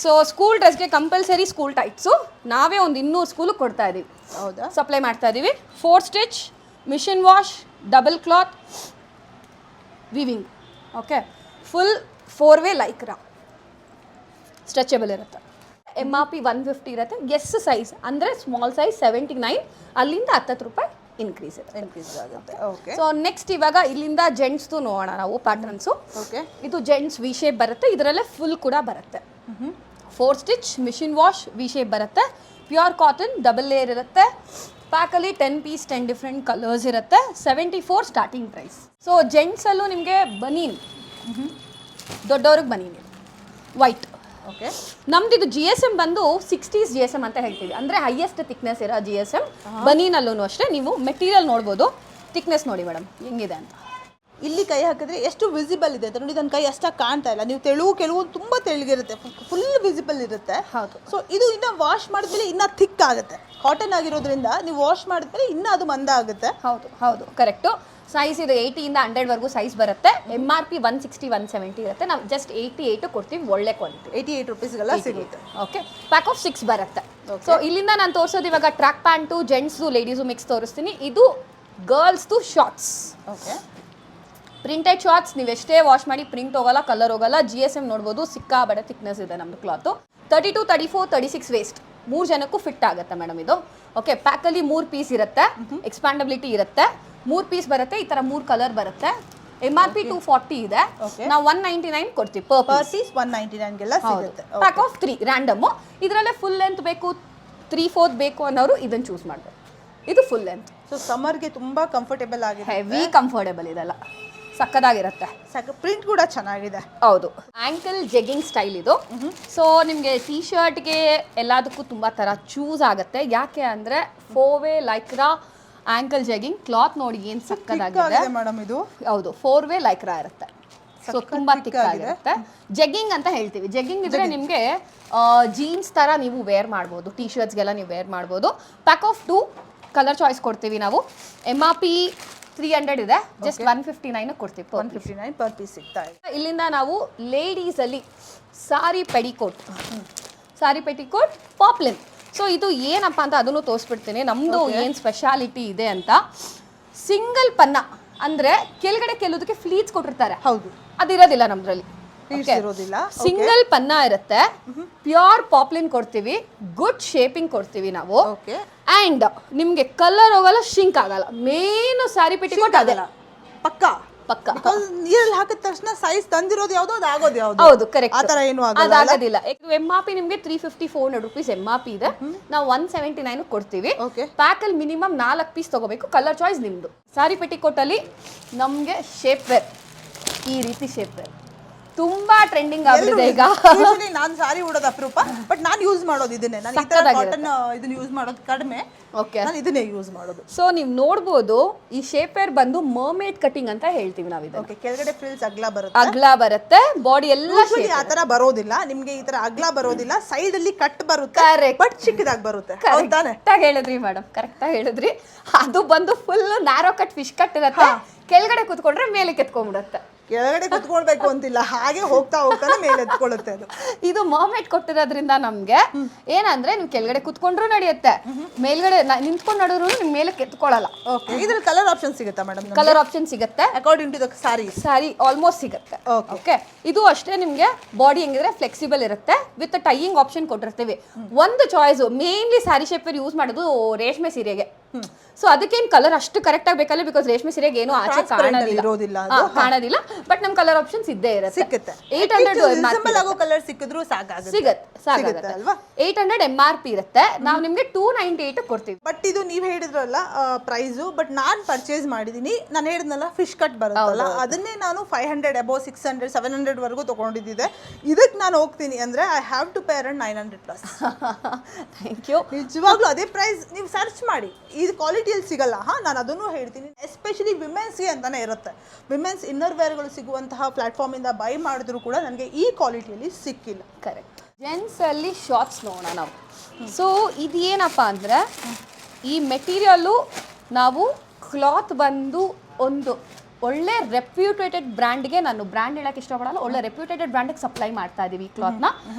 ಸೊ ಸ್ಕೂಲ್ ಡ್ರೆಸ್ಗೆ ಕಂಪಲ್ಸರಿ ಸ್ಕೂಲ್ ಟೈಟ್ಸು ನಾವೇ ಒಂದು 200 ಸ್ಕೂಲಿಗೆ ಕೊಡ್ತಾ ಇದ್ದೀವಿ. ಹೌದಾ? ಸಪ್ಲೈ ಮಾಡ್ತಾ ಇದ್ದೀವಿ. 4 stitch, machine wash, double cloth, viewing. Okay, full 4-way Lycra stretchable ಇರುತ್ತೆ. MRP 150 ಇರುತ್ತೆ. ಎಸ್ ಸೈಜ್ ಅಂದರೆ ಸ್ಮಾಲ್ ಸೈಜ್ 79, ಅಲ್ಲಿಂದ 10 ರೂಪಾಯಿ ಇನ್ಕ್ರೀಸ್ ಆಗುತ್ತೆ. ಓಕೆ. ಸೊ ನೆಕ್ಸ್ಟ್ ಇವಾಗ ಇಲ್ಲಿಂದ ಜೆಂಟ್ಸ್ದು ನೋಡೋಣ ನಾವು ಪ್ಯಾಟರ್ನ್ಸು. ಓಕೆ. ಇದು ಜೆಂಟ್ಸ್ ವಿ ಶೇಪ್ ಬರುತ್ತೆ, ಇದರಲ್ಲೇ ಫುಲ್ ಕೂಡ ಬರುತ್ತೆ. 4 stitch machine wash V shape ಬರುತ್ತೆ, ಪ್ಯೂರ್ ಕಾಟನ್, ಡಬಲ್ ಲೇಯರ್ ಇರುತ್ತೆ. ಪ್ಯಾಕಲ್ಲಿ 10 ಪೀಸ್ 10 ಡಿಫ್ರೆಂಟ್ ಕಲರ್ಸ್ ಇರುತ್ತೆ. 74 ಸ್ಟಾರ್ಟಿಂಗ್ ಪ್ರೈಸ್. ಸೊ ಜೆಂಟ್ಸಲ್ಲೂ ನಿಮಗೆ ಬನೀನ್, ದೊಡ್ಡವ್ರಿಗೆ ಬನೀನ್ ವೈಟ್. ಓಕೆ. ನಮ್ದು ಇದು GSM ಬಂದು 60s GSM ಅಂತ ಹೇಳ್ತೀವಿ, ಅಂದರೆ ಹೈಯೆಸ್ಟ್ ಥಿಕ್ನೆಸ್ ಇರೋ GSM. ಬನೀನಲ್ಲೂ ಅಷ್ಟೇ ನೀವು ಮೆಟೀರಿಯಲ್ ನೋಡ್ಬೋದು. ಥಿಕ್ನೆಸ್ ನೋಡಿ ಮೇಡಮ್ ಹೆಂಗಿದೆ ಅಂತ. ಇಲ್ಲಿ ಕೈ ಹಾಕಿದ್ರೆ ಎಷ್ಟು ವಿಸಿಬಲ್ ಇದೆ ಅಂತ ನೋಡಿ. ನನ್ನ ಕೈ ಅಷ್ಟಾಗಿ ಕಾಣ್ತಾ ಇಲ್ಲ. ನೀವು ಕೆಲವು ತುಂಬ ತೆಳ್ಳಗಿರುತ್ತೆ, ಫುಲ್ ವಿಸಿಬಲ್ ಇರುತ್ತೆ. ಹೌದು. ಸೊ ಇದು ಇನ್ನು ವಾಶ್ ಮಾಡಿದ್ಮೇಲೆ ಇನ್ನೂ ಥಿಕ್ ಆಗುತ್ತೆ. ಕಾಟನ್ ಆಗಿರೋದ್ರಿಂದ ನೀವು ವಾಶ್ ಮಾಡಿದ್ಮೇಲೆ ಇನ್ನೂ ಅದು ಮಂದ ಆಗುತ್ತೆ. ಹೌದು ಕರೆಕ್ಟು. ಸೈಜ್ ಇದು 80 ಇಂದ 100 ಸೈಜ್ ಬರುತ್ತೆ. MRP 160 170 ಇರುತ್ತೆ. ನಾವು ಜಸ್ಟ್ 88 ಕೊಡ್ತೀವಿ, ಒಳ್ಳೆ ಕ್ವಾಲಿಟಿ. 88 ರುಪೀಸ್ಗೆಲ್ಲ ಸಿಗುತ್ತೆ. ಓಕೆ. ಪ್ಯಾಕ್ ಆಫ್ 6 ಬರುತ್ತೆ. ಸೊ ಇಲ್ಲಿಂದ ನಾನು ತೋರಿಸೋದು ಇವಾಗ ಟ್ರ್ಯಾಕ್ ಪ್ಯಾಂಟು, ಜೆಂಟ್ಸ್ದು, ಲೇಡೀಸು ಮಿಕ್ಸ್ ತೋರಿಸ್ತೀನಿ. ಇದು ಗರ್ಲ್ಸ್ದು ಶಾರ್ಟ್ಸ್. ಓಕೆ. Printed shorts. ನೀವು ಎಷ್ಟೇ ವಾಶ್ ಮಾಡಿ ಪ್ರಿಂಟ್ ಹೋಗಲ್ಲ, ಕಲರ್ ಹೋಗಲ್ಲ. GSM ನೋಡ್ಬೋದು, ಸಿಕ್ಕಾಬಡೆ ಥಿಕ್ನೆಸ್ ಇದೆ ನಮ್ಮದು ಕ್ಲಾತು. 32, 34, 36 ವೇಸ್ಟ್ 3 ಜನಕ್ಕೂ ಫಿಟ್ ಆಗುತ್ತೆ ಮೇಡಮ್ ಇದು. ಓಕೆ. ಪ್ಯಾಕಲ್ಲಿ 3 ಪೀಸ್ ಇರುತ್ತೆ, ಎಕ್ಸ್ಪ್ಯಾಂಡಬಿಲಿಟಿ ಇರುತ್ತೆ. 3 ಪೀಸ್ ಬರುತ್ತೆ, ಈ ಥರ 3 ಕಲರ್ ಬರುತ್ತೆ. MRP 240 ಇದೆ, ನಾವು 199 ಕೊಡ್ತೀವಿ ಪರ್ ಪೀಸ್. 199ಗೆಲ್ಲ ಸಿಗುತ್ತೆ. Pack of 3 random. ಇದರಲ್ಲೇ ಫುಲ್ ಲೆಂತ್ ಬೇಕು, 3/4 ಬೇಕು ಅನ್ನೋರು ಇದನ್ನು ಚೂಸ್ ಮಾಡಬೇಕು. ಇದು ಫುಲ್ ಲೆಂತ್. ಸೊ ಸಮ್ಮರ್ಗೆ ತುಂಬ ಕಂಫರ್ಟೇಬಲ್ ಆಗಿದೆ, ಹೆವಿ ಕಂಫರ್ಟೇಬಲ್ ಇದೆಲ್ಲ, ಸಕ್ಕದಾಗಿರುತ್ತೆ. ಪ್ರಿಂಟ್ ಕೂಡ ಚೆನ್ನಾಗಿದೆ. ಹೌದು. ಆ್ಯಂಕಲ್ ಜೆಗ್ಗಿಂಗ್ ಸ್ಟೈಲ್ ಇದು. ಸೊ ನಿಮಗೆ ಟೀ ಶರ್ಟ್ಗೆ ಎಲ್ಲದಕ್ಕೂ ತುಂಬ ಥರ ಚೂಸ್ ಆಗುತ್ತೆ. ಯಾಕೆ ಅಂದರೆ 4-way ಲೈಕ್ರಾ ಆ್ಯಂಕಲ್ ಜೆಗ್ಗಿಂಗ್ ಕ್ಲಾತ್ ನೋಡಿ ಏನು ಸಕ್ಕದಾಗಿದೆ ಮೇಡಮ್ ಇದು. ಹೌದು, 4-way ಲೈಕ್ರಾ ಇರುತ್ತೆ. ಸೊ ತುಂಬ ತಿಕ್ಕಾಗಿರುತ್ತೆ. ಜೆಗ್ಗಿಂಗ್ ಅಂತ ಹೇಳ್ತೀವಿ. ಜೆಗ್ಗಿಂಗ್ ಇದ್ರೆ ನಿಮಗೆ ಜೀನ್ಸ್ ಥರ ನೀವು ವೇರ್ ಮಾಡ್ಬೋದು, ಟೀ ಶರ್ಟ್ಸ್ಗೆಲ್ಲ ನೀವು ವೇರ್ ಮಾಡ್ಬೋದು. ಪ್ಯಾಕ್ ಆಫ್ 2 ಕಲರ್ ಚಾಯ್ಸ್ ಕೊಡ್ತೀವಿ ನಾವು. MRP 300 ಇದೆ, ಜಸ್ಟ್ 159 ಕೊಡ್ತೀವಿ. 159 ಪರ್ ಪೀಸ್ ಸಿಗ್ತಾ ಇದೆ. ಇಲ್ಲಿಂದ ನಾವು ಲೇಡೀಸಲ್ಲಿ ಸಾರಿ ಪೆಟಿಕೋಟ್ ಪಾಪ್ಲಿನ್. ಸೊ ಇದು ಏನಪ್ಪ ಅಂತ ಅದನ್ನು ತೋರಿಸ್ಬಿಡ್ತೀನಿ, ನಮ್ಮದು ಏನು ಸ್ಪೆಷಾಲಿಟಿ ಇದೆ ಅಂತ. ಸಿಂಗಲ್ ಪನ್ನ ಅಂದರೆ ಕೆಳಗಡೆ ಕೆಲವುದಕ್ಕೆ ಫ್ಲೀಟ್ಸ್ ಕೊಟ್ಟಿರ್ತಾರೆ. ಹೌದು. ಅದಿರೋದಿಲ್ಲ ನಮ್ಮದ್ರಲ್ಲಿ. ಇರೋದಿಲ್ಲ. ಸಿಂಗಲ್ ಪನ್ನ ಇರುತ್ತೆ, ಪ್ಯೂರ್ ಪಾಪ್ಲಿನ್ ಕೊಡ್ತೀವಿ, ಗುಡ್ ಶೇಪಿಂಗ್ ಕೊಡ್ತೀವಿ ನಾವು. ಓಕೆ. ಆ್ಯಂಡ್ ನಿಮಗೆ ಕಲರ್ ಹೋಗಲ್ಲ, ಶಿಂಕ್ ಆಗಲ್ಲ. ಮೇನು ಸಾರಿ ಪೆಟಿಕೋಟ್ ಅದಲ್ಲ, ಪಕ್ಕ ಪಕ್ಕ ನೀರಲ್ಲಿ ಹಾಕಿದ ತಕ್ಷಣ ಸೈಜ್ ತಂದಿರೋದು ಯಾವ್ದು ಅದು ಆಗೋದು ಯಾವ್ದು. ಹೌದು, ಕರೆಕ್ಟ್. ಆ ತರ ಏನು ಅದಾಗೋದಿಲ್ಲ. MRP ನಿಮಗೆ 350-400 ರೂಪೀಸ್ MRP ಇದೆ, ನಾವು 179 ಕೊಡ್ತೀವಿ. ಪ್ಯಾಕಲ್ಲಿ ಮಿನಿಮಮ್ 4 ಪೀಸ್ ತಗೋಬೇಕು. ಕಲರ್ ಚಾಯ್ಸ್ ನಿಮ್ದು. ಸಾರಿ ಪೆಟಿಕೋಟ್ ಅಲ್ಲಿ ನಮಗೆ ಶೇಪ್ ವೇರ್, ಈ ರೀತಿ ಶೇಪ್ ವೇರ್ ತುಂಬಾ ಟ್ರೆಂಡಿಂಗ್ ಆಗಿದೆ ಈಗ. ನಾನು ಸಾರಿ ಉಡೋದು ಅಪರೂಪ, ಬಟ್ ನಾನು ಯೂಸ್ ಮಾಡೋದು ಇದನ್ನೇ. ನಾನು ಈ ತರ ಕಾಟನ್ ಇದನ್ನ ಯೂಸ್ ಮಾಡೋದು ಕಡಿಮೆ. ಓಕೆ. ನಾನು ಇದನ್ನೇ ಯೂಸ್ ಮಾಡೋದು. ಸೊ ನೀವು ನೋಡ್ಬೋದು, ಈ ಶೇಪ್ ವೇರ್ ಬಂದು ಮರ್ಮೇಡ್ ಕಟಿಂಗ್ ಅಂತ ಹೇಳ್ತೀವಿ ನಾವು ಇದನ್ನ. ಓಕೆ. ಕೆಳಗಡೆ ಫ್ರಿಲ್ಸ್ ಅಗ್ಲ ಬರುತ್ತೆ, ಬಾಡಿ ಎಲ್ಲ ಆ ತರ ಬರೋದಿಲ್ಲ ನಿಮ್ಗೆ. ಈ ತರ ಅಗ್ಲ ಬರೋದಿಲ್ಲ, ಸೈಡ್ ಅಲ್ಲಿ ಕಟ್ ಬರುತ್ತೆ, ಬಟ್ ಚಿಕ್ಕದಾಗಿ ಬರುತ್ತೆ. ಕರೆಕ್ಟಾಗಿ ಹೇಳಿದ್ರಿ ಮೇಡಮ್, ಕರೆಕ್ಟಾಗಿ ಹೇಳಿದ್ರಿ. ಅದು ಬಂದು full narrow cut fish cut ಇರುತ್ತೆ, ಕೆಳಗಡೆ ಕುತ್ಕೊಂಡ್ರೆ ಮೇಲೆ ಕೆತ್ಕೊಂಡ್ಬಿಡುತ್ತೆ. ಕೆಳಗಡೆ ಕುತ್ಕೊಳ್ಬೇಕು ಅಂತಿಲ್ಲ, ಹಾಗೆ ಹೋಗ್ತಾನೆ ಮೇಲೆ ಎತ್ಕೊಳ್ಳುತ್ತೆ ಅದು. ಇದು ಮರ್ಮೇಡ್ ಕೊಟ್ಟಿರೋದ್ರಿಂದ ನಮ್ಗೆ ಏನಂದ್ರೆ ನೀವು ಕೆಳಗಡೆ ಕುತ್ಕೊಂಡ್ರು ನಡೆಯುತ್ತೆ, ಮೇಲ್ಗಡೆ ನಿಂತ್ಕೊಂಡು ನಡೆದ್ರು ನಿಮ್ ಮೇಲೆ ಕೆತ್ಕೊಳ್ಳಲ್ಲ. ಓಕೆ. ಇದ್ರಲ್ಲಿ ಕಲರ್ ಆಪ್ಷನ್ ಸಿಗುತ್ತಾ ಮೇಡಮ್? ಕಲರ್ ಆಪ್ಷನ್ ಸಿಗುತ್ತೆ, according to the sari almost ಸಿಗುತ್ತೆ. ಓಕೆ. ಇದು ಅಷ್ಟೇ, ನಿಮ್ಗೆ ಬಾಡಿ ಹೆಂಗಿದ್ರೆ ಫ್ಲೆಕ್ಸಿಬಲ್ ಇರುತ್ತೆ, ವಿತ್ ಟೈಯಿಂಗ್ ಆಪ್ಷನ್ ಕೊಟ್ಟಿರ್ತೀವಿ. ಒಂದು choice mainly sari shape use ಮಾಡೋದು ರೇಷ್ಮೆ ಸೀರೆಗೆ. ಸೊ ಅದಕ್ಕೇನು ಕಲರ್ ಅಷ್ಟು ಕರೆಕ್ಟ್ ಆಗಬೇಕಲ್ಲ, ಬಿಕಾಸ್ ರೇಷ್ಮೆ ಸೀರೆಗೆ ಏನು ಆಚೆ ಕಾಣೋದಿಲ್ಲ, ಬಟ್ ನಮ್ ಕಲರ್ ಆಪ್ಷನ್ಸ್ ಇದ್ದೇ ಇರುತ್ತೆ. 800 ಕಲರ್ ಸಿಕ್ಕಿದ್ರು ಸಾಕಾಗುತ್ತೆ ಅಲ್ವಾ. 800 MRP ಇರುತ್ತೆ, ನಾವು ನಿಮ್ಗೆ 298 ಕೊಡ್ತೀವಿ. ಬಟ್ ಇದು ನೀವು ಹೇಳಿದ್ರಲ್ಲ ಪ್ರೈಸು, ಬಟ್ ನಾನು ಪರ್ಚೇಸ್ ಮಾಡಿದೀನಿ. ನಾನು ಹೇಳಿದ್ನಲ್ಲ ಫಿಶ್ ಕಟ್ ಬರುತ್ತಲ್ಲ, ಅದನ್ನೇ ನಾನು 500 ಅಬೌವ್ 600 700 ವರೆಗೂ ತಗೊಂಡಿದ್ದೆ. ಇದಕ್ಕೆ ನಾನು ಹೋಗ್ತೀನಿ ಅಂದ್ರೆ I have to pay around 900 plus. Thank you. ನಿಜವಾಗ್ಲೂ ಅದೇ ಪ್ರೈಸ್ ನೀವು ಸರ್ಚ್ ಮಾಡಿ, ಇದು ಕ್ವಾಲಿಟಿಯಲ್ಲಿ ಸಿಗಲ್ಲ. ನಾನು ಅದನ್ನು ಹೇಳ್ತೀನಿ, ಎಸ್ಪೆಷಲಿ ವಿಮೆನ್ಸ್ಗೆ ಅಂತಾನೆ ಇರುತ್ತೆ. ವಿಮೆನ್ಸ್ ಇನ್ನರ್ ವೇರ್ಗಳು ಸಿಗುವಂತಹ ಪ್ಲಾಟ್ಫಾರ್ಮಿಂದ ಬೈ ಮಾಡಿದ್ರು ಕೂಡ ನನಗೆ ಈ ಕ್ವಾಲಿಟಿಯಲ್ಲಿ ಸಿಕ್ಕಿಲ್ಲ. ಕರೆಕ್ಟ್. ಜೆಂಟ್ಸಲ್ಲಿ ಶಾರ್ಟ್ಸ್ ನೋಡೋಣ ನಾವು. ಸೊ ಇದು ಏನಪ್ಪ ಅಂದರೆ, ಈ ಮೆಟೀರಿಯಲ್ಲು ನಾವು ಕ್ಲಾತ್ ಬಂದು ಒಂದು ಒಳ್ಳೆ ರೆಪ್ಯೂಟೇಟೆಡ್ ಬ್ರ್ಯಾಂಡ್ಗೆ, ನಾನು ಬ್ರ್ಯಾಂಡ್ ಹೇಳಕ್ಕೆ ಇಷ್ಟಪಡಲ್ಲ, ಒಳ್ಳೆ ರೆಪ್ಯೂಟೇಟೆಡ್ ಬ್ರ್ಯಾಂಡಿಗೆ ಸಪ್ಲೈ ಮಾಡ್ತಾ ಇದ್ದೀವಿ ಈ ಕ್ಲಾತ್ನ.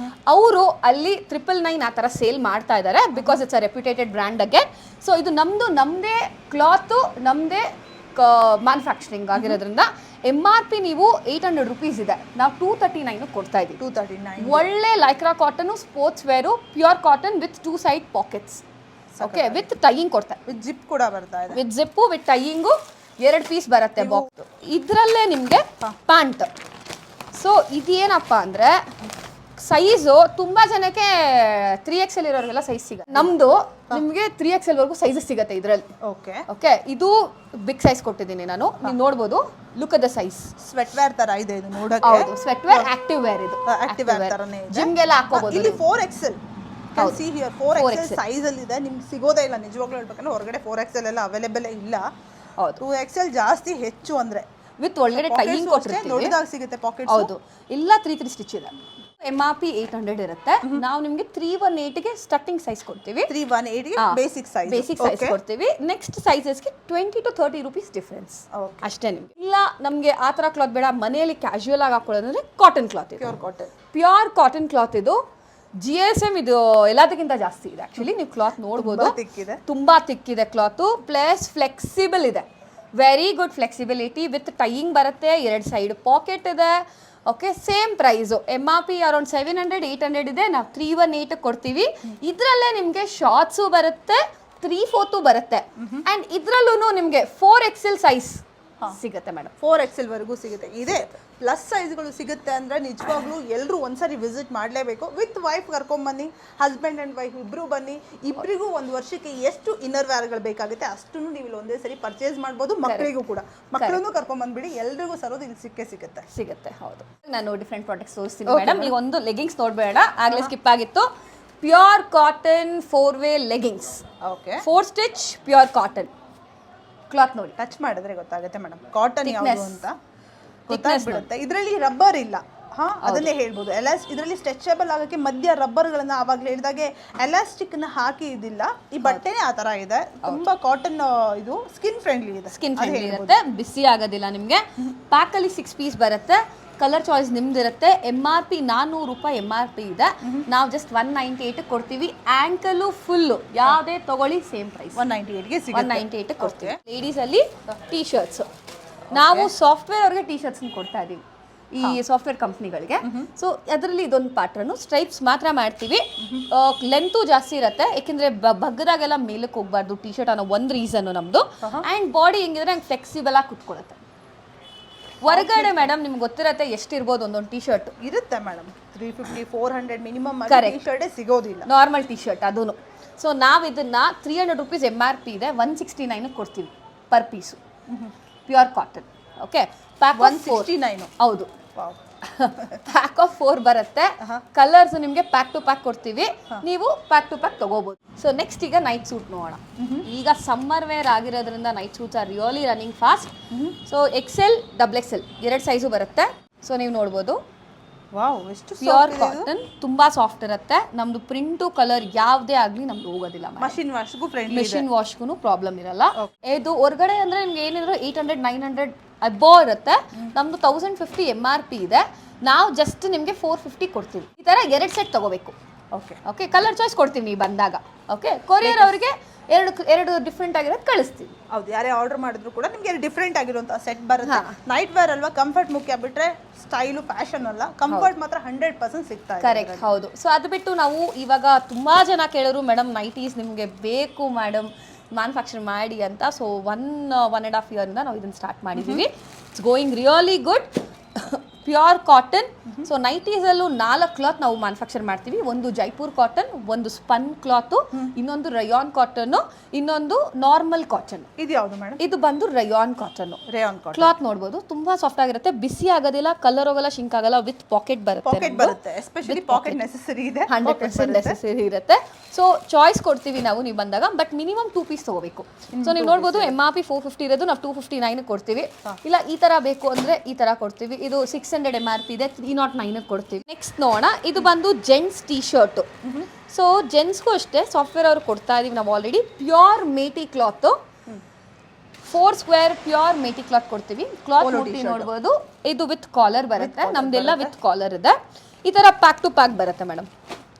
ಅವರು ಅಲ್ಲಿ 999 ಆ ಥರ ಸೇಲ್ ಮಾಡ್ತಾ ಇದ್ದಾರೆ, because it's a reputated brand again. So ಇದು ನಮ್ಮದೇ ಕ್ಲಾತು, ನಮ್ಮದೇ ಮ್ಯಾನುಫ್ಯಾಕ್ಚರಿಂಗ್ ಆಗಿರೋದ್ರಿಂದ MRP ನೀವು 800 ರುಪೀಸ್ ಇದೆ, ನಾವು 239 ಕೊಡ್ತಾ ಇದ್ದೀವಿ. 239 ಒಳ್ಳೆ Lycra cotton, sports wear, pure cotton with 2 side pockets. Okay, with tying ಕೊಡ್ತಾ, ವಿತ್ ಜಿಪ್ ಕೂಡ ಬರ್ತಾ ಇದೆ. With zip with tying 2 piece ಬರುತ್ತೆ ಬಾಕ್ಸ್. ಇದರಲ್ಲೇ ನಿಮಗೆ ಪ್ಯಾಂಟ್. ಸೊ ಇದೇನಪ್ಪ ಅಂದರೆ ಸೈಜು ತುಂಬ ಜನಕ್ಕೆ 3XL ಇರೋರಿಗೆಲ್ಲ ಸೈಜ್ ಸಿಗುತ್ತೆ. ನಮ್ಮದು ನಿಮಗೆ 3XL ವರೆಗೂ ಸೈಜಸ್ ಸಿಗುತ್ತೆ ಇದರಲ್ಲಿ. ಓಕೆ ಓಕೆ, ಇದು ಬಿಗ್ ಸೈಜ್ ಕೊಟ್ಟಿದ್ದೀನಿ ನಾನು, ನೀವು ನೋಡ್ಬೋದು. Look at the size. Sweat wear ತರ ಇದೆ ಇದು ನೋಡಕ್ಕೆ. ಹೌದು, ಸ್ವೆಟ್ ವೇರ್, ಆಕ್ಟಿವ್ ವೇರ್ ಇದು. ಆಕ್ಟಿವ್ ವೇರ್ ತರನೇ ಇದೆ. ಜಿಮ್ಗೆಲ್ಲ ಹಾಕೋಬಹುದು. ಇಲ್ಲಿ 4XL can see here 4XL size ಅಲ್ಲಿ ಇದೆ. ನಿಮ್ಗೆ ಸಿಗೋದೇ ಇಲ್ಲ ನಿಜವಾಗ್ಲೂ ಹೇಳ್ಬೇಕಂದ್ರೆ, ಹೊರಗಡೆ 4XL ಎಲ್ಲ ಅವೈಲೇಬಲ್ ಇಲ್ಲ. ಹೌದು, 2XL ಜಾಸ್ತಿ ಹೆಚ್ಚು ಅಂದ್ರೆ ವಿತ್ ಒಳಗಡೆ ಟೈಯಿಂಗ್ ಕೊಟ್ಟಿರ್ತೀವಿ. ದೊಡ್ಡದಾಗಿ ಸಿಗುತ್ತೆ ಪಾಕೆಟ್ಸ್. ಹೌದು, ಇಲ್ಲ 3 ಸ್ಟಿಚ್ ಇದೆ. MRP 800 ಇರುತ್ತೆ. ನಾವು ನಿಮಗೆ 318 ಗೆ ಸ್ಟಾರ್ಟಿಂಗ್ ಸೈಜ್ ಕೊಡ್ತೀವಿ. 318 ಗೆ ಬೇಸಿಕ್ ಸೈಜ್ ಕೊಡ್ತೀವಿ. ನೆಕ್ಸ್ಟ್ ಸೈಜಸ್ಗೆ 20 to 30 ರುಪೀಸ್ ಡಿಫರೆನ್ಸ್ ಅಷ್ಟೇ ನಿಮಗೆ. ಇಲ್ಲ ನಮಗೆ ಆ ಥರ ಕ್ಲಾತ್ ಬೇಡ, ಮನೆಯಲ್ಲಿ ಕ್ಯಾಶುಯಲ್ ಆಗಿ ಹಾಕೊಳ್ಳೋದಂದ್ರೆ cotton cloth. Pure cotton cloth ಇದು. GSM ಇದು ಎಲ್ಲದಕ್ಕಿಂತ ಜಾಸ್ತಿ ಇದೆ ಆ್ಯಕ್ಚುಲಿ. ನೀವು ಕ್ಲಾತ್ ನೋಡ್ಬೋದು, ತುಂಬಾ ತಿಕ್ಕಿದೆ ಕ್ಲಾತು, ಪ್ಲಸ್ ಫ್ಲೆಕ್ಸಿಬಲ್ ಇದೆ. Very good flexibility with tying ಬರುತ್ತೆ, 2 ಸೈಡ್ ಪಾಕೆಟ್ ಇದೆ. Okay, same price. MRP around 700 800 ಇದೆ, ನಾವು 318 ಕೊಡ್ತೀವಿ. ಇದರಲ್ಲೇ ನಿಮಗೆ ಶಾರ್ಟ್ಸು ಬರುತ್ತೆ, 3/4 ಬರುತ್ತೆ. ಆ್ಯಂಡ್ ಇದರಲ್ಲೂ ನಿಮಗೆ 4XL ಸೈಜ್ ಸಿಗುತ್ತೆ ಮೇಡಮ್. 4XL ವರೆಗೂ ಸಿಗುತ್ತೆ. ಇದೆ ಪ್ಲಸ್ ಸೈಜ್ಗಳು ಸಿಗುತ್ತೆ ಅಂದರೆ ನಿಜವಾಗ್ಲೂ ಎಲ್ಲರೂ ಒಂದ್ಸರಿ ವಿಸಿಟ್ ಮಾಡಲೇಬೇಕು. ವಿತ್ ವೈಫ್ ಕರ್ಕೊಂಬನ್ನಿ, ಹಸ್ಬೆಂಡ್ ಆ್ಯಂಡ್ ವೈಫ್ ಇಬ್ಬರು ಬನ್ನಿ. ಇಬ್ಬರಿಗೂ ಒಂದು ವರ್ಷಕ್ಕೆ ಎಷ್ಟು ಇನ್ನರ್ ವೇರ್ಗಳು ಬೇಕಾಗುತ್ತೆ ಅಷ್ಟನ್ನು ನೀವು ಇಲ್ಲಿ ಒಂದೇ ಸರಿ ಪರ್ಚೇಸ್ ಮಾಡ್ಬೋದು. ಮಕ್ಕಳಿಗೂ ಕೂಡ, ಮಕ್ಕಳನ್ನು ಕರ್ಕೊಂಬಂದ್ಬಿಡಿ, ಎಲ್ರಿಗೂ ಸರೋದು ಇಲ್ಲಿ ಸಿಗುತ್ತೆ. ಹೌದು, ನಾನು ಡಿಫ್ರೆಂಟ್ ಪ್ರಾಡಕ್ಟ್ಸ್ ತೋರಿಸ್ತೀನಿ ಮೇಡಮ್. ಈಗ ಒಂದು ಲೆಗಿಂಗ್ಸ್ ನೋಡಬೇಡ, ಆಗಲೇ ಸ್ಕಿಪ್ ಆಗಿತ್ತು. Pure cotton 4-way leggings. Okay, 4 stitch pure cotton cloth. ನೋಡಿ, ಟಚ್ ಮಾಡಿದ್ರೆ ಗೊತ್ತಾಗುತ್ತೆ ಮೇಡಮ್ ಕಾಟನ್ ಯಾವುದು ಅಂತ ಗೊತ್ತಾಗ್ಬಿಡುತ್ತೆ. ಇದರಲ್ಲಿ ರಬ್ಬರ್ ಇಲ್ಲ. ಅದನ್ನೇ ಹೇಳ್ಬೋದು. ಇದರಲ್ಲಿ ಸ್ಟ್ರೆಚಬಲ್ ಆಗೋಕ್ಕೆ ಮಧ್ಯ ರಬ್ಬರ್ಗಳನ್ನ ಆವಾಗಲೇ ಹೇಳಿದಾಗೆ ಎಲಾಸ್ಟಿಕ್ನ ಹಾಕಿ ಇದಿಲ್ಲ. ಈ ಬಟ್ಟೆನೇ ಆ ಥರ ಇದೆ. ತುಂಬಾ ಕಾಟನ್, ಇದು ಸ್ಕಿನ್ ಫ್ರೆಂಡ್ಲಿ ಇದೆ. ಸ್ಕಿನ್ ಫ್ರೆಂಡ್ಲಿ ಇರುತ್ತೆ, ಬಿಸಿ ಆಗೋದಿಲ್ಲ ನಿಮಗೆ. ಪ್ಯಾಕಲ್ಲಿ 6 ಪೀಸ್ ಬರುತ್ತೆ. ಕಲರ್ ಚಾಯ್ಸ್ ನಿಮ್ದಿರುತ್ತೆ. MRP 400 ರೂಪಾಯಿ MRP ಇದೆ, ನಾವು ಜಸ್ಟ್ 198 ಕೊಡ್ತೀವಿ. ಆ್ಯಂಕಲು ಫುಲ್ಲು ಯಾವುದೇ ತಗೊಳ್ಳಿ ಸೇಮ್ ಪ್ರೈಸ್, 198 ಕೊಡ್ತೀವಿ. ಲೇಡೀಸ್ ಅಲ್ಲಿ ಟೀ ಶರ್ಟ್ಸ್, ನಾವು ಸಾಫ್ಟ್ವೇರ್ ಅವ್ರಿಗೆ ಟೀ ಶರ್ಟ್ಸ್ ಕೊಡ್ತಾ ಇದೀವಿ, ಈ ಸಾಫ್ಟ್ವೇರ್ ಕಂಪ್ನಿಗಳಿಗೆ. ಸೊ ಅದರಲ್ಲಿ ಇದೊಂದು ಪ್ಯಾಟ್ರನ್, ಸ್ಟ್ರೈಪ್ಸ್ ಮಾತ್ರ ಮಾಡ್ತೀವಿ. ಲೆಂತು ಜಾಸ್ತಿ ಇರುತ್ತೆ, ಯಾಕೆಂದ್ರೆ ಬಗ್ಗದಾಗೆಲ್ಲ ಮೇಲಕ್ಕೆ ಹೋಗ್ಬಾರ್ದು ಟೀ ಶರ್ಟ್ ಅನ್ನೋ ಒಂದು ರೀಸನ್ ನಮ್ದು. ಆ್ಯಂಡ್ ಬಾಡಿ ಹೆಂಗಿದ್ರೆ ಹಂಗೆ ಫ್ಲೆಕ್ಸಿಬಲ್ ಆಗಿ ಕುತ್ಕೊಳ್ಳುತ್ತೆ. ಹೊರಗಡೆ ಮೇಡಮ್ ನಿಮ್ಗೆ ಗೊತ್ತಿರತ್ತೆ ಎಷ್ಟಿರ್ಬೋದು ಒಂದೊಂದು ಟೀ ಶರ್ಟ್ ಇರುತ್ತೆ ಮೇಡಮ್, 350 400 ಮಿನಿಮಮ್ ಟೀ ಶರ್ಟೇ ಸಿಗೋದಿಲ್ಲ, ನಾರ್ಮಲ್ ಟೀ ಶರ್ಟ್ ಅದೂ. ಸೊ ನಾವು ಇದನ್ನ 300 ರುಪೀಸ್ MRP ಇದೆ, 169 ಕೊಡ್ತೀವಿ per piece. Pure cotton. Okay, pack 169. ಹೌದು, ಪ್ಯಾಕ್ ಆಫ್ 4 ಬರುತ್ತೆ. ಕಲರ್ಸ್ ನಿಮಗೆ ಪ್ಯಾಕ್ ಟು ಪ್ಯಾಕ್ ಕೊಡ್ತೀವಿ, ನೀವು ಪ್ಯಾಕ್ ಟು ಪ್ಯಾಕ್ ತಗೋಬಹುದು. ಸೊ ನೆಕ್ಸ್ಟ್ ಈಗ ನೈಟ್ ಸೂಟ್ ನೋಡೋಣ. ಈಗ ಸಮ್ಮರ್ ವೇರ್ ಆಗಿರೋದ್ರಿಂದ night suits are really running fast. So XL XXL 2 size ಬರುತ್ತೆ. ಸೊ ನೀವು ನೋಡ್ಬೋದು, ಪ್ಯೂರ್ ಕಾಟನ್, ತುಂಬಾ ಸಾಫ್ಟ್ ಇರುತ್ತೆ. ನಮ್ದು ಪ್ರಿಂಟು ಕಲರ್ ಯಾವುದೇ ಆಗಲಿ ನಮ್ದು ಹೋಗೋದಿಲ್ಲ. ಮೆಷಿನ್ ವಾಶ್ಗೂ ಪ್ರಾಬ್ಲಮ್ ಇರಲ್ಲ. ಇದು ಹೊರಗಡೆ ಅಂದ್ರೆ ನಿಮ್ಗೆ ಏನಿದ್ರು 800 900 ಅಬೋ ಇರುತ್ತೆ. ನಮ್ದು 1050 MRP ಇದೆ, ನಾವು ಜಸ್ಟ್ ನಿಮಗೆ 450 ಕೊಡ್ತೀವಿ. ಈ ತರ 2 ಸೆಟ್ ತಗೋಬೇಕು. ಓಕೆ, ಕಲರ್ ಚಾಯ್ಸ್ ಕೊಡ್ತೀವಿ ನೀವು ಬಂದಾಗ. ಓಕೆ, ಕೊರಿಯರ್ ಅವರಿಗೆ ಎರಡು ಡಿಫ್ರೆಂಟ್ ಆಗಿರೋದು ಕಳಿಸ್ತೀವಿ. ಹೌದು, ಯಾರೇ ಆರ್ಡರ್ ಮಾಡಿದ್ರು ಕೂಡ ನಿಮ್ಗೆ ಡಿಫ್ರೆಂಟ್ ಆಗಿರುವಂತಹ ಸೆಟ್ ಬರುತ್ತೆ. ನೈಟ್ ವೇರ್ ಅಲ್ವಾ, ಕಂಫರ್ಟ್ ಮುಖ್ಯ ಬಿಟ್ರೆ ಸ್ಟೈಲು ಫ್ಯಾಷನ್ ಅಲ್ಲ, ಕಂಫರ್ಟ್ ಮಾತ್ರ 100% ಸಿಗ್ತಾ ಇದೆ. ಕರೆಕ್ಟ್, ಹೌದು. ಸೊ ಅದು ಬಿಟ್ಟು ನಾವು ಇವಾಗ ತುಂಬಾ ಜನ ಕೇಳೋರು, ಮೇಡಮ್ ನೈಟೀಸ್ ನಿಮಗೆ ಬೇಕು ಮೇಡಮ್ ಮ್ಯಾನುಫ್ಯಾಕ್ಚರ್ ಮಾಡಿ ಅಂತ. ಸೊ 1.5 ಇಯರಿಂದ ನಾವು ಇದನ್ನು ಸ್ಟಾರ್ಟ್ ಮಾಡಿದ್ದೀವಿ. It's going really good. Pure cotton. So ನೈಟೀಸಲ್ಲೂ 4 ಕ್ಲಾತ್ ನಾವು ಮ್ಯಾನುಫ್ಯಾಕ್ಚರ್ ಮಾಡ್ತೀವಿ. ಒಂದು ಜೈಪುರ್ ಕಾಟನ್, ಒಂದು ಸ್ಪನ್ ಕ್ಲಾತು, ಇನ್ನೊಂದು ರಯಾನ್ ಕಾಟನ್, ಇನ್ನೊಂದು ನಾರ್ಮಲ್ ಕಾಟನ್. ಇದು ಯಾವುದು ಮೇಡಮ್? ಇದು ಬಂದು ರಯಾನ್ ಕಾಟನ್. ಕ್ಲಾತ್ ನೋಡ್ಬೋದು, ತುಂಬಾ ಸಾಫ್ಟ್ ಆಗಿರುತ್ತೆ, ಬಿಸಿ ಆಗೋದಿಲ್ಲ, ಕಲರ್ ಹೋಗಲ್ಲ, ಶಿಂಕ್ ಆಗಲ್ಲ, ವಿತ್ ಪಾಕೆಟ್ ಬರುತ್ತೆ. ಎಸ್ಪೆಷಲಿ ಪಾಕೆಟ್ ನೆಸೆಸರಿ ಇದೆ, 100% ನೆಸೆಸರಿ ಇರುತ್ತೆ. ಸೊ ಚಾಯ್ಸ್ ಕೊಡ್ತೀವಿ ನಾವು ನೀವು ಬಂದಾಗ, ಬಟ್ ಮಿನಿಮಮ್ 2 ಪೀಸ್ ತಗೋಬೇಕು. ಸೊ ನೀವು ನೋಡ್ಬೋದು MRP 450 ಇರೋದು ನಾವು 259 ಕೊಡ್ತೀವಿ. ಇಲ್ಲ ಈ ತರ ಬೇಕು ಅಂದ್ರೆ ಈ ತರ ಕೊಡ್ತೀವಿ. ಇದು 600 MRP ಇದೆ, 309 ಕೊಡ್ತೀವಿ. ನೆಕ್ಸ್ಟ್ ನೋಡೋಣ, ಇದು ಬಂದು ಜೆಂಟ್ಸ್ ಟೀ ಶರ್ಟ್. ಸೊ ಜೆಂಟ್ಸ್ಗೂ ಅಷ್ಟೇ ಸಾಫ್ಟ್ವೇರ್ ಅವ್ರು ಕೊಡ್ತಾ ಇದೀವಿ ನಾವು ಆಲ್ರೆಡಿ. ಪ್ಯೂರ್ ಮೇಟಿ ಕ್ಲಾತ್, 4 ಸ್ಕ್ವೇರ್ ಪ್ಯೂರ್ ಮೇಟಿ ಕ್ಲಾತ್ ಕೊಡ್ತೀವಿ. ಕ್ಲಾತ್ ನೋಡ್ಬೋದು, ಇದು ವಿತ್ ಕಾಲರ್ ಬರುತ್ತೆ, ನಮ್ದೆಲ್ಲ ವಿತ್ ಕಾಲರ್ ಇದೆ. ಈ ತರ ಪ್ಯಾಕ್ ಟು ಪ್ಯಾಕ್ ಬರುತ್ತೆ ಮೇಡಮ್.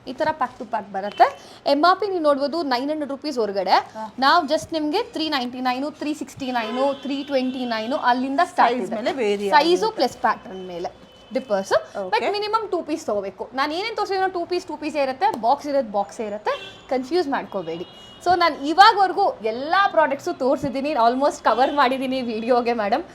ಈ ತರ ಪ್ಯಾಕ್ ಟು ಪ್ಯಾಕ್ ಬರುತ್ತೆ. MRP ನೀವು ನೋಡ್ಬೋದು 900 rupees ಹೊರಗಡೆ, ನಾವು ಜಸ್ಟ್ ನಿಮ್ಗೆ 399, 369, 329 ಅಲ್ಲಿಂದ ಸ್ಟಾರ್ಟ್ ಮೇಲೆ ಸೈಜು ಪ್ಲಸ್ ಪ್ಯಾಟರ್ನ್ ಮೇಲೆ ಡಿಪ್ಪರ್ಸ್. ಬಟ್ ಮಿನಿಮಮ್ 2 ಪೀಸ್ ತಗೋಬೇಕು. ನಾನು ಏನೇನು ತೋರಿಸಿದ್ರೆ 2 ಪೀಸ್ ಇರುತ್ತೆ, ಬಾಕ್ಸ್ ಇರೋದು ಬಾಕ್ಸೇ ಇರುತ್ತೆ, ಕನ್ಫ್ಯೂಸ್ ಮಾಡ್ಕೋಬೇಡಿ. ಸೊ ನಾನು ಇವಾಗವರೆಗೂ ಎಲ್ಲ ಪ್ರಾಡಕ್ಟ್ಸು ತೋರಿಸಿದ್ದೀನಿ, ಆಲ್ಮೋಸ್ಟ್ ಕವರ್ ಮಾಡಿದ್ದೀನಿ ವಿಡಿಯೋಗೆ ಮೇಡಮ್.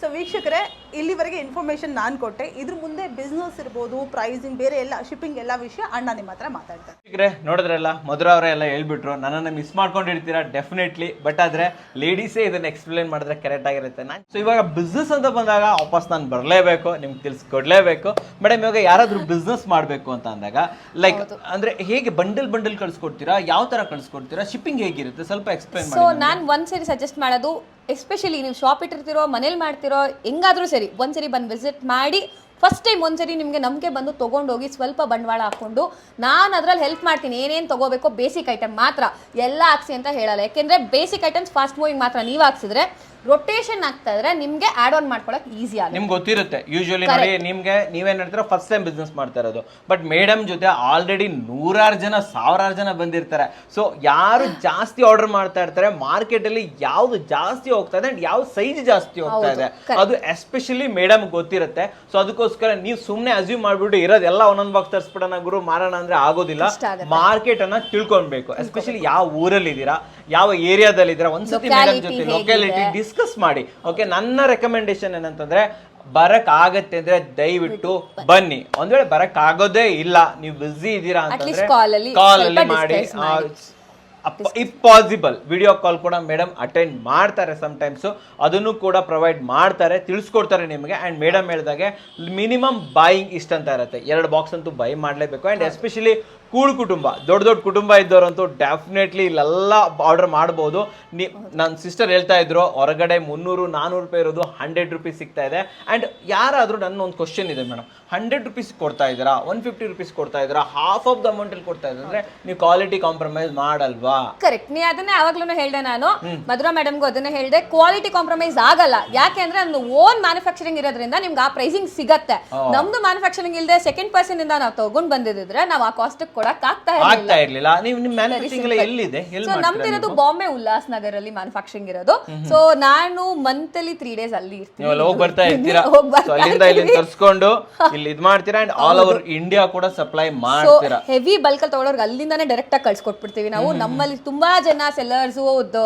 ಸೊ ವೀಕ್ಷಕರೇ, ಇಲ್ಲಿವರೆಗೆ ಇನ್ಫಾರ್ಮೇಷನ್ ನಾನು ಕೊಟ್ಟೆ. ಇದ್ರ ಮುಂದೆ ಬಿಸ್ನೆಸ್ ಇರ್ಬೋದು, ಪ್ರೈಸಿಂಗ್, ಬೇರೆ ಎಲ್ಲ ಶಿಪ್ಪಿಂಗ್ ಎಲ್ಲ ವಿಷಯ ಅಣ್ಣ ನಿಮ್ಮ ಹತ್ರ ಮಾತಾಡ್ತಾರೆ. ವೀಕ್ಷಕರೇ ನೋಡಿದ್ರಲ್ಲ, ಮಧುರ ಅವರೇ ಎಲ್ಲ ಹೇಳ್ಬಿಟ್ರು, ನನ್ನನ್ನು ಮಿಸ್ ಮಾಡ್ಕೊಂಡಿರ್ತೀರಾ ಡೆಫಿನೆಟ್ಲಿ. ಬಟ್ ಆದರೆ ಲೇಡೀಸೇ ಇದನ್ನು ಎಕ್ಸ್ಪ್ಲೇನ್ ಮಾಡಿದ್ರೆ ಕರೆಕ್ಟ್ ಆಗಿರುತ್ತೆ. ಸೊ ಇವಾಗ ಬಿಸ್ನೆಸ್ ಅಂತ ಬಂದಾಗ ವಾಪಸ್ ನಾನು ಬರಲೇಬೇಕು, ನಿಮ್ಗೆ ತಿಳಿಸ್ಕೊಡ್ಲೇಬೇಕು. ಮೇಡಮ್, ಇವಾಗ ಯಾರಾದರೂ ಬಿಸ್ನೆಸ್ ಮಾಡಬೇಕು ಅಂತ ಅಂದಾಗ ಲೈಕ್ ಅಂದರೆ ಹೇಗೆ ಬಂಡಲ್ ಕಳಿಸ್ಕೊಡ್ತೀರಾ, ಯಾವ ಥರ ಕಳಿಸ್ಕೊಡ್ತೀರಾ, ಶಿಪ್ಪಿಂಗ್ ಹೇಗಿರುತ್ತೆ ಸ್ವಲ್ಪ ಎಕ್ಸ್ಪ್ಲೇನ್ ಮಾಡಿ. ಸೊ ನಾನು ಒಂದ್ಸರಿ ಸಜೆಸ್ಟ್ ಮಾಡೋದು, ಎಸ್ಪೆಷಲಿ ನೀವು ಶಾಪ್ ಇಟ್ಟಿರ್ತಿರೋ, ಮನೇಲಿ ಮಾಡ್ತಿರೋ, ಹೆಂಗಾದ್ರೂ ಸರಿ ಒಂದ್ಸರಿ ಬಂದು ವಿಸಿಟ್ ಮಾಡಿ, ಫಸ್ಟ್ ಟೈಮ್ ಒಂದ್ಸರಿ ನಿಮಗೆ ನಂಬಿಕೆ ಬಂದು ತೊಗೊಂಡೋಗಿ ಸ್ವಲ್ಪ ಬಂಡವಾಳ ಹಾಕ್ಕೊಂಡು ನಾನು ಅದ್ರಲ್ಲಿ ಹೆಲ್ಪ್ ಮಾಡ್ತೀನಿ, ಏನೇನು ತೊಗೋಬೇಕೋ ಬೇಸಿಕ್ ಐಟಮ್ ಮಾತ್ರ ಎಲ್ಲ ಹಾಕ್ಸಿ ಅಂತ ಹೇಳಲ್ಲ. ಯಾಕೆಂದರೆ ಬೇಸಿಕ್ ಐಟಮ್ಸ್ ಫಾಸ್ಟ್ ಮೂವಿಂಗ್ ಮಾತ್ರ ನೀವು ಹಾಕ್ಸಿದ್ರೆ ರೊಟೇಷನ್ ಆಗ್ತಾ ಇದ್ರೆ ನಿಮಗೆ ಆಡ್ ಆನ್ ಮಾಡ್ಕೊಳಕ್ ಈಸಿ ಆಗುತ್ತೆ. ನಿಮ್ಗೆ ಗೊತ್ತಿರುತ್ತೆ ಯೂಶುವಲಿ ನೋಡಿ, ನಿಮ್ಗೆ ನೀವೇನ್ ಹೇಳ್ತೀರಾ ಫಸ್ಟ್ ಟೈಮ್ ಬಿಸ್ನೆಸ್ ಮಾಡ್ತಾ ಇರೋದು, ಬಟ್ ಮೇಡಮ್ ಜೊತೆ ಆಲ್ರೆಡಿ 100 ಜನ 1000 ಜನ ಬಂದಿರ್ತಾರೆ. ಸೊ ಯಾರು ಜಾಸ್ತಿ ಆರ್ಡರ್ ಮಾಡ್ತಾ ಇರ್ತಾರೆ, ಮಾರ್ಕೆಟ್ ಅಲ್ಲಿ ಯಾವ್ದು ಜಾಸ್ತಿ ಹೋಗ್ತಾ ಇದೆ ಅಂಡ್ ಯಾವ ಸೈಜ್ ಜಾಸ್ತಿ ಹೋಗ್ತಾ ಇದೆ ಅದು ಎಸ್ಪೆಷಲಿ ಮೇಡಮ್ ಗೊತ್ತಿರುತ್ತೆ. ಸೊ ಅದಕ್ಕೋಸ್ಕರ ನೀವು ಸುಮ್ಮನೆ ಅಸ್ಯೂಮ್ ಮಾಡ್ಬಿಟ್ಟು ಇರೋದೆಲ್ಲ ಒಂದೊಂದು ಬಾಕ್ಸ್ ತರಿಸ್ಬಿಡೋಣ ಗುರು ಮಾರೋಣ ಅಂದ್ರೆ ಆಗೋದಿಲ್ಲ. ಮಾರ್ಕೆಟ್ ಅನ್ನ ತಿಳ್ಕೊಳ್ಬೇಕು, ಎಸ್ಪೆಷಲಿ ಯಾವ ಊರಲ್ಲಿ ಇದ್ದೀರಾ, ಯಾವ ಏರಿಯಾದಲ್ಲಿ ಇದ್ದೀರಾ, ಒಂದ್ಸತಿ ಮೇಡಮ್ ಜೊತೆ ಲೊಕ್ಯಾಲಿಟಿ ಡಿಸ್ಕಸ್ ಮಾಡಿ. ಓಕೆ, ನನ್ನ ರೆಕಮೆಂಡೇಶನ್ ಏನಂತಂದ್ರೆ ಬರಕ್ ಆಗತ್ತೆ ಅಂದ್ರೆ ದಯವಿಟ್ಟು ಬನ್ನಿ. ಒಂದ್ ವೇಳೆ ಬರಕ್ ಆಗೋದೇ ಇಲ್ಲ, ನೀವು ಬಿಸಿ ಇದ್ದೀರಾ ಅಂತಂದ್ರೆ ಕಾಲ್ ಅಲ್ಲಿ ಮಾಡಿ. ಇಫ್ ಪಾಸಿಬಲ್ ವಿಡಿಯೋ ಕಾಲ್ ಕೂಡ ಮೇಡಮ್ ಅಟೆಂಡ್ ಮಾಡ್ತಾರೆ ಸಮ್ಟೈಮ್ಸ್, ಅದನ್ನು ಕೂಡ ಪ್ರೊವೈಡ್ ಮಾಡ್ತಾರೆ, ತಿಳಿಸ್ಕೊಡ್ತಾರೆ ನಿಮಗೆ. ಆ್ಯಂಡ್ ಮೇಡಮ್ ಹೇಳಿದಾಗೆ ಮಿನಿಮಮ್ ಬಾಯಿಂಗ್ ಇಷ್ಟ ಅಂತ ಇರುತ್ತೆ, 2 ಬಾಕ್ಸ್ ಅಂತೂ ಬೈ ಮಾಡಲೇಬೇಕು. ಆ್ಯಂಡ್ ಎಸ್ಪೆಷಲಿ ಕೂಡು ಕುಟುಂಬ, ದೊಡ್ಡ ಕುಟುಂಬ ಇದ್ದವರಂತೂ ಡೆಫಿನೆಟ್ಲಿ ಇಲ್ಲೆಲ್ಲ ಆರ್ಡರ್ ಮಾಡ್ಬೋದು. ನನ್ನ ಸಿಸ್ಟರ್ ಹೇಳ್ತಾ ಇದ್ರು, ಹೊರಗಡೆ 300-400 ರೂಪಾಯಿ ಇರೋದು 100 ರೂಪೀಸ್ ಸಿಗ್ತಾ ಇದೆ. ಆ್ಯಂಡ್ ಯಾರಾದರೂ ನನ್ನ ಒಂದು ಕ್ವಶನ್ ಇದೆ ಮೇಡಮ್, 100 ರೂಪೀಸ್ ಕೊಡ್ತಾ ಇದ್ದೀರಾ, 150 ರೂಪೀಸ್ ಕೊಡ್ತಾ ಇದ್ದೀರಾ, ಹಾಫ್ ಆಫ್ ದ ಅಮೌಂಟಲ್ಲಿ ಕೊಡ್ತಾ ಇದ್ದಾರೆ ಅಂದರೆ ನೀವು ಕ್ವಾಲಿಟಿ ಕಾಂಪ್ರಮೈಸ್ ಮಾಡಲ್ವಾ? ಕರೆಕ್ಟ್, ನೀ ಅದನ್ನೇ ಯಾವಾಗ್ಲೂ ಹೇಳ್ದೆ ನಾನು, ಮಧುರಾ ಮೇಡಮ್ಗೂ ಅದನ್ನೇ ಹೇಳ್ದೆ, ಕ್ವಾಲಿಟಿ ಕಾಂಪ್ರಮೈಸ್ ಆಗಲ್ಲ. ಯಾಕೆ ಅಂದ್ರೆ ನಮ್ದು ಓನ್ ಮ್ಯಾನುಫ್ಯಾಕ್ಚರಿಂಗ್ ಇರೋದ್ರಿಂದ ನಿಮ್ಗೆ ಆ ಪ್ರೈಸಿಂಗ್ ಸಿಗತ್ತೆ. ನಮ್ದು ಮ್ಯಾನುಫ್ಯಾಕ್ಚರಿಂಗ್ ಇಲ್ಲದೆ ಸೆಕೆಂಡ್ ಪರ್ಸನ್ ಇಂದ ನಾವು ತಗೊಂಡ್ ಬಂದಿದ್ರೆ ನಾವು ಆ ಕಾಸ್ಟ್ ಕೊಡಕ್ ಆಗ್ತಾ ಇರ್ಲಿಲ್ಲ. ನೀವು ನಿಮ್ಮ ಮ್ಯಾನುಫ್ಯಾಕ್ಚರಿಂಗ್ ಎಲ್ಲಿದೆ? ಸೊ ನಮ್ದಿರೋದು ಬಾಂಬೆ ಉಲ್ಲಾಸ್ ನಗರ್ ಅಲ್ಲಿ ಮ್ಯಾನುಫ್ಯಾಕ್ಚರಿಂಗ್ ಇರೋದು. ಸೊ ನಾನು ಮಂತ್ಲಿ 3 days ಅಲ್ಲಿ ಇರ್ತೀನಿ. ಹೋಗಿ ಬರ್ತಾ ಇರ್ತೀರಾ, ಅಲ್ಲಿಂದ ಇಲ್ಲಿ ತರಿಸ್ಕೊಂಡು ಇಲ್ಲಿ ಇದು ಮಾಡ್ತೀರಾ. ಅಂಡ್ ಆಲ್ ಓವರ್ ಇಂಡಿಯಾ ಕೂಡ ಸಪ್ಲೈ ಮಾಡ್ತೀರಾ. ಹೆವಿ ಬಲ್ಕ್ ಅಲ್ಲಿ ತಗೊಳ್ಳೋರ್ಗೆ ಅಲ್ಲಿಂದಾನೇ ಡೈರೆಕ್ಟ್ ಆಗಿ ಕಳ್ಸಿಕೊಟ್ಬಿಡ್ತೀವಿ ನಾವು. ನಮ್ಮಲ್ಲಿ ತುಂಬಾ ಜನ ಸೆಲ್ಲರ್ಸ್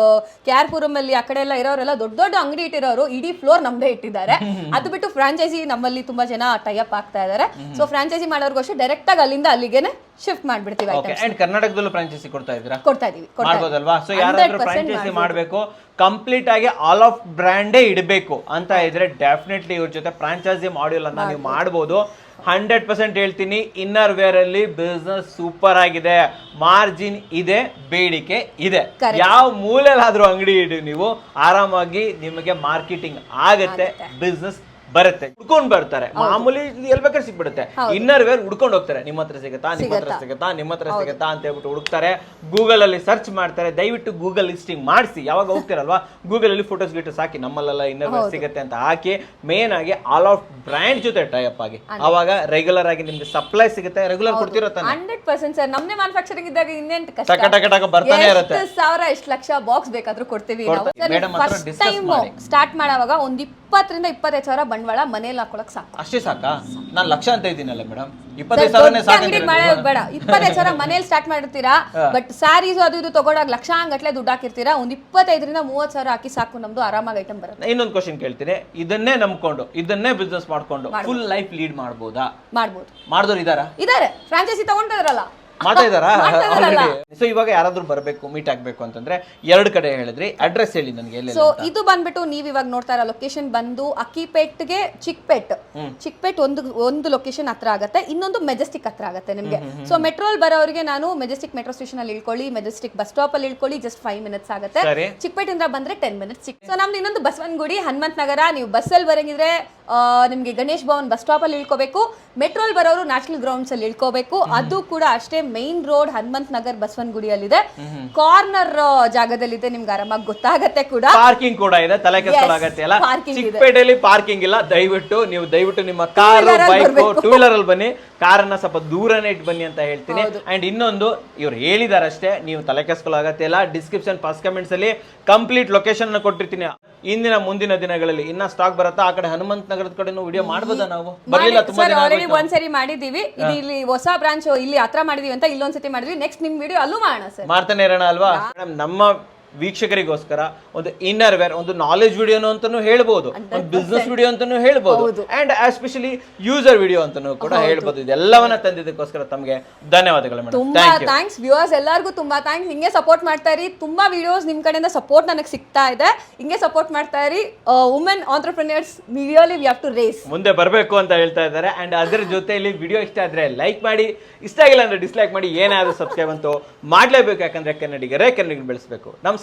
KR ಪುರಂ ಅಲ್ಲಿ ಆ ಕಡೆ ಎಲ್ಲ ಇರೋರೆಲ್ಲ ದೊಡ್ಡ ಅಂಗಡಿ ಇಟ್ಟಿರೋರು ಇಡೀ ಫ್ಲೋರ್ ನಮ್ದೇ ಇಟ್ಟಿದ್ದಾರೆ. ಅದು ಬಿಟ್ಟು ಫ್ರಾಂಚೈಸಿ ನಮ್ಮಲ್ಲಿ ತುಂಬಾ ಜನ ಟೈಅಪ್ ಆಗ್ತಾ ಇದಾರೆ. ಸೊ ಫ್ರಾಂಚೈಸಿ ಮಾಡೋರ್ಗೂ ಅಷ್ಟೇ ಡೈರೆಕ್ಟ್ ಆಗಿ ಅಲ್ಲಿಂದ ಅಲ್ಲಿಗೆನೆ ಶಿಫ್ಟ್ ಮಾಡ್ಬಿಡ್ತೀವಿ. ಅಂಡ್ ಕರ್ನಾಟಕದಲ್ಲೂ ಫ್ರಾಂಚೈಸಿ ಕೊಡ್ತಾ ಇದ್ದೀರಾ? ಕೊಡ್ತಾ ಇದೀವಿ, ಮಾಡ್ಬೋದಲ್ವಾ? ಸೊ ಯಾರಾದ್ರೂ ಫ್ರಾಂಚೈಸಿ ಮಾಡಬೇಕು, ಕಂಪ್ಲೀಟ್ ಆಗಿ ಆಲ್ ಆಫ್ ಬ್ರ್ಯಾಂಡೇ ಇಡಬೇಕು ಅಂತ ಇದ್ರೆ ಡೆಫಿನೆಟ್ಲಿ ಇವ್ರ ಜೊತೆ ಫ್ರಾಂಚೈಸಿ ಮಾಡ್ಯೂಲ್ ಅನ್ನ ನೀವು ಮಾಡ್ಬೋದು. 100% ಹೇಳ್ತೀನಿ, ಇನ್ನರ್ ವೇರ್ ಅಲ್ಲಿ ಬಿಸ್ನೆಸ್ ಸೂಪರ್ ಆಗಿದೆ, ಮಾರ್ಜಿನ್ ಇದೆ, ಬೇಡಿಕೆ ಇದೆ. ಯಾವ ಮೂಲೆಯಲ್ಲಾದ್ರೂ ಅಂಗಡಿ ಇಡಿ ನೀವು, ಆರಾಮಾಗಿ ನಿಮಗೆ ಮಾರ್ಕೆಟಿಂಗ್ ಆಗತ್ತೆ, ಬಿಸ್ನೆಸ್ ಬರುತ್ತೆ, ಹುಡ್ಕೊಂಡ್ ಬರ್ತಾರೆ. ಮಾಮೂಲಿ ಎಲ್ ಬೇಕಾದ್ರೆ ಸಿಕ್ಬಿಡುತ್ತೆ. ಇನ್ನರ್ ವೇರ್ ಹುಡ್ಕೊಂಡು ಹೋಗ್ತಾರೆ, ನಿಮ್ಮ ಹತ್ರ ಸಿಗುತ್ತಾ, ನಿಮ್ಮ ಹತ್ರ ಸಿಗುತ್ತಾ, ನಿಮ್ಮ ಹತ್ರ ಸಿಗುತ್ತಾ ಅಂತ ಹೇಳ್ಬಿಟ್ಟು ಹುಡುಕ್ತಾರೆ. ಗೂಗಲ್ ಅಲ್ಲಿ ಸರ್ಚ್ ಮಾಡ್ತಾರೆ. ದಯವಿಟ್ಟು ಗೂಗಲ್ ಲಿಸ್ಟಿಂಗ್ ಮಾಡಿಸಿ, ಯಾವಾಗ ಹೋಗ್ತಿರಲ್ವಾ ಗೂಗಲ್ ಅಲ್ಲಿ ಫೋಟೋಸ್ ಗಿಟೋಸ್ ಹಾಕಿ, ನಮ್ಮಲ್ಲೆಲ್ಲ ಇನ್ನರ್ ವೇರ್ ಸಿಗುತ್ತೆ ಅಂತ ಹಾಕಿ, ಮೇನ್ ಆಗಿ ಆಲ್ ಆಫ್ ಬ್ರ್ಯಾಂಡ್ ಜೊತೆ ಟೈಅಪ್ ಆಗಿ, ಅವಾಗ ರೆಗ್ಯುಲರ್ ಆಗಿ ನಿಮ್ಗೆ ಸಪ್ಲೈ ಸಿಗುತ್ತೆ. ರೆಗ್ಯುಲರ್ ಕೊಡ್ತಿರೋ ತಾನೆ? 100% ಸರ್. ನಮ್ಮನೆ ಮ್ಯಾನುಫ್ಯಾಕ್ಚರಿಂಗ್ ಇದ್ದಾಗ ಇನ್ನೇನು ಕಷ್ಟ, ಟಕ ಬರ್ತಾನೆ ಇರುತ್ತೆ. ಎಷ್ಟು ಸಾವಿರ ಎಷ್ಟು ಲಕ್ಷ ಬಾಕ್ಸ್ ಬೇಕಾದ್ರೂ ಕೊಡ್ತೀವಿ ನಾವು. ಫಸ್ಟ್ ಟೈಮ್ ಸ್ಟಾರ್ಟ್ ಮಾಡೋವಾಗ ಒಂದು 20,000-25,000 ಸಾವಿರ ಬಂಡವಾಳ ಮನೇಲಿ ಹಾಕೊಳಕ್ ಸಾಕು. ಅಷ್ಟೇ ಸಾಕಾ? ನಾನು ಲಕ್ಷ ಅಂತ ಇದ್ದೀನಲ್ಲ ಮೇಡಮ್, 25,000 ಬೇಡ, 25,000 ಮನೇಲಿ ಸ್ಟಾರ್ಟ್ ಮಾಡಿರ್ತೀರಾ. ಬಟ್ ಸ್ಯಾರೀಸ್ ಅದು ಇದು ತಗೊಂಡಾಗ ಲಕ್ಷಾಂಗಟ್ಲೆ ದುಡ್ಡು ಹಾಕಿರ್ತೀರಾ. ಒಂದು 25,000-30,000 ಹಾಕಿ ಸಾಕು, ನಮ್ದು ಆರಾಮಾಗಿ ಐಟಮ್ ಬರುತ್ತೆ. ಇನ್ನೊಂದು ಕ್ವಶನ್ ಕೇಳ್ತೀನಿ, ಇದನ್ನೇ ನಂಬ್ಕೊಂಡು ಇದನ್ನೇ ಬಿಸ್ನೆಸ್ ಮಾಡ್ಕೊಂಡು ಫುಲ್ ಲೈಫ್ ಲೀಡ್ ಮಾಡ್ಬೋದಾ? ಮಾಡ್ಬೋದು. ಮಾಡಿದವ್ರು ಇದಾರೆ, ಫ್ರಾಂಚೈಸಿ ತಗೊಂಡಿದ್ರಲ್ಲ ಮಾಡ್ತಾ ಇದಾರಾ ಆಲ್ರೆಡಿ? ಸೊ ಇವಾಗ ಯಾರಾದ್ರೂ ಬರಬೇಕು, ಮೀಟ್ ಆಗ್ಬೇಕು ಅಂತಂದ್ರೆ 2 ಕಡೆ ಹೇಳಿದ್ರಿ, ಅಡ್ರೆಸ್ ಹೇಳಿ ನನಗೆ. ಸೊ ಇದು ಬಂದ್ಬಿಟ್ಟು ನೀವು ಇವಾಗ ನೋಡ್ತಾ ಇರೋ ಲೊಕೇಶನ್ ಬಂದು ಅಕ್ಕಿಪೇಟ್ಗೆ ಚಿಕ್ಪೇಟ್ ಒಂದು ಲೊಕೇಶನ್ ಹತ್ರ ಆಗುತ್ತೆ, ಇನ್ನೊಂದು ಮೆಜೆಸ್ಟಿಕ್ ಹತ್ರ ಆಗುತ್ತೆ ನಿಮ್ಗೆ. ಸೊ ಮೆಟ್ರೋಲ್ ಬರೋರಿಗೆ ನಾನು ಮೆಜೆಸ್ಟಿಕ್ ಮೆಟ್ರೋ ಸ್ಟೇಷನ್ ಅಲ್ಲಿ ಇಳ್ಕೊಳ್ಳಿ, ಮೆಜೆಸ್ಟಿಕ್ ಬಸ್ ಸ್ಟಾಪ್ ಅಲ್ಲಿ ಇಳ್ಕೊಳ್ಳಿ, ಜಸ್ಟ್ 5 minutes ಆಗುತ್ತೆ. ಚಿಕ್ಪೇಟ್ ಇಂದ ಬಂದ್ರೆ 10 minutes. ಸೊ ನಮ್ದು ಇನ್ನೊಂದು ಬಸವನಗುಡಿ ಹನುಮಂತ ನಗರ. ನೀವು ಬಸ್ಸಲ್ಲಿ ಬರಂಗಿದ್ರೆ ನಿಮ್ಗೆ ಗಣೇಶ್ ಭವನ್ ಬಸ್ ಸ್ಟಾಪ್ ಅಲ್ಲಿ ಇಳ್ಕೋಬೇಕು. ಮೆಟ್ರೋಲ್ ಬರೋರು ನ್ಯಾಷನಲ್ ಗ್ರೌಂಡ್ಸ್ ಅಲ್ಲಿ ಇಳ್ಕೋಬೇಕು. ಅದು ಕೂಡ ಅಷ್ಟೇ ಮೈನ್ ರೋಡ್ ಹನುಮಂತ್ ನಗರ್ ಬಸವನಗುಡಿಯಲ್ಲಿದೆ, ಕಾರ್ನರ್ ಜಾಗದಲ್ಲಿದೆ, ನಿಮ್ಗೆ ಆರಾಮಾಗಿ ಗೊತ್ತಾಗತ್ತೆ ಕೂಡ. ಪಾರ್ಕಿಂಗ್ ಕೂಡ ಇದೆ, ತಲೆ ಕೆಡಿಸ್ಕೊಳ್ಳಾಗತ್ತೆ ಅಲ್ಲ. ಚಿಕ್ಕಪೇಟೆಯಲ್ಲಿ ಪಾರ್ಕಿಂಗ್ ಇಲ್ಲ, ದಯವಿಟ್ಟು ನಿಮ್ಮ ಕಾರು ಬೈಕ್ ಟೂ ವೀಲರ್ ಅಲ್ಲಿ ಬನ್ನಿ, ಕಾರನ್ನ ಸ್ವಲ್ಪ ದೂರನೇ ಇಟ್ಟು ಬನ್ನಿ ಅಂತ ಹೇಳ್ತೀನಿ. ಅಂಡ್ ಇನ್ನೊಂದು ಇವ್ರು ಹೇಳಿದಾರಷ್ಟೇ, ನೀವು ತಲೆ ಕೆಡಿಸ್ಕೊಳ್ಳಾಗತ್ತೆ ಇಲ್ಲ. ಡಿಸ್ಕ್ರಿಪ್ಷನ್ ಫಸ್ಟ್ ಕಮೆಂಟ್ಸ್ ಅಲ್ಲಿ ಕಂಪ್ಲೀಟ್ ಲೊಕೇಶನ್ ಕೊಟ್ಟಿರ್ತೀನಿ. ಇಂದಿನ ಮುಂದಿನ ದಿನಗಳಲ್ಲಿ ಇನ್ನ ಸ್ಟಾಕ್ ಬರುತ್ತಾ ಆ ಕಡೆ ಹನುಮಂತ ನಗರದ ಕಡೆ ವಿಡಿಯೋ ಮಾಡ್ಬೋದಾ? ನಾವು ಬರ್ಲಿಲ್ಲ, ತುಂಬಾ ದಿನ ಆಲ್ರೆಡಿ ಒಂದ್ಸರಿ ಮಾಡಿದೀವಿ, ಇಲ್ಲಿ ಹೊಸ ಬ್ರಾಂಚ್ ಇಲ್ಲಿ ಹತ್ರ ಮಾಡಿದೀವಿ ಅಂತ ಇಲ್ಲೊಂದ್ಸತಿ ಮಾಡಿದ್ವಿ. ನೆಕ್ಸ್ಟ್ ನಿಮ್ ವಿಡಿಯೋ ಅಲ್ಲೂ ಮಾಡೋಣ ಸರ್, ಮಾಡ್ತಾನೆ ಇರೋಣ ಅಲ್ವಾ. ನಮ್ಮ ವೀಕ್ಷಕರಿಗೋಸ್ಕರ ಒಂದು ಇನ್ನರ್ ವೇರ್, ಒಂದು ನಾಲೆಜ್ ವಿಡಿಯೋನು ಅಂತಾನು ಹೇಳ್ಬೋದು, ಒಂದು ಬಿಸ್ನೆಸ್ ವಿಡಿಯೋ ಅಂತಾನು ಹೇಳ್ಬೋದು, ಅಂಡ್ ಎಸ್ಪೆಷಲಿ ಯೂಸರ್ ವಿಡಿಯೋ ಅಂತಾನು ಕೂಡ ಹೇಳ್ಬೋದು. ಇದೆಲ್ಲವನ್ನ ತಂದಿದ್ದಕ್ಕೋಸ್ಕರ ತಮಗೆ ಧನ್ಯವಾದಗಳು ಮೇಡಮ್. ತುಂಬಾ ಥ್ಯಾಂಕ್ಸ್. ವ್ಯೂವರ್ಸ್ ಎಲ್ಲರಿಗೂ ತುಂಬಾ ಥ್ಯಾಂಕ್ಸ್. ಹಿಂಗೆ ಸಪೋರ್ಟ್ ಮಾಡ್ತಾ ಇರಿ. ತುಂಬಾ ವಿಡಿಯೋಸ್ ನಿಮ್ ಕಡೆಯಿಂದ ಸಪೋರ್ಟ್ ನನಗೆ ಸಿಗ್ತಾ ಇದೆ. ಹಿಂಗೆ ಸಪೋರ್ಟ್ ಮಾಡ್ತಾ ಇರಿ. Women entrepreneurs really we have to raise, ಮುಂದೆ ಬರಬೇಕು ಅಂತ ಹೇಳ್ತಾ ಇದ್ದಾರೆ. ಅಂಡ್ ಅದರ ಜೊತೆಯಲ್ಲಿ ವಿಡಿಯೋ ಇಷ್ಟ ಆದ್ರೆ ಲೈಕ್ ಮಾಡಿ, ಇಷ್ಟ ಆಗಿಲ್ಲ ಅಂದ್ರೆ ಡಿಸ್ಲೈಕ್ ಮಾಡಿ, ಏನಾದ್ರೂ ಸಬ್ಸ್ಕ್ರೈಬ್ ಅಂತೂ ಮಾಡ್ಲೇಬೇಕು. ಯಾಕಂದ್ರೆ ಕನ್ನಡಿಗರೇ ಕನ್ನಡಿಗರು ಬೆಳೆಸಬೇಕು. ನಮಸ್ಕಾರ.